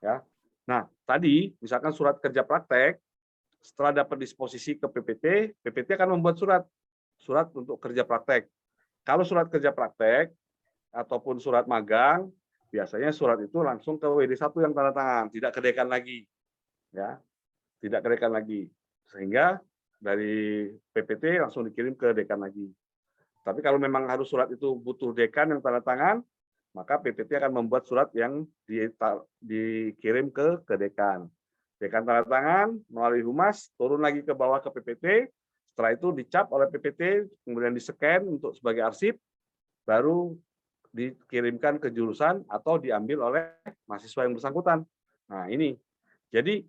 Ya. Nah, tadi misalkan surat kerja praktek, setelah dapat disposisi ke PPT, PPT akan membuat surat untuk kerja praktek. Kalau surat kerja praktek ataupun surat magang, biasanya surat itu langsung ke WD1 yang tanda tangan, tidak ke dekan lagi. Ya. Tidak ke dekan lagi. Sehingga dari PPT langsung dikirim ke dekan lagi. Tapi kalau memang harus surat itu butuh dekan yang tanda tangan, maka PPT akan membuat surat yang dikirim ke dekan. Dekan tanda tangan melalui humas, turun lagi ke bawah ke PPT, setelah itu dicap oleh PPT, kemudian di-scan untuk sebagai arsip, baru dikirimkan ke jurusan atau diambil oleh mahasiswa yang bersangkutan. Nah, ini. Jadi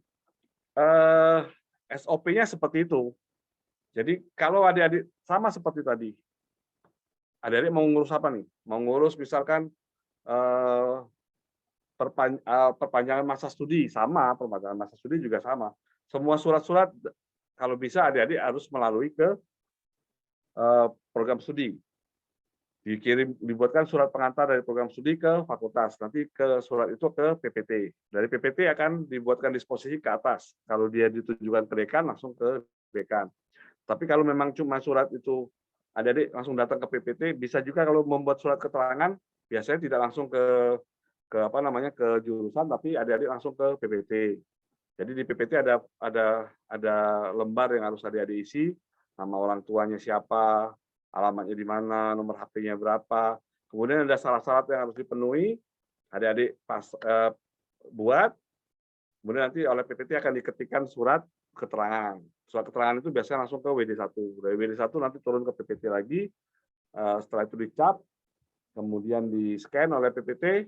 SOP-nya seperti itu. Jadi kalau adik-adik sama seperti tadi, adik-adik mau ngurus apa nih? Mau ngurus misalkan perpanjangan masa studi, sama, perpanjangan masa studi juga sama. Semua surat-surat kalau bisa adik-adik harus melalui ke program studi. Dibuatkan surat pengantar dari program studi ke fakultas, nanti ke surat itu ke PPT. Dari PPT akan dibuatkan disposisi ke atas. Kalau dia ditujukan ke dekan, langsung ke dekan. Tapi kalau memang cuma surat itu adik-adik langsung datang ke PPT, bisa juga kalau membuat surat keterangan, biasanya tidak langsung ke jurusan, tapi adik-adik langsung ke PPT. Jadi di PPT ada lembar yang harus adik-adik isi, nama orang tuanya siapa, alamatnya di mana, nomor HP-nya berapa. Kemudian ada syarat-syarat yang harus dipenuhi, adik-adik buat, kemudian nanti oleh PPT akan diketikkan surat keterangan. Surat keterangan itu biasanya langsung ke WD1. Dari WD1 nanti turun ke PPT lagi, setelah itu dicap, kemudian di-scan oleh PPT,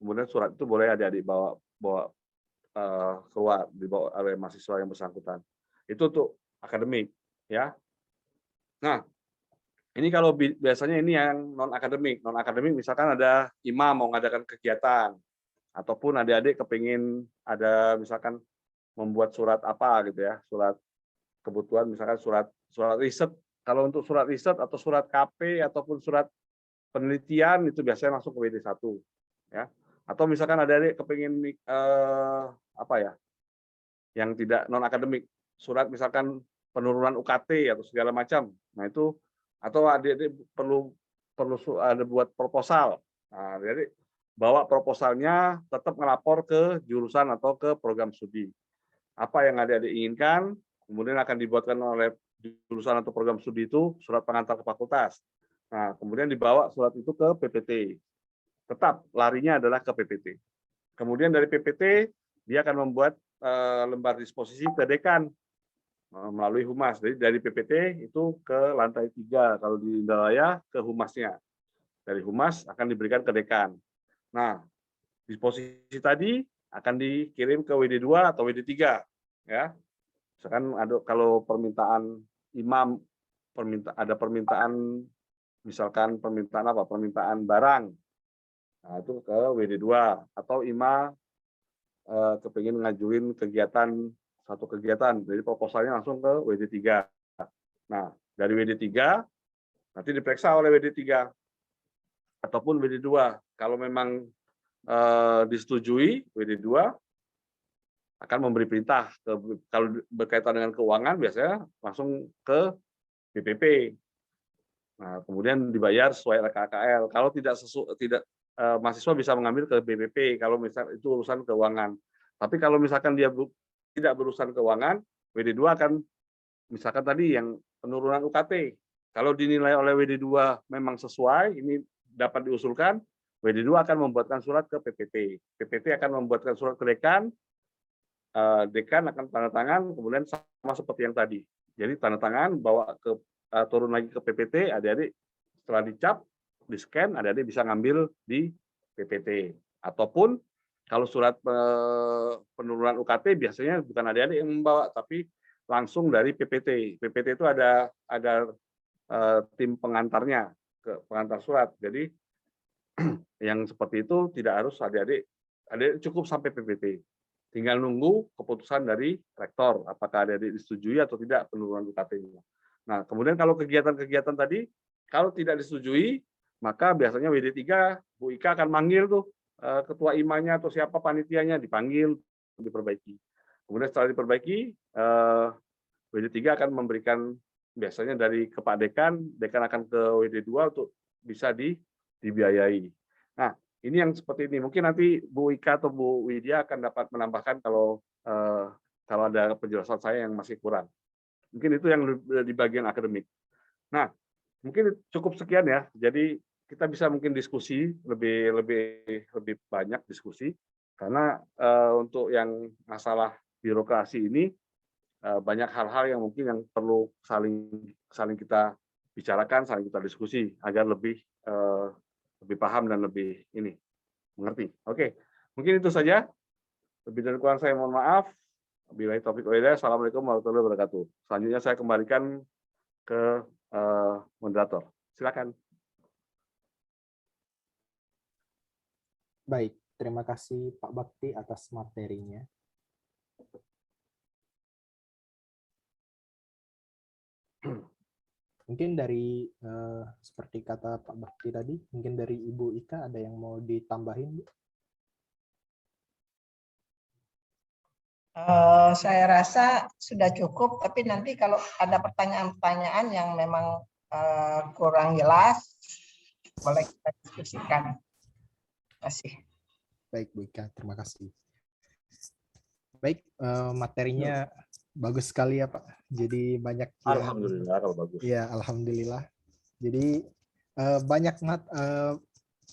kemudian surat itu boleh adik-adik bawa keluar, dibawa oleh mahasiswa yang bersangkutan. Itu untuk akademik, ya. Nah, ini kalau biasanya ini yang non akademik misalkan ada imam mau mengadakan kegiatan ataupun adik-adik kepingin ada misalkan membuat surat apa gitu ya, surat kebutuhan misalkan surat riset. Kalau untuk surat riset atau surat KP ataupun surat penelitian itu biasanya langsung ke WD1 ya. Atau misalkan adik-adik kepingin apa ya, yang tidak non akademik, surat misalkan penurunan UKT atau segala macam. Nah itu, atau adik-adik perlu ada buat proposal. Nah, jadi bawa proposalnya, tetap ngelapor ke jurusan atau ke program studi. Apa yang adik-adik inginkan, kemudian akan dibuatkan oleh jurusan atau program studi itu surat pengantar ke fakultas. Nah, kemudian dibawa surat itu ke PPT. Tetap larinya adalah ke PPT. Kemudian dari PPT dia akan membuat lembar disposisi ke dekan melalui humas. Jadi dari PPT itu ke lantai 3, kalau di Indralaya ke humasnya. Dari humas akan diberikan ke dekan. Nah, disposisi tadi akan dikirim ke WD2 atau WD3 ya. Misalkan ada kalau permintaan imam, ada permintaan misalkan permintaan apa? Permintaan barang. Nah, itu ke WD2 atau IMA kepingin ngajuin satu kegiatan, jadi proposalnya langsung ke WD3. Nah, dari WD3 nanti diperiksa oleh WD3 ataupun WD2. Kalau memang disetujui, WD2 akan memberi perintah kalau berkaitan dengan keuangan biasanya langsung ke BPP. Nah, kemudian dibayar sesuai RKKL. Kalau tidak mahasiswa bisa mengambil ke BPP kalau misal itu urusan keuangan. Tapi kalau misalkan dia tidak berurusan keuangan, WD2 akan misalkan tadi yang penurunan UKT. Kalau dinilai oleh WD2 memang sesuai, ini dapat diusulkan, WD2 akan membuatkan surat ke PPT. PPT akan membuatkan surat ke dekan, dekan akan tanda tangan, kemudian sama seperti yang tadi. Jadi tanda tangan, bawa ke turun lagi ke PPT, adik-adik setelah dicap, di-scan, adik-adik bisa ngambil di PPT. Ataupun kalau surat penurunan UKT biasanya bukan adik-adik yang membawa, tapi langsung dari PPT. PPT itu ada tim pengantarnya, pengantar surat. Jadi yang seperti itu tidak harus adik-adik cukup sampai PPT. Tinggal nunggu keputusan dari rektor, apakah adik-adik disetujui atau tidak penurunan UKT-nya. Nah, kemudian kalau kegiatan-kegiatan tadi, kalau tidak disetujui, maka biasanya WD3, Bu Ika akan manggil tuh ketua IMA-nya atau siapa panitianya, dipanggil, diperbaiki. Kemudian setelah diperbaiki, WD3 akan memberikan biasanya dari ke Pak Dekan, Dekan akan ke WD2 untuk bisa dibiayai. Nah, ini yang seperti ini. Mungkin nanti Bu Ika atau Bu Widya akan dapat menambahkan kalau ada penjelasan saya yang masih kurang. Mungkin itu yang di bagian akademik. Nah, mungkin cukup sekian ya. Jadi kita bisa mungkin diskusi lebih banyak diskusi karena untuk yang masalah birokrasi ini banyak hal-hal yang mungkin yang perlu saling kita bicarakan, saling kita diskusi agar lebih paham dan lebih mengerti. Oke, mungkin itu saja. Lebih dan kurang saya mohon maaf. Billahi taufiq wal hidayah. Assalamualaikum warahmatullahi wabarakatuh. Selanjutnya saya kembalikan ke moderator. Silakan. Baik, terima kasih Pak Bakti atas materinya. Mungkin dari seperti kata Pak Bakti tadi, mungkin dari Ibu Ika ada yang mau ditambahin, Bu? Saya rasa sudah cukup, tapi nanti kalau ada pertanyaan-pertanyaan yang memang kurang jelas, boleh kita diskusikan. Terima kasih. Baik, Bu Ika, terima kasih. Baik, materinya bagus sekali ya Pak. Jadi banyak Alhamdulillah kalau bagus. Ya, alhamdulillah. Jadi banyak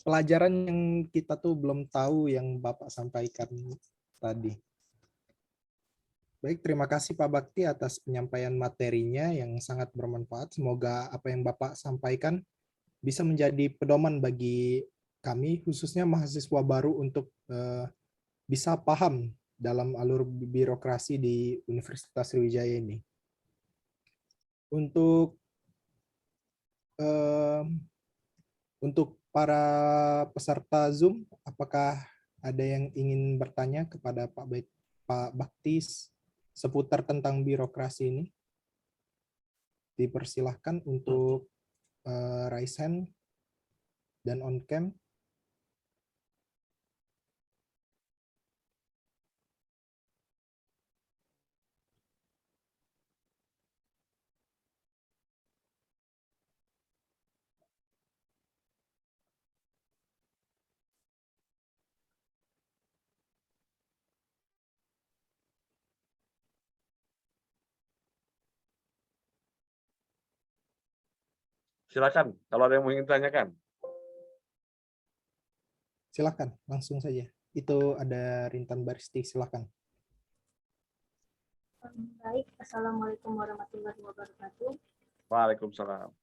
pelajaran yang kita tuh belum tahu yang Bapak sampaikan tadi. Baik, terima kasih Pak Bakti atas penyampaian materinya yang sangat bermanfaat. Semoga apa yang Bapak sampaikan bisa menjadi pedoman bagi kami, khususnya mahasiswa baru untuk bisa paham dalam alur birokrasi di Universitas Sriwijaya ini. Untuk para peserta Zoom, apakah ada yang ingin bertanya kepada Pak Pak Bakti seputar tentang birokrasi ini? Dipersilahkan untuk raise hand dan on cam. Silakan, kalau ada yang ingin tanyakan. Silakan, langsung saja. Itu ada Rintan Baristi, silakan. Baik, Assalamualaikum warahmatullahi wabarakatuh. Waalaikumsalam.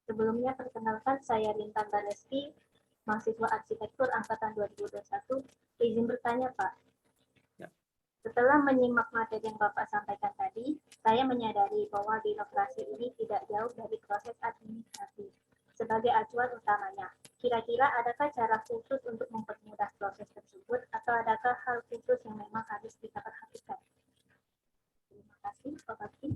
Sebelumnya perkenalkan saya Rintan Baristi, mahasiswa arsitektur angkatan 2021. Izin bertanya, Pak. Ya. Setelah menyimak materi yang Bapak sampaikan tadi, saya menyadari bahwa birokrasi ini tidak jauh dari proses administrasi sebagai acuan utamanya. Kira-kira adakah cara khusus untuk mempermudah proses tersebut atau adakah hal khusus yang memang harus kita perhatikan? Terima kasih, Pak Bakti.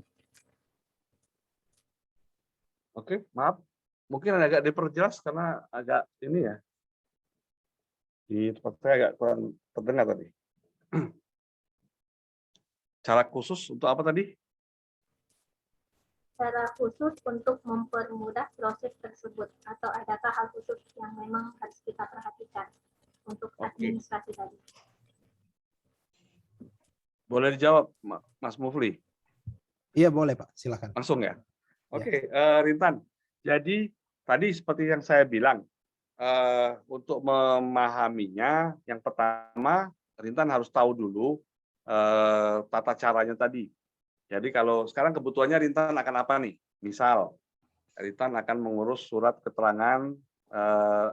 Oke, maaf. Mungkin agak diperjelas karena agak ini ya. Di tempat saya agak kurang terdengar tadi. Cara khusus untuk apa tadi? Cara khusus untuk mempermudah proses tersebut atau adakah hal khusus yang memang harus kita perhatikan untuk administrasi tadi? Boleh dijawab, Mas Mufli? Iya, boleh, Pak. Silakan. Langsung ya? Oke, Rintan. Jadi tadi seperti yang saya bilang, untuk memahaminya, yang pertama Rintan harus tahu dulu tata caranya tadi. Jadi kalau sekarang kebutuhannya Rintan akan apa nih? Misal, Rintan akan mengurus surat keterangan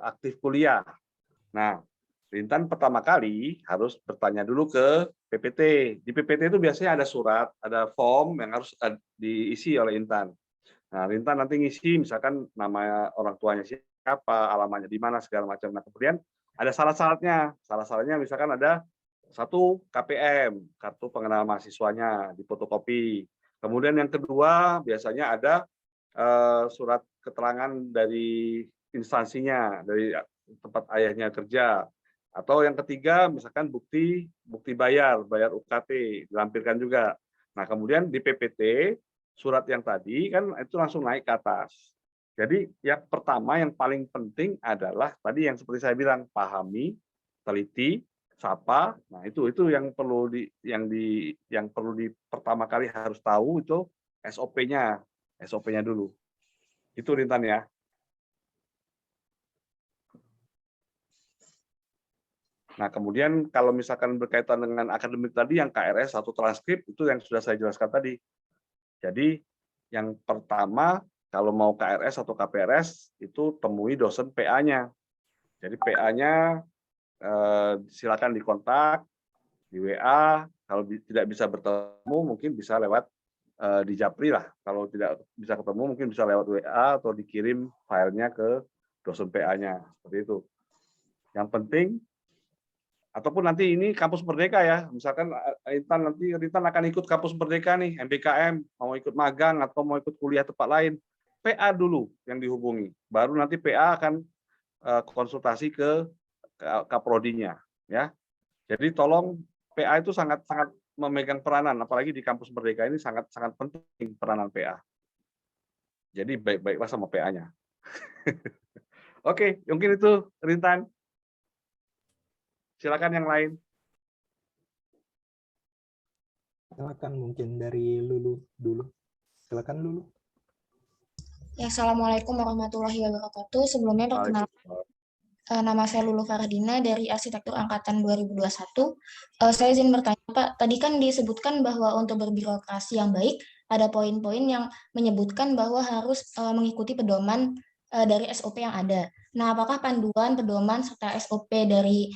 aktif kuliah. Nah, Rintan pertama kali harus bertanya dulu ke PPT. Di PPT itu biasanya ada surat, ada form yang harus diisi oleh Rintan. Nah, Rintan nanti ngisi misalkan nama orang tuanya siapa, alamatnya di mana, segala macam. Nah, kemudian ada syarat-syaratnya. Syarat-syaratnya misalkan ada 1 KPM, kartu pengenal mahasiswanya, difotokopi. Kemudian yang kedua biasanya ada surat keterangan dari instansinya, dari tempat ayahnya kerja. Atau yang ketiga misalkan bukti bayar UKT, dilampirkan juga. Nah, kemudian di PPT surat yang tadi kan itu langsung naik ke atas. Jadi yang pertama yang paling penting adalah tadi yang seperti saya bilang, pahami, teliti, sapa. Nah, itu yang perlu pertama kali harus tahu itu SOP-nya dulu. Itu Rintan ya. Nah, kemudian kalau misalkan berkaitan dengan akademik tadi yang KRS atau transkrip itu yang sudah saya jelaskan tadi. Jadi yang pertama kalau mau KRS atau KPRS itu temui dosen PA-nya. Jadi PA-nya silakan dikontak di WA. Kalau tidak bisa bertemu mungkin bisa lewat di Japri lah. Kalau tidak bisa ketemu mungkin bisa lewat WA atau dikirim filenya ke dosen PA-nya. Seperti itu. Yang penting ataupun nanti ini Kampus Merdeka ya, misalkan Rintan akan ikut Kampus Merdeka nih, MBKM, mau ikut magang atau mau ikut kuliah tempat lain, PA dulu yang dihubungi, baru nanti PA akan konsultasi ke Kaprodinya, ya. Jadi tolong PA itu sangat memegang peranan, apalagi di Kampus Merdeka ini sangat penting peranan PA. Jadi baik-baiklah sama PA-nya. Oke, mungkin itu Rintan. Silakan yang lain. Silakan mungkin dari Lulu dulu. Silakan Lulu. Ya, Assalamualaikum warahmatullahi wabarakatuh. Sebelumnya perkenalkan, nama saya Lulu Faradina dari Arsitektur Angkatan 2021. Saya izin bertanya, Pak. Tadi kan disebutkan bahwa untuk berbirokrasi yang baik, ada poin-poin yang menyebutkan bahwa harus mengikuti pedoman dari SOP yang ada. Nah, apakah panduan, pedoman, serta SOP dari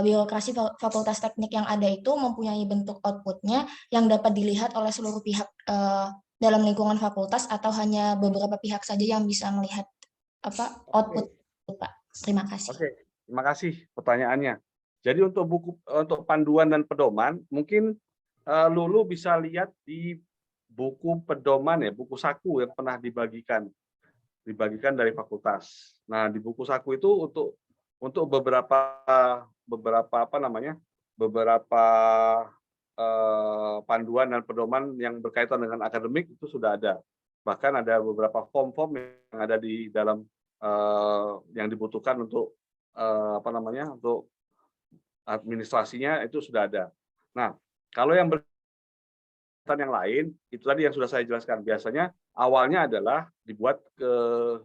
birokrasi Fakultas Teknik yang ada itu mempunyai bentuk output-nya yang dapat dilihat oleh seluruh pihak dalam lingkungan fakultas atau hanya beberapa pihak saja yang bisa melihat output, Pak? Terima kasih. Oke, terima kasih pertanyaannya. Jadi untuk panduan dan pedoman, mungkin Lulu bisa lihat di buku pedoman ya, buku saku yang pernah dibagikan dari fakultas. Nah, di buku saku itu untuk beberapa panduan dan pedoman yang berkaitan dengan akademik itu sudah ada. Bahkan ada beberapa form-form yang ada di dalam yang dibutuhkan untuk untuk administrasinya itu sudah ada. Nah, kalau yang berkaitan yang lain itu tadi yang sudah saya jelaskan. Biasanya awalnya adalah dibuat ke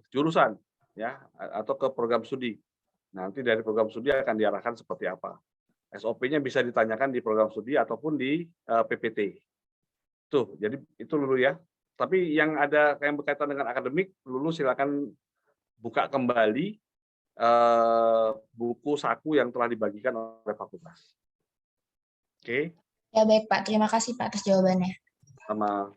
jurusan ya atau ke program studi. Nanti dari program studi akan diarahkan seperti apa. SOP-nya bisa ditanyakan di program studi ataupun di PPT. Tuh, jadi itu dulu ya. Tapi yang ada yang berkaitan dengan akademik, Lulu silakan buka kembali buku saku yang telah dibagikan oleh fakultas. Oke. Ya baik Pak, terima kasih Pak atas jawabannya. Sama.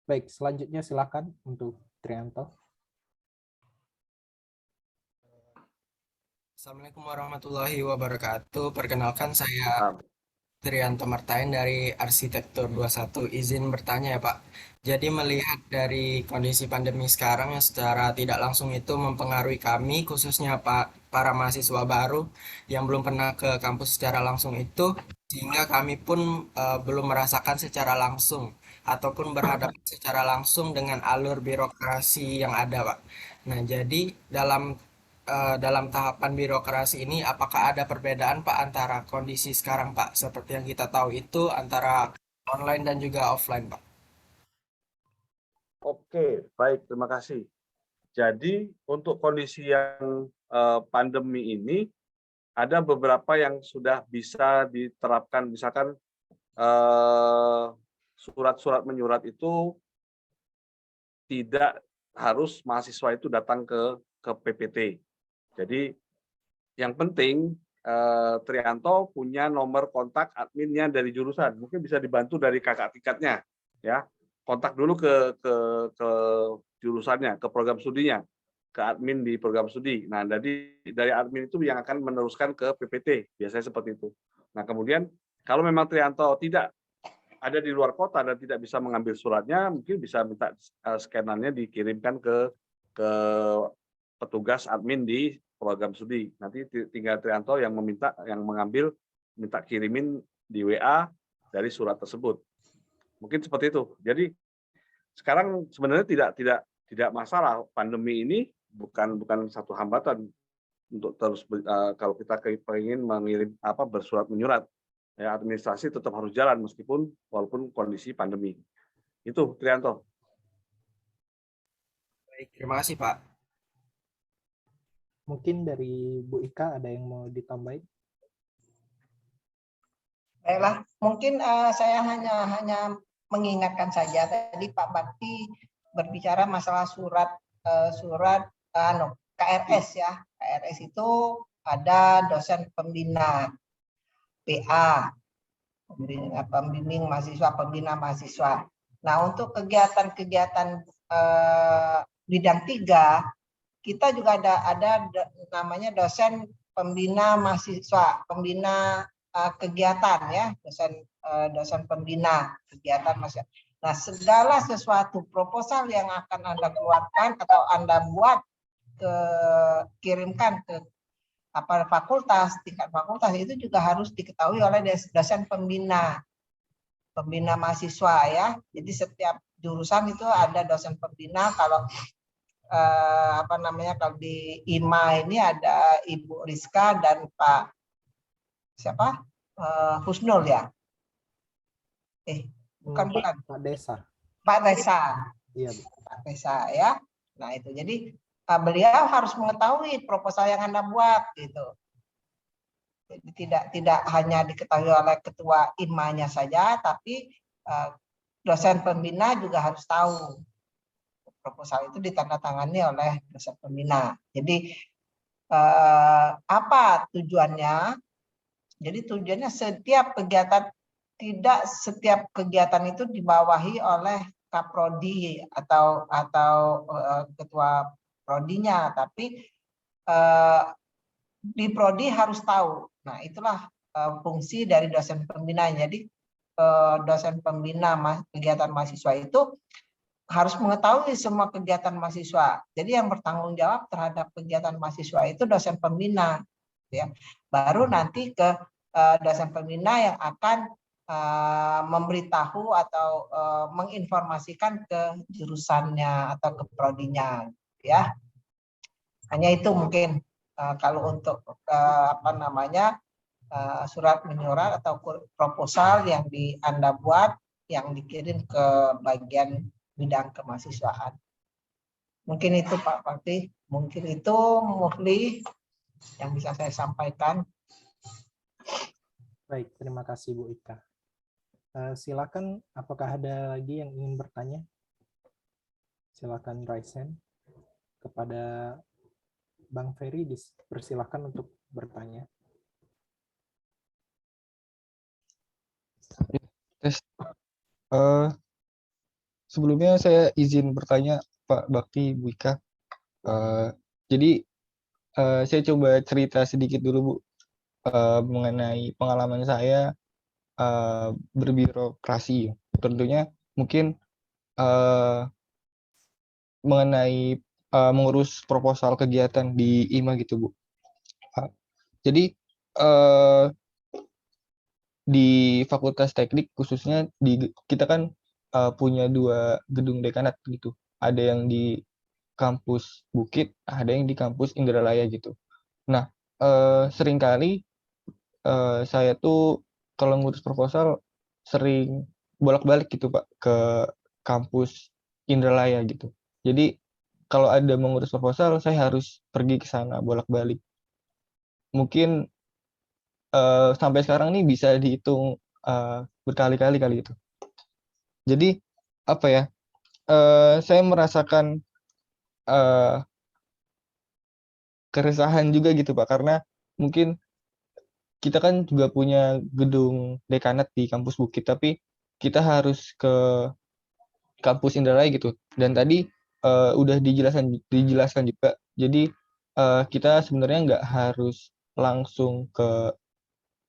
Baik, selanjutnya silakan untuk Trianto. Assalamualaikum warahmatullahi wabarakatuh. Perkenalkan saya Trianto Martain dari Arsitektur 21. Izin bertanya ya Pak. Jadi melihat dari kondisi pandemi sekarang yang secara tidak langsung itu mempengaruhi kami, khususnya para mahasiswa baru yang belum pernah ke kampus secara langsung itu, sehingga kami pun belum merasakan secara langsung ataupun berhadapan secara langsung dengan alur birokrasi yang ada Pak. Nah jadi dalam tahapan birokrasi ini apakah ada perbedaan Pak antara kondisi sekarang Pak seperti yang kita tahu itu antara online dan juga offline Pak? Oke, baik, terima kasih. Jadi untuk kondisi yang pandemi ini ada beberapa yang sudah bisa diterapkan, misalkan surat-surat menyurat itu tidak harus mahasiswa itu datang ke PPT. Jadi yang penting Trianto punya nomor kontak adminnya dari jurusan. Mungkin bisa dibantu dari kakak tingkatnya, ya. Kontak dulu ke jurusannya, ke program studinya, ke admin di program studi. Nah, dari admin itu yang akan meneruskan ke PPT. Biasanya seperti itu. Nah, kemudian kalau memang Trianto tidak ada di luar kota dan tidak bisa mengambil suratnya, mungkin bisa minta scannernya dikirimkan ke petugas admin di program studi. Nanti tinggal Trianto yang minta kirimin di WA dari surat tersebut. Mungkin seperti itu. Jadi sekarang sebenarnya tidak masalah. Pandemi ini bukan satu hambatan untuk terus kalau kita ingin mengirim bersurat menyurat. Ya, administrasi tetap harus jalan walaupun kondisi pandemi. Itu Trianto. Baik, terima kasih Pak. Mungkin dari Bu Ika ada yang mau ditambahin? Baiklah, mungkin saya hanya mengingatkan saja tadi Pak Bakti berbicara masalah surat KRS ya. KRS itu ada dosen pembina PA, pembimbing mahasiswa, pembina mahasiswa. Nah, untuk kegiatan-kegiatan bidang 3 kita juga ada namanya dosen pembina mahasiswa, pembina kegiatan ya, dosen pembina kegiatan mahasiswa. Nah, segala sesuatu proposal yang akan Anda keluarkan atau Anda buat kirimkan ke fakultas, tingkat fakultas itu juga harus diketahui oleh dosen pembina mahasiswa ya. Jadi setiap jurusan itu ada dosen pembina. Kalau kalau di IMA ini ada Ibu Rizka dan Pak Husnul ya. Bukan. Pak Desa. Pak Desa. Iya, Pak Desa ya. Nah, itu jadi beliau harus mengetahui proposal yang Anda buat gitu. Jadi tidak hanya diketahui oleh ketua IMA-nya saja, tapi dosen pembina juga harus tahu. Proposal itu ditandatangani oleh dosen pembina. Jadi apa tujuannya? Jadi tujuannya tidak setiap kegiatan itu dibawahi oleh kaprodi atau ketua prodinya, tapi di prodi harus tahu. Nah, itulah fungsi dari dosen pembina. Jadi dosen pembina kegiatan mahasiswa itu harus mengetahui semua kegiatan mahasiswa. Jadi yang bertanggung jawab terhadap kegiatan mahasiswa itu dosen pembina, ya. Baru nanti ke dosen pembina yang akan memberitahu atau menginformasikan ke jurusannya atau ke prodinya, ya. Hanya itu mungkin kalau untuk surat menyurat atau proposal yang Anda buat yang dikirim ke bagian bidang kemahasiswaan. Mungkin itu Pak Bakti, mungkin itu Mufli yang bisa saya sampaikan. Baik, terima kasih Bu Ika. Silakan, apakah ada lagi yang ingin bertanya? Silakan raise hand. Kepada Bang Ferry, dipersilakan untuk bertanya. Sebelumnya saya izin bertanya Pak Bakti, Bu Ika. Jadi saya coba cerita sedikit dulu Bu mengenai pengalaman saya berbirokrasi. Tentunya mungkin mengenai mengurus proposal kegiatan di IMA gitu Bu. Jadi di Fakultas Teknik khususnya kita kan punya 2 gedung dekanat gitu. Ada yang di kampus Bukit, ada yang di kampus Indralaya gitu. Nah, seringkali saya tuh kalau ngurus proposal sering bolak-balik gitu Pak ke kampus Indralaya gitu. Jadi kalau ada mengurus proposal saya harus pergi ke sana bolak-balik. Mungkin sampai sekarang nih bisa dihitung berkali-kali kali itu. Jadi apa ya? Saya merasakan keresahan juga gitu Pak, karena mungkin kita kan juga punya gedung dekanat di kampus Bukit, tapi kita harus ke kampus Indralaya gitu. Dan tadi udah dijelaskan juga. Jadi kita sebenarnya nggak harus langsung ke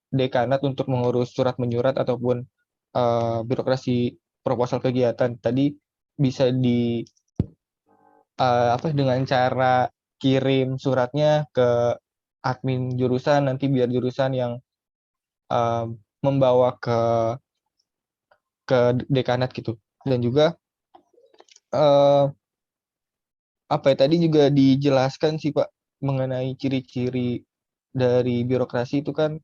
dekanat untuk mengurus surat menyurat ataupun birokrasi proposal kegiatan. Tadi bisa dengan cara kirim suratnya ke admin jurusan, nanti biar jurusan yang membawa ke dekanat gitu. Dan juga tadi juga dijelaskan sih Pak mengenai ciri-ciri dari birokrasi itu kan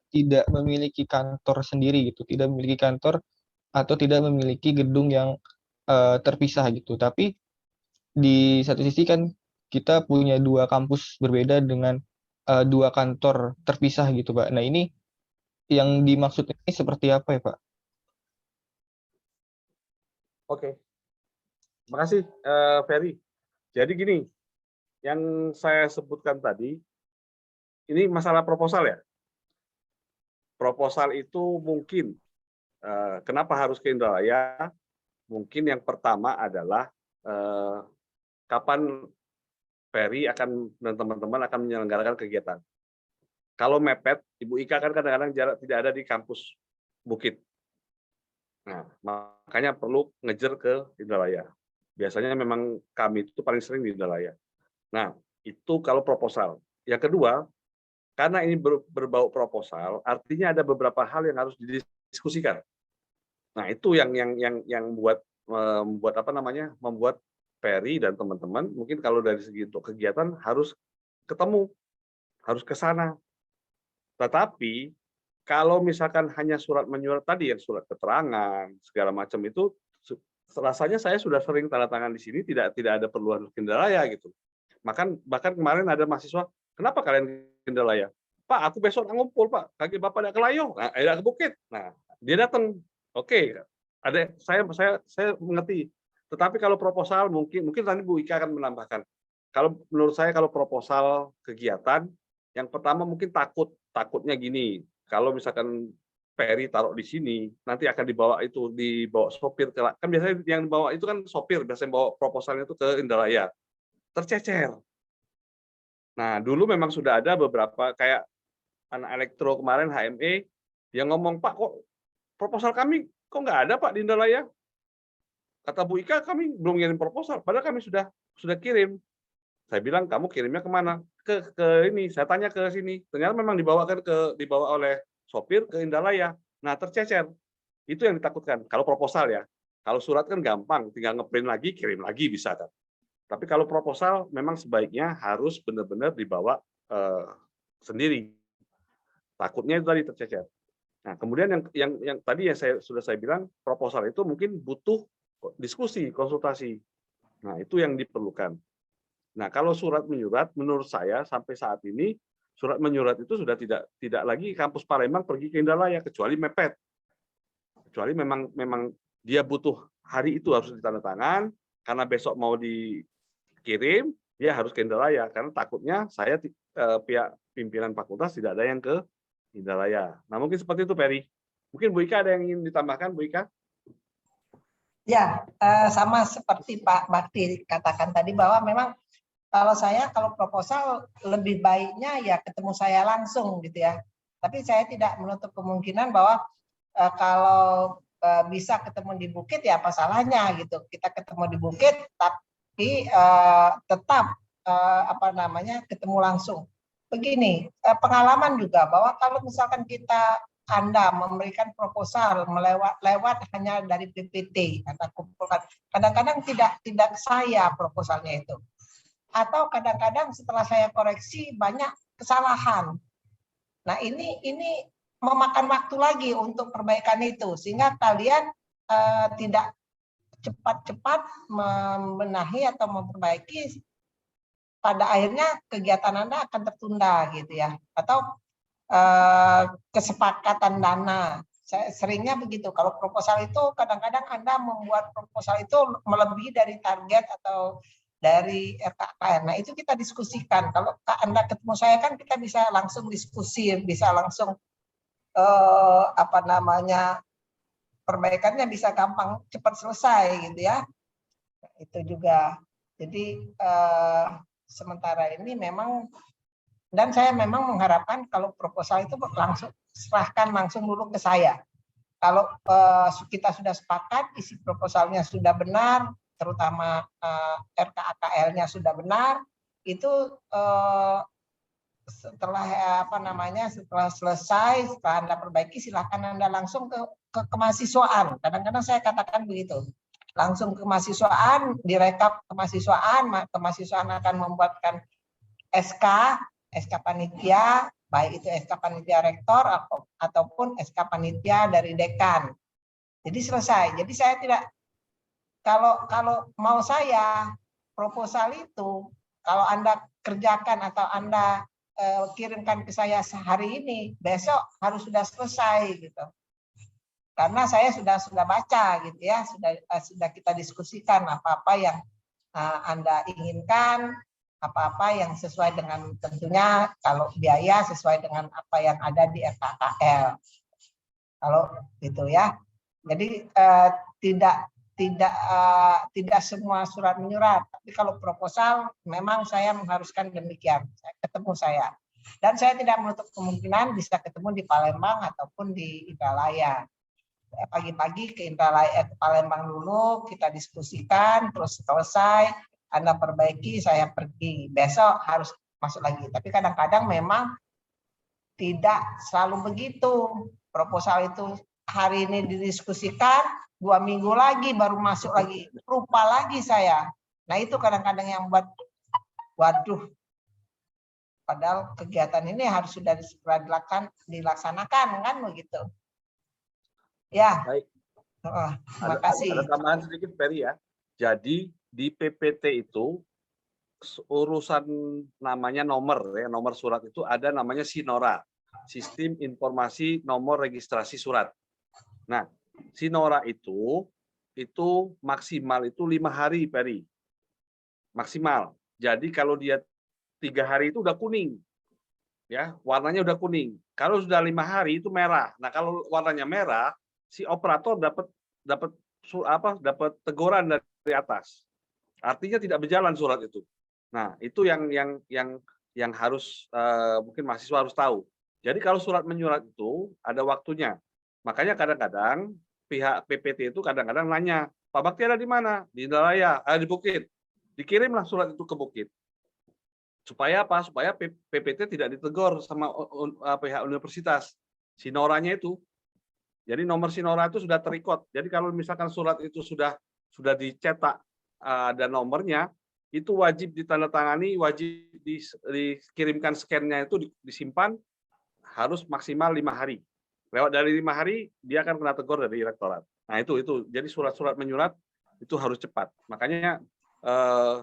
tidak memiliki kantor sendiri gitu, tidak memiliki kantor atau tidak memiliki gedung yang terpisah gitu. Tapi di satu sisi kan kita punya 2 kampus berbeda dengan 2 kantor terpisah gitu Pak. Nah ini yang dimaksud ini seperti apa ya Pak? Oke. Terima kasih Ferry. Jadi gini, yang saya sebutkan tadi, ini masalah proposal ya. Proposal itu mungkin, kenapa harus ke Indralaya? Mungkin yang pertama adalah kapan Ferry dan teman-teman akan menyelenggarakan kegiatan. Kalau mepet, Ibu Ika kan kadang-kadang tidak ada di kampus Bukit. Nah, makanya perlu ngejer ke Indralaya. Biasanya memang kami itu paling sering di Indralaya. Nah, itu kalau proposal. Yang kedua, karena ini berbau proposal, artinya ada beberapa hal yang harus didiskusikan. Nah, itu yang membuat Ferry dan teman-teman mungkin kalau dari segi untuk kegiatan harus ketemu, harus ke sana. Tetapi kalau misalkan hanya surat menyurat tadi, yang surat keterangan segala macam itu, rasanya saya sudah sering tanda tangan di sini, tidak ada perlu harus ke Indralaya gitu. Bahkan kemarin ada mahasiswa, kenapa kalian ke Indralaya? Pak, aku besok ngumpul Pak, kaki Bapak ada ke Layo, nah, ada ke Bukit. Nah, dia datang, oke, ada saya mengerti. Tetapi kalau proposal mungkin tadi Bu Ika akan menambahkan. Kalau menurut saya kalau proposal kegiatan, yang pertama mungkin takutnya gini. Kalau misalkan Peri taruh di sini, nanti akan dibawa sopir ke, kan biasanya yang dibawa itu kan sopir, biasanya bawa proposalnya itu ke Indralaya, tercecer. Nah, dulu memang sudah ada beberapa kayak anak elektro kemarin HME yang ngomong, Pak, kok proposal kami kok nggak ada Pak di Indralaya? Kata Bu Ika, kami belum ngirim proposal, padahal kami sudah kirim. Saya bilang, kamu kirimnya kemana? Ke ini, saya tanya ke sini. Ternyata memang dibawa oleh sopir ke Indralaya. Nah, tercecer. Itu yang ditakutkan. Kalau proposal ya. Kalau surat kan gampang, tinggal ngeprint lagi, kirim lagi bisa kan. Tapi kalau proposal memang sebaiknya harus benar-benar dibawa sendiri. Takutnya itu tadi tercecer. Nah, kemudian yang tadi sudah saya bilang, proposal itu mungkin butuh diskusi, konsultasi. Nah, itu yang diperlukan. Nah, kalau surat menyurat, menurut saya sampai saat ini surat menyurat itu sudah tidak lagi kampus Palembang pergi ke Indralaya, kecuali mepet. Kecuali memang dia butuh hari itu harus ditandatangan, karena besok mau dikirim, dia harus ke Indralaya. Karena takutnya saya pihak pimpinan fakultas tidak ada yang ke Indralaya. Nah, mungkin seperti itu, Peri. Mungkin Bu Ika ada yang ingin ditambahkan, Bu Ika? Ya, sama seperti Pak Bakti katakan tadi bahwa memang kalau proposal lebih baiknya ya ketemu saya langsung gitu ya. Tapi saya tidak menutup kemungkinan bahwa kalau bisa ketemu di Bukit ya apa salahnya gitu. Kita ketemu di Bukit tapi tetap ketemu langsung. Begini, pengalaman juga bahwa kalau misalkan Anda memberikan proposal lewat hanya dari PPT, Anda kumpulkan. Kadang-kadang tidak saya proposalnya itu. Atau kadang-kadang setelah saya koreksi banyak kesalahan. Nah, ini memakan waktu lagi untuk perbaikan itu, sehingga kalian tidak cepat-cepat membenahi atau memperbaiki, pada akhirnya kegiatan Anda akan tertunda gitu ya. Atau kesepakatan dana. Seringnya begitu. Kalau proposal itu kadang-kadang Anda membuat proposal itu melebihi dari target atau dari RKKN. Nah, itu kita diskusikan. Kalau Anda ketemu saya kan kita bisa langsung diskusi, bisa langsung perbaikannya bisa gampang cepat selesai gitu ya. Nah, itu juga. Jadi sementara ini memang, dan saya memang mengharapkan kalau proposal itu langsung serahkan langsung dulu ke saya. Kalau kita sudah sepakat isi proposalnya sudah benar, terutama RKAKL-nya sudah benar, itu setelah setelah selesai, setelah Anda perbaiki, silakan Anda langsung ke kemahasiswaan. Kadang-kadang saya katakan begitu. Langsung ke kemahasiswaan, direkap kemahasiswaan akan membuatkan SK panitia, baik itu SK panitia rektor ataupun SK panitia dari dekan. Jadi selesai. Jadi saya tidak, kalau mau saya proposal itu, kalau Anda kerjakan atau Anda kirimkan ke saya sehari ini, besok harus sudah selesai gitu. Karena saya sudah baca gitu ya, sudah kita diskusikan apa-apa yang Anda inginkan, apa-apa yang sesuai dengan, tentunya kalau biaya sesuai dengan apa yang ada di RKKL. Kalau gitu ya. Jadi tidak semua surat menyurat, tapi kalau proposal memang saya mengharuskan demikian. Ketemu saya. Dan saya tidak menutup kemungkinan bisa ketemu di Palembang ataupun di Indralaya. Pagi-pagi ke Indralaya, ke Palembang dulu, kita diskusikan, terus selesai, Anda perbaiki, saya pergi. Besok harus masuk lagi. Tapi kadang-kadang memang tidak selalu begitu. Proposal itu hari ini didiskusikan, 2 minggu lagi baru masuk lagi. Lupa lagi saya. Nah, itu kadang-kadang yang buat, waduh, padahal kegiatan ini harus sudah dilaksanakan, kan begitu. Ya. Baik. Terima kasih. Ada tambahan sedikit, Peri ya. Jadi di PPT itu urusan namanya nomor surat itu ada namanya SINORA, Sistem Informasi Nomor Registrasi Surat. Nah, SINORA itu maksimal itu 5 hari, Peri. Maksimal. Jadi kalau dia 3 hari itu udah kuning. Ya, warnanya udah kuning. Kalau sudah 5 hari itu merah. Nah, kalau warnanya merah, si operator dapat dapat teguran dari atas. Artinya tidak berjalan surat itu. Nah, itu yang harus mungkin mahasiswa harus tahu. Jadi kalau surat menyurat itu ada waktunya. Makanya kadang-kadang pihak PPT itu kadang-kadang nanya, Pak Bakti ada di mana? Di Indralaya, di Bukit. Dikirimlah surat itu ke Bukit. Supaya apa? Supaya PPT tidak ditegur sama pihak universitas. Sinoranya itu. Jadi nomor Sinora itu sudah terikot. Jadi kalau misalkan surat itu sudah dicetak ada nomornya, itu wajib ditandatangani, wajib dikirimkan scan-nya itu disimpan harus maksimal 5 hari. Lewat dari 5 hari dia akan kena tegur dari rektorat. Nah itu. Jadi surat-surat menyurat itu harus cepat. Makanya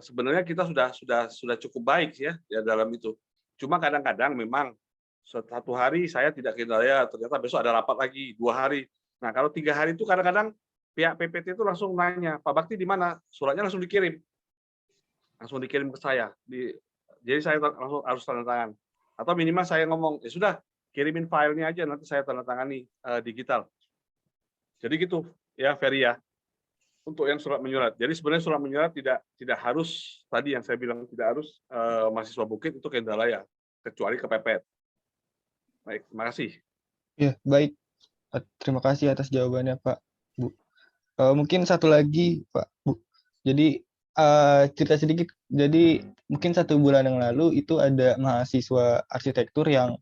sebenarnya kita sudah cukup baik ya dalam itu. Cuma kadang-kadang memang 1 hari saya tidak ke Indralaya, ternyata besok ada rapat lagi 2 hari. Nah kalau 3 hari itu kadang-kadang pihak PPT itu langsung nanya, Pak Bakti di mana? Suratnya langsung dikirim ke saya. Jadi saya langsung harus tanda tangan. Atau minimal saya ngomong, ya sudah kirimin filenya aja nanti saya tanda tangani digital. Jadi gitu ya Ferry ya. Untuk yang surat menyurat. Jadi sebenarnya surat menyurat tidak harus tadi yang saya bilang tidak harus mahasiswa Bukit itu ke Indralaya, kecuali kepepet. Baik, terima kasih. Ya, baik. Terima kasih atas jawabannya, Pak, Bu. Mungkin satu lagi, Pak, Bu. Jadi cerita sedikit. Jadi mungkin 1 bulan yang lalu itu ada mahasiswa arsitektur yang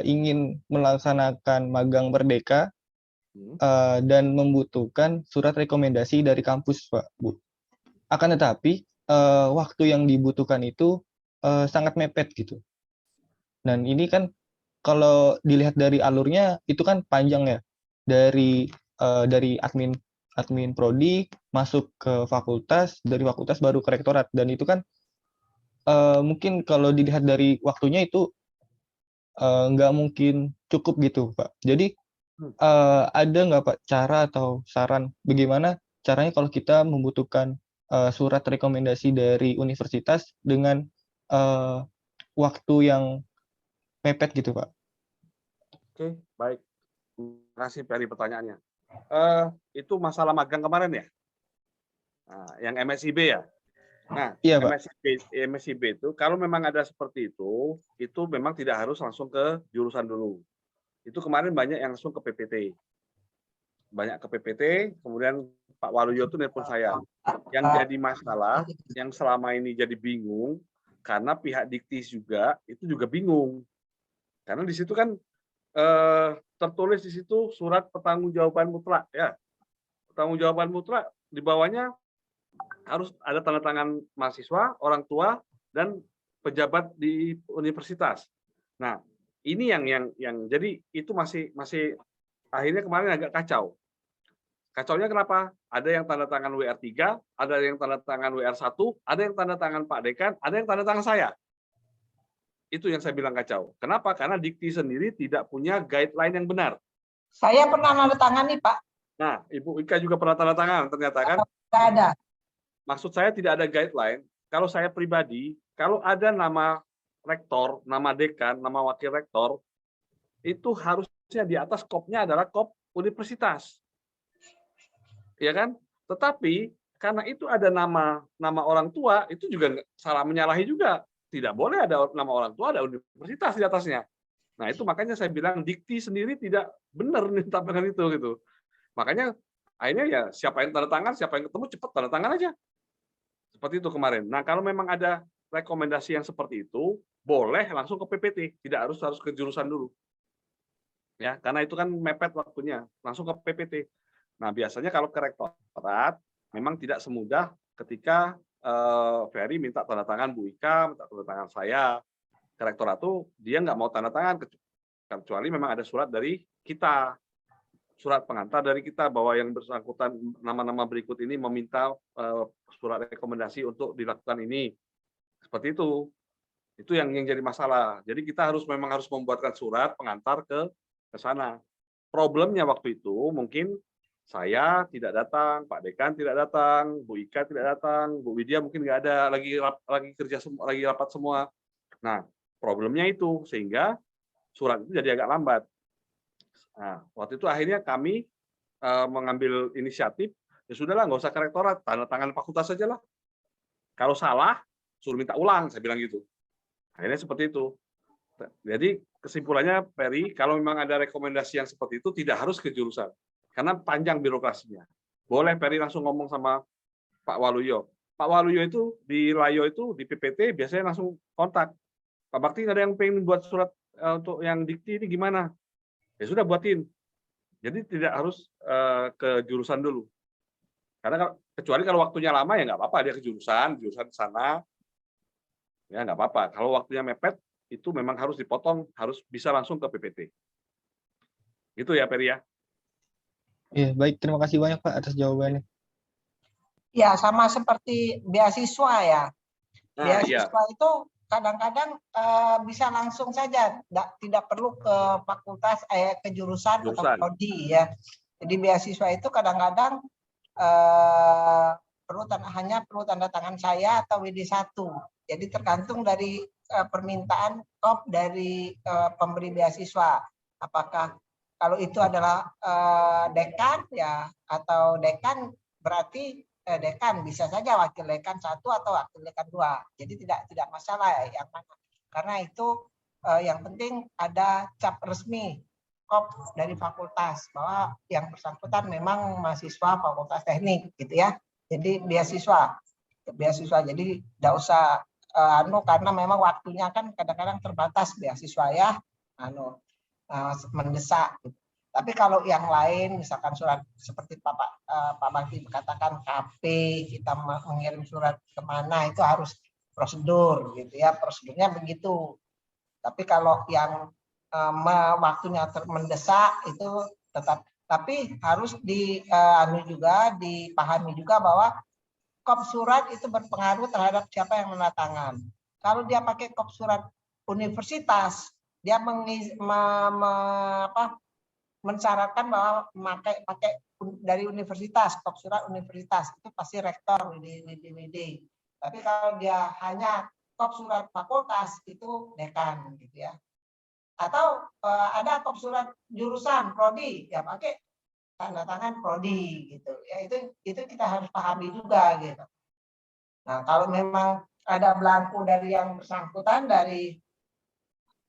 ingin melaksanakan magang merdeka dan membutuhkan surat rekomendasi dari kampus, Pak, Bu. Akan tetapi waktu yang dibutuhkan itu sangat mepet gitu. Dan ini kan kalau dilihat dari alurnya itu kan panjang ya, dari admin prodi masuk ke fakultas, dari fakultas baru ke rektorat, dan itu kan mungkin kalau dilihat dari waktunya itu nggak mungkin cukup gitu, Pak. Jadi ada nggak Pak cara atau saran bagaimana caranya kalau kita membutuhkan surat rekomendasi dari universitas dengan waktu yang mepet gitu, Pak? Oke, baik. Terima kasih Ferry pertanyaannya. Itu masalah magang kemarin ya? Nah, yang MSIB ya? Nah, iya, Pak. MSIB itu kalau memang ada seperti itu memang tidak harus langsung ke jurusan dulu. Itu kemarin banyak yang langsung ke PPT. Banyak ke PPT, kemudian Pak Waluyo itu nelpon saya. Yang jadi masalah, yang selama ini jadi bingung, karena pihak Dikti juga, itu juga bingung. Karena di situ kan tertulis di situ surat pertanggungjawaban mutlak ya. Pertanggungjawaban mutlak di bawahnya harus ada tanda tangan mahasiswa, orang tua dan pejabat di universitas. Nah, ini yang jadi itu masih akhirnya kemarin agak kacau. Kacaunya kenapa? Ada yang tanda tangan WR3, ada yang tanda tangan WR1, ada yang tanda tangan Pak Dekan, ada yang tanda tangan saya. Itu yang saya bilang kacau. Kenapa? Karena Dikti sendiri tidak punya guideline yang benar. Saya pernah tanda tangan nih, Pak. Nah, Ibu Ika juga pernah tanda tangan, ternyata kan? Tidak ada. Maksud saya tidak ada guideline. Kalau saya pribadi, kalau ada nama rektor, nama dekan, nama wakil rektor, itu harusnya di atas kopnya adalah kop universitas. Ya kan? Tetapi karena itu ada nama orang tua, itu juga salah menyalahi juga. Tidak boleh ada nama orang tua, ada universitas di atasnya. Nah itu makanya saya bilang Dikti sendiri tidak benar menetapkan itu gitu. Makanya akhirnya ya siapa yang tanda tangan, siapa yang ketemu cepat tanda tangan aja. Seperti itu kemarin. Nah kalau memang ada rekomendasi yang seperti itu, boleh langsung ke PPT, tidak harus ke jurusan dulu. Ya, karena itu kan mepet waktunya, langsung ke PPT. Nah biasanya kalau ke rektorat memang tidak semudah ketika Ferry minta tanda tangan Bu Ika, minta tanda tangan saya. Ke rektorat itu dia nggak mau tanda tangan, kecuali memang ada surat dari kita, surat pengantar dari kita bahwa yang bersangkutan nama-nama berikut ini meminta surat rekomendasi untuk dilakukan ini. Seperti itu. Itu yang jadi masalah. Jadi kita memang harus membuatkan surat pengantar ke sana. Problemnya waktu itu mungkin saya tidak datang, Pak Dekan tidak datang, Bu Ika tidak datang, Bu Widya mungkin nggak ada, lagi kerja semua, lagi rapat semua. Nah, problemnya itu, sehingga surat itu jadi agak lambat. Nah, waktu itu akhirnya kami mengambil inisiatif, ya sudahlah, nggak usah ke rektorat, tanda tangan fakultas saja lah. Kalau salah, suruh minta ulang, saya bilang gitu. Akhirnya seperti itu. Jadi kesimpulannya, Peri, kalau memang ada rekomendasi yang seperti itu, tidak harus ke jurusan. Karena panjang birokrasinya. Boleh Peri langsung ngomong sama Pak Waluyo. Pak Waluyo itu, di Layo itu, di PPT, biasanya langsung kontak. Pak Bakti, ada yang pengen buat surat untuk yang dikti ini gimana? Ya sudah, buatin. Jadi tidak harus ke jurusan dulu. Karena kecuali kalau waktunya lama, ya nggak apa-apa, dia ke jurusan sana, ya nggak apa-apa. Kalau waktunya mepet, itu memang harus dipotong, harus bisa langsung ke PPT. Itu ya, Peri ya. Iya, baik. Terima kasih banyak Pak atas jawabannya. Ya, sama seperti beasiswa ya. Nah, Beasiswa itu kadang-kadang bisa langsung saja, tidak perlu ke fakultas, ke jurusan atau prodi ya. Jadi beasiswa itu kadang-kadang hanya perlu tanda tangan saya atau WD1. Jadi tergantung dari permintaan top dari pemberi beasiswa. Apakah kalau itu adalah dekan ya, atau dekan berarti dekan, bisa saja wakil dekan 1 atau wakil dekan 2. Jadi tidak masalah yang mana. Karena itu yang penting ada cap resmi kop dari fakultas bahwa yang bersangkutan memang mahasiswa fakultas teknik gitu ya. Jadi beasiswa. Jadi tidak usah karena memang waktunya kan kadang-kadang terbatas beasiswa ya, mendesak. Tapi kalau yang lain, misalkan surat seperti Pak Bakti katakan KP, kita mengirim surat kemana, itu harus prosedur gitu ya, prosedurnya begitu. Tapi kalau yang waktunya mendesak itu tetap, tapi harus dipahami juga bahwa kop surat itu berpengaruh terhadap siapa yang menandatangan. Kalau dia pakai kop surat universitas, dia mensyaratkan bahwa pakai dari universitas, kop surat universitas, itu pasti rektor WD. Tapi kalau dia hanya kop surat fakultas, itu dekan gitu ya. Atau ada kop surat jurusan prodi, ya pakai tanda tangan prodi gitu. Ya itu kita harus pahami juga gitu. Nah, kalau memang ada belangku dari yang bersangkutan, dari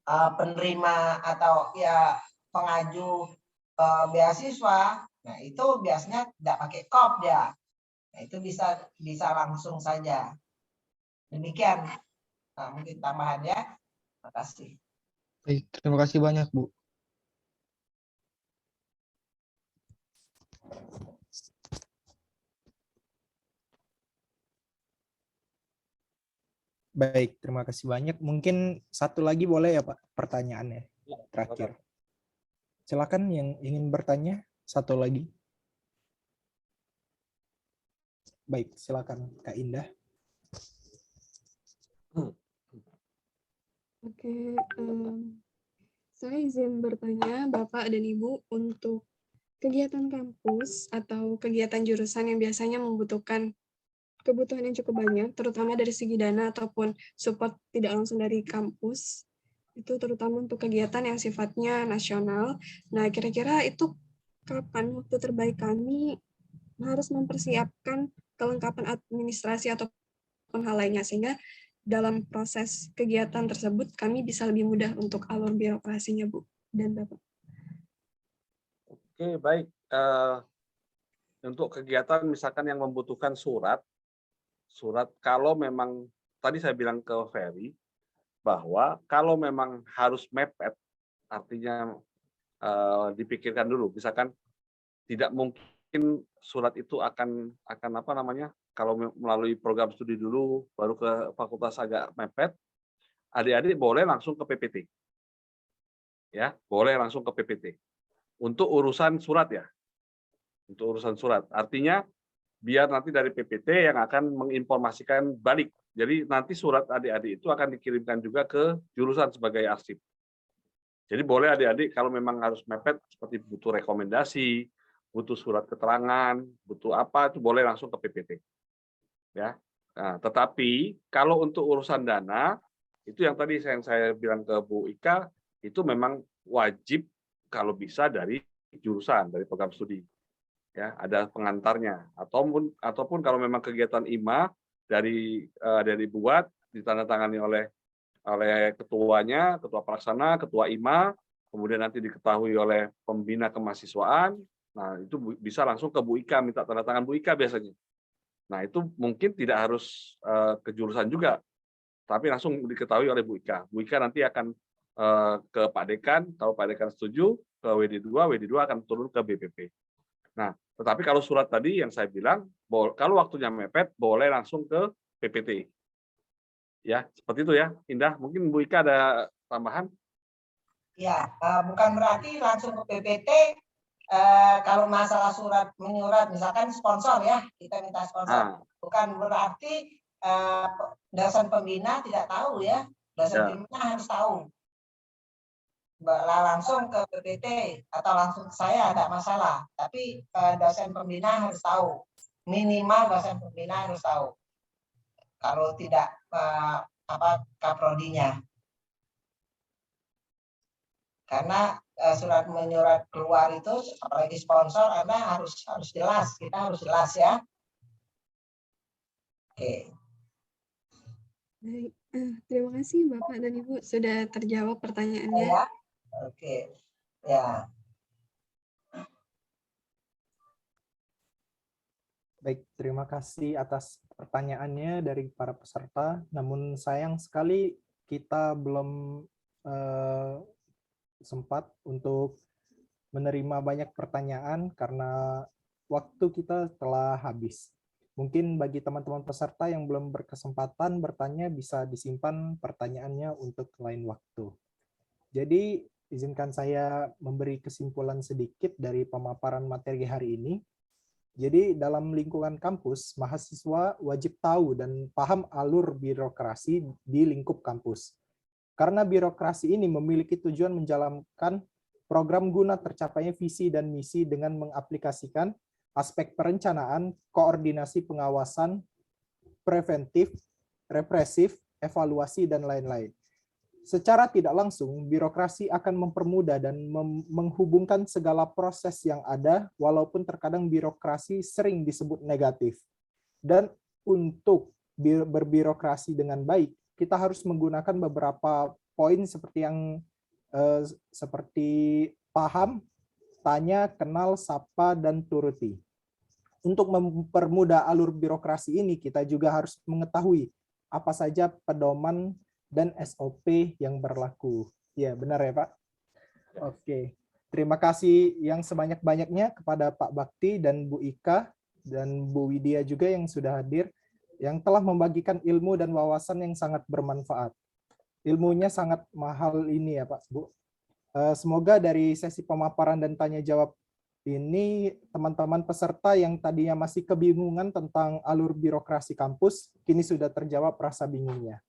penerima atau ya pengaju beasiswa, nah itu biasanya tidak pakai kop ya. Nah, itu bisa langsung saja. Demikian mungkin tambahannya. Terima kasih. Baik, terima kasih banyak Bu. Baik, terima kasih banyak. Mungkin satu lagi boleh ya Pak pertanyaannya terakhir. Silakan yang ingin bertanya, satu lagi. Baik, silakan Kak Indah. Oke, saya izin bertanya Bapak dan Ibu, untuk kegiatan kampus atau kegiatan jurusan yang biasanya membutuhkan kebutuhan yang cukup banyak, terutama dari segi dana ataupun support tidak langsung dari kampus, itu terutama untuk kegiatan yang sifatnya nasional. Nah, kira-kira itu kapan waktu terbaik kami harus mempersiapkan kelengkapan administrasi ataupun hal lainnya, sehingga dalam proses kegiatan tersebut kami bisa lebih mudah untuk alur birokrasinya, Bu dan Bapak. Oke, baik. Untuk kegiatan misalkan yang membutuhkan surat kalau memang tadi saya bilang ke Ferry bahwa kalau memang harus mepet, artinya dipikirkan dulu. Misalkan tidak mungkin surat itu akan apa namanya, kalau melalui program studi dulu baru ke fakultas agak mepet, adik-adik boleh langsung ke PPT. Ya, boleh langsung ke PPT. Untuk urusan surat ya. Untuk urusan surat. Artinya biar nanti dari PPT yang akan menginformasikan balik. Jadi nanti surat adik-adik itu akan dikirimkan juga ke jurusan sebagai arsip. Jadi boleh adik-adik kalau memang harus mepet, seperti butuh rekomendasi, butuh surat keterangan, butuh apa, itu boleh langsung ke PPT. Ya. Nah, tetapi kalau untuk urusan dana, Itu yang tadi saya bilang ke Bu Ika, itu memang wajib kalau bisa dari jurusan, dari program studi. Ya, ada pengantarnya. Ataupun kalau memang kegiatan IMA dari dibuat, ditandatangani oleh ketuanya, ketua pelaksana, ketua IMA, kemudian nanti diketahui oleh pembina kemahasiswaan. Nah, itu bisa langsung ke Bu Ika, minta tanda tangan Bu Ika biasanya. Nah, itu mungkin tidak harus ke jurusan juga, tapi langsung diketahui oleh Bu Ika. Bu Ika nanti akan ke Pak Dekan, kalau Pak Dekan setuju, ke WD2 akan turun ke BPP. Nah, tetapi kalau surat tadi yang saya bilang, kalau waktunya mepet, boleh langsung ke PPT. Ya, seperti itu ya, Indah. Mungkin Bu Ika ada tambahan? Ya, bukan berarti langsung ke PPT. Kalau masalah surat menyurat, misalkan sponsor ya, kita minta sponsor. Bukan berarti dosen pembina tidak tahu ya, dosen pembina harus tahu. Langsung ke PPT atau langsung ke saya ada masalah, tapi dosen pembina harus tahu, minimal dosen pembina harus tahu. Kalau tidak kaprodinya, karena surat menyurat keluar itu apalagi sponsor, Anda harus jelas, kita harus jelas ya. Oke. Baik, terima kasih Bapak dan Ibu sudah terjawab pertanyaannya. Ya. Oke, ya. Baik, terima kasih atas pertanyaannya dari para peserta. Namun sayang sekali kita belum sempat untuk menerima banyak pertanyaan karena waktu kita telah habis. Mungkin bagi teman-teman peserta yang belum berkesempatan bertanya bisa disimpan pertanyaannya untuk lain waktu. Jadi izinkan saya memberi kesimpulan sedikit dari pemaparan materi hari ini. Jadi dalam lingkungan kampus, mahasiswa wajib tahu dan paham alur birokrasi di lingkup kampus. Karena birokrasi ini memiliki tujuan menjalankan program guna tercapainya visi dan misi dengan mengaplikasikan aspek perencanaan, koordinasi pengawasan, preventif, represif, evaluasi, dan lain-lain. Secara tidak langsung, birokrasi akan mempermudah dan menghubungkan segala proses yang ada, walaupun terkadang birokrasi sering disebut negatif. Dan untuk berbirokrasi dengan baik, kita harus menggunakan beberapa poin seperti yang seperti paham, tanya, kenal, sapa, dan turuti. Untuk mempermudah alur birokrasi ini, kita juga harus mengetahui apa saja pedoman dan SOP yang berlaku. Ya, benar ya, Pak? Oke. Terima kasih yang sebanyak-banyaknya kepada Pak Bakti dan Bu Ika dan Bu Widya juga yang sudah hadir, yang telah membagikan ilmu dan wawasan yang sangat bermanfaat. Ilmunya sangat mahal ini ya, Pak, Bu. Semoga dari sesi pemaparan dan tanya jawab ini, teman-teman peserta yang tadinya masih kebingungan tentang alur birokrasi kampus, kini sudah terjawab rasa bingungnya.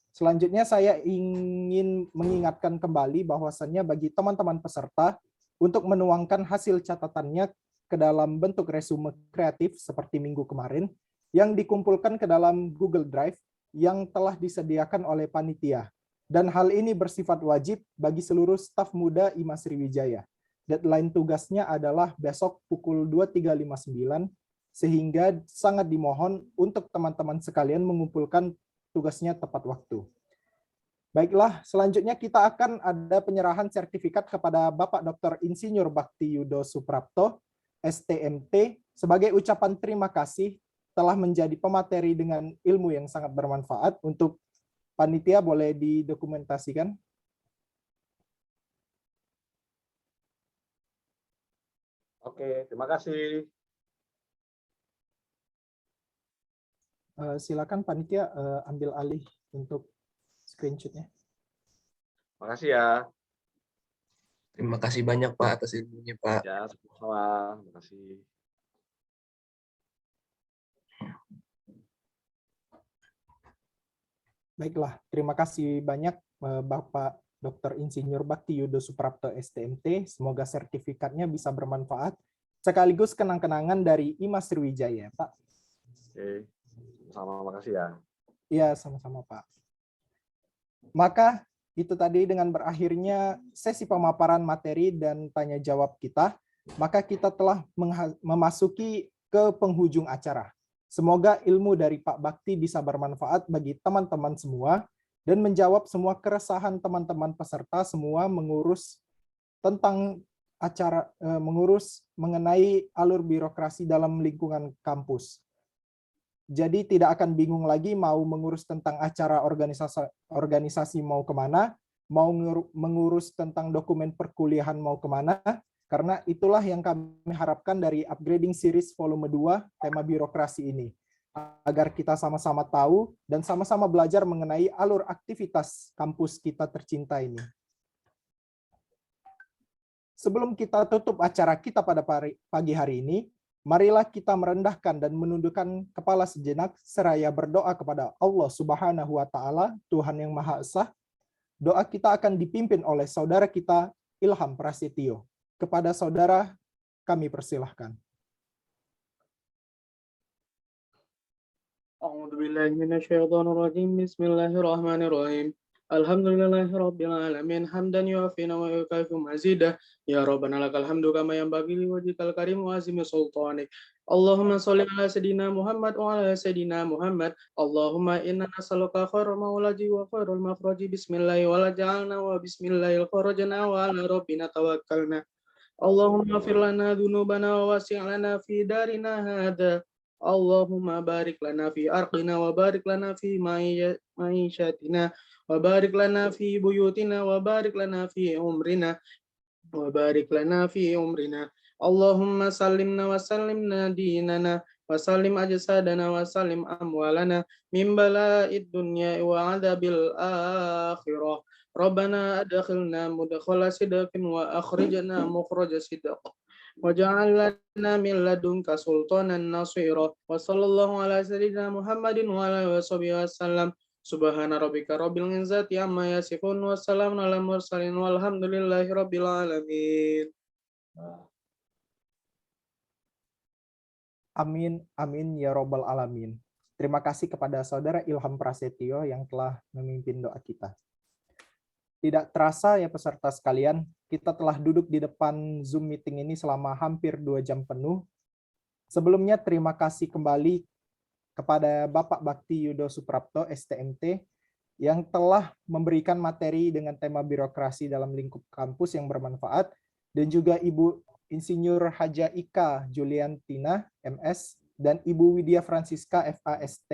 Selanjutnya saya ingin mengingatkan kembali bahwasannya bagi teman-teman peserta untuk menuangkan hasil catatannya ke dalam bentuk resume kreatif seperti minggu kemarin yang dikumpulkan ke dalam Google Drive yang telah disediakan oleh panitia. Dan hal ini bersifat wajib bagi seluruh staf muda IMA Sriwijaya. Deadline tugasnya adalah besok pukul 23.59 sehingga sangat dimohon untuk teman-teman sekalian mengumpulkan tugasnya tepat waktu. Baiklah, selanjutnya kita akan ada penyerahan sertifikat kepada Bapak Dr. Insinyur Bakti Yudo Suprapto, STMT, sebagai ucapan terima kasih telah menjadi pemateri dengan ilmu yang sangat bermanfaat. Untuk panitia boleh didokumentasikan. Oke, terima kasih. Silakan panitia ambil alih untuk screenshotnya. Terima kasih ya. Terima kasih banyak Pak atas ilmunya Pak. Ya, sama-sama. Terima kasih. Baiklah, terima kasih banyak Bapak Dr. Insinyur Bakti Yudo Suprapto STMT. Semoga sertifikatnya bisa bermanfaat sekaligus kenang-kenangan dari IMA Sriwijaya, Pak. Oke. Sama, makasih ya. Iya, sama-sama Pak. Maka itu tadi dengan berakhirnya sesi pemaparan materi dan tanya jawab kita, maka kita telah memasuki ke penghujung acara. Semoga ilmu dari Pak Bakti bisa bermanfaat bagi teman-teman semua dan menjawab semua keresahan teman-teman peserta semua mengurus tentang acara, mengurus mengenai alur birokrasi dalam lingkungan kampus. Jadi tidak akan bingung lagi mau mengurus tentang acara organisasi mau kemana, mau mengurus tentang dokumen perkuliahan mau kemana, karena itulah yang kami harapkan dari Upgrading Series Volume 2 tema birokrasi ini, agar kita sama-sama tahu dan sama-sama belajar mengenai alur aktivitas kampus kita tercinta ini. Sebelum kita tutup acara kita pada pagi hari ini, marilah kita merendahkan dan menundukkan kepala sejenak seraya berdoa kepada Allah Subhanahu wa taala, Tuhan yang Maha Esa. Doa kita akan dipimpin oleh saudara kita Ilham Prasetyo. Kepada saudara kami persilahkan. A'udzubillahi minasyaitonirrajim. Bismillahirrahmanirrahim. Alhamdulillahi rabbil alamin hamdan yu'afina wa yukafi'u mazidah ya rabbana lakal hamdu kama yanbaghi li wajhikal karim wa azimi sultanik. Allahumma sholli ala sayidina Muhammad wa ala sayidina Muhammad. Allahumma inna nas'aluka khairal maulaji wa khairal makhraji. Bismillahi wa la ja'alna wa bismillahil kharajna wa ala rabbina tawakkalna. Allahumma fir lana dzunubana wa wasi' lana fi darina hadza. Allahumma barik lana fi arqina wa barik lana fi ma'isyatina wa barik lana fi buyutina wa barik lana fi umrina wa barik lana fi umrina. Allahumma sallimna wa sallimna dinana wa sallim ajsadana wa sallim amwalana min bala'id dunya wa adabil akhirah. Rabbana adkhilna mudkhala sidqin wa akhrijna mukhraja sidq. Waj'al lana min ladunka sultanan nasira. Wa sallallahu ala sayyidina Muhammadin wa ala washabihi wasallam. Subhana rabbika rabbil izzati amma yasifun wa salamun alal mursalin walhamdulillahi rabbil alamin. Amin, amin ya robbal alamin. Terima kasih kepada saudara Ilham Prasetyo yang telah memimpin doa kita. Tidak terasa ya peserta sekalian, kita telah duduk di depan Zoom meeting ini selama hampir 2 jam penuh. Sebelumnya terima kasih kembali kepada Bapak Bakti Yudo Suprapto, STMT, yang telah memberikan materi dengan tema birokrasi dalam lingkup kampus yang bermanfaat, dan juga Ibu Insinyur Haja Ika Juliantina, MS, dan Ibu Widya Francisca, FAST,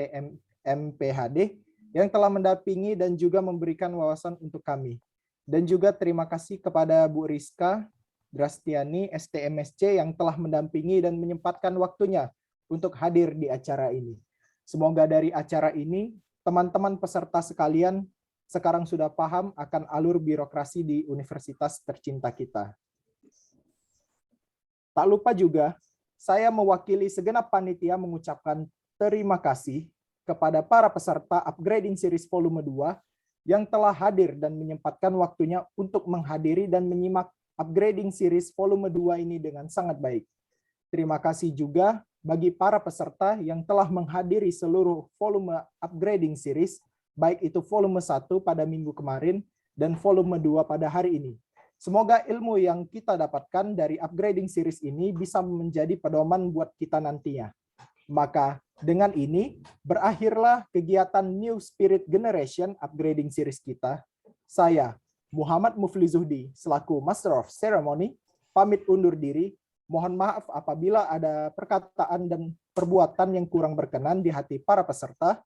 MPHD, yang telah mendampingi dan juga memberikan wawasan untuk kami. Dan juga terima kasih kepada Bu Rizka Drastiani, STMSC, yang telah mendampingi dan menyempatkan waktunya untuk hadir di acara ini. Semoga dari acara ini, teman-teman peserta sekalian sekarang sudah paham akan alur birokrasi di universitas tercinta kita. Tak lupa juga, saya mewakili segenap panitia mengucapkan terima kasih kepada para peserta Upgrading Series Volume 2 yang telah hadir dan menyempatkan waktunya untuk menghadiri dan menyimak Upgrading Series Volume 2 ini dengan sangat baik. Terima kasih juga bagi para peserta yang telah menghadiri seluruh volume Upgrading Series, baik itu volume 1 pada minggu kemarin dan volume 2 pada hari ini. Semoga ilmu yang kita dapatkan dari Upgrading Series ini bisa menjadi pedoman buat kita nantinya. Maka dengan ini berakhirlah kegiatan New Spirit Generation Upgrading Series kita. Saya, Muhammad Mufli Zuhdi, selaku Master of Ceremony, pamit undur diri. Mohon maaf apabila ada perkataan dan perbuatan yang kurang berkenan di hati para peserta.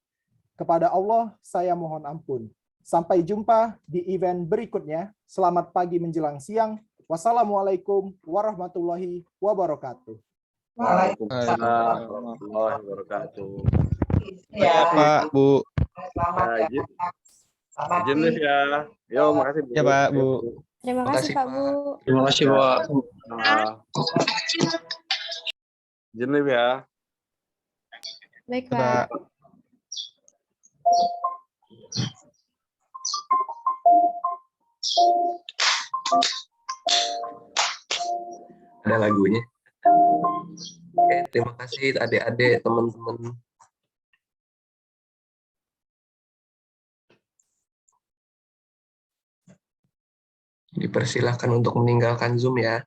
Kepada Allah, saya mohon ampun. Sampai jumpa di event berikutnya. Selamat pagi menjelang siang. Wassalamualaikum warahmatullahi wabarakatuh. Waalaikumsalam warahmatullahi wabarakatuh. Ya, Pak, Bu. Izin lift ya. Yo, makasih Bu. Ya, Pak, Bu. Terima kasih Pak Bu. Terima kasih, Pak. Izin lift ya. Baik Pak. Ada lagunya. Oke, terima kasih adik-adik, teman-teman Dipersilahkan untuk meninggalkan Zoom ya.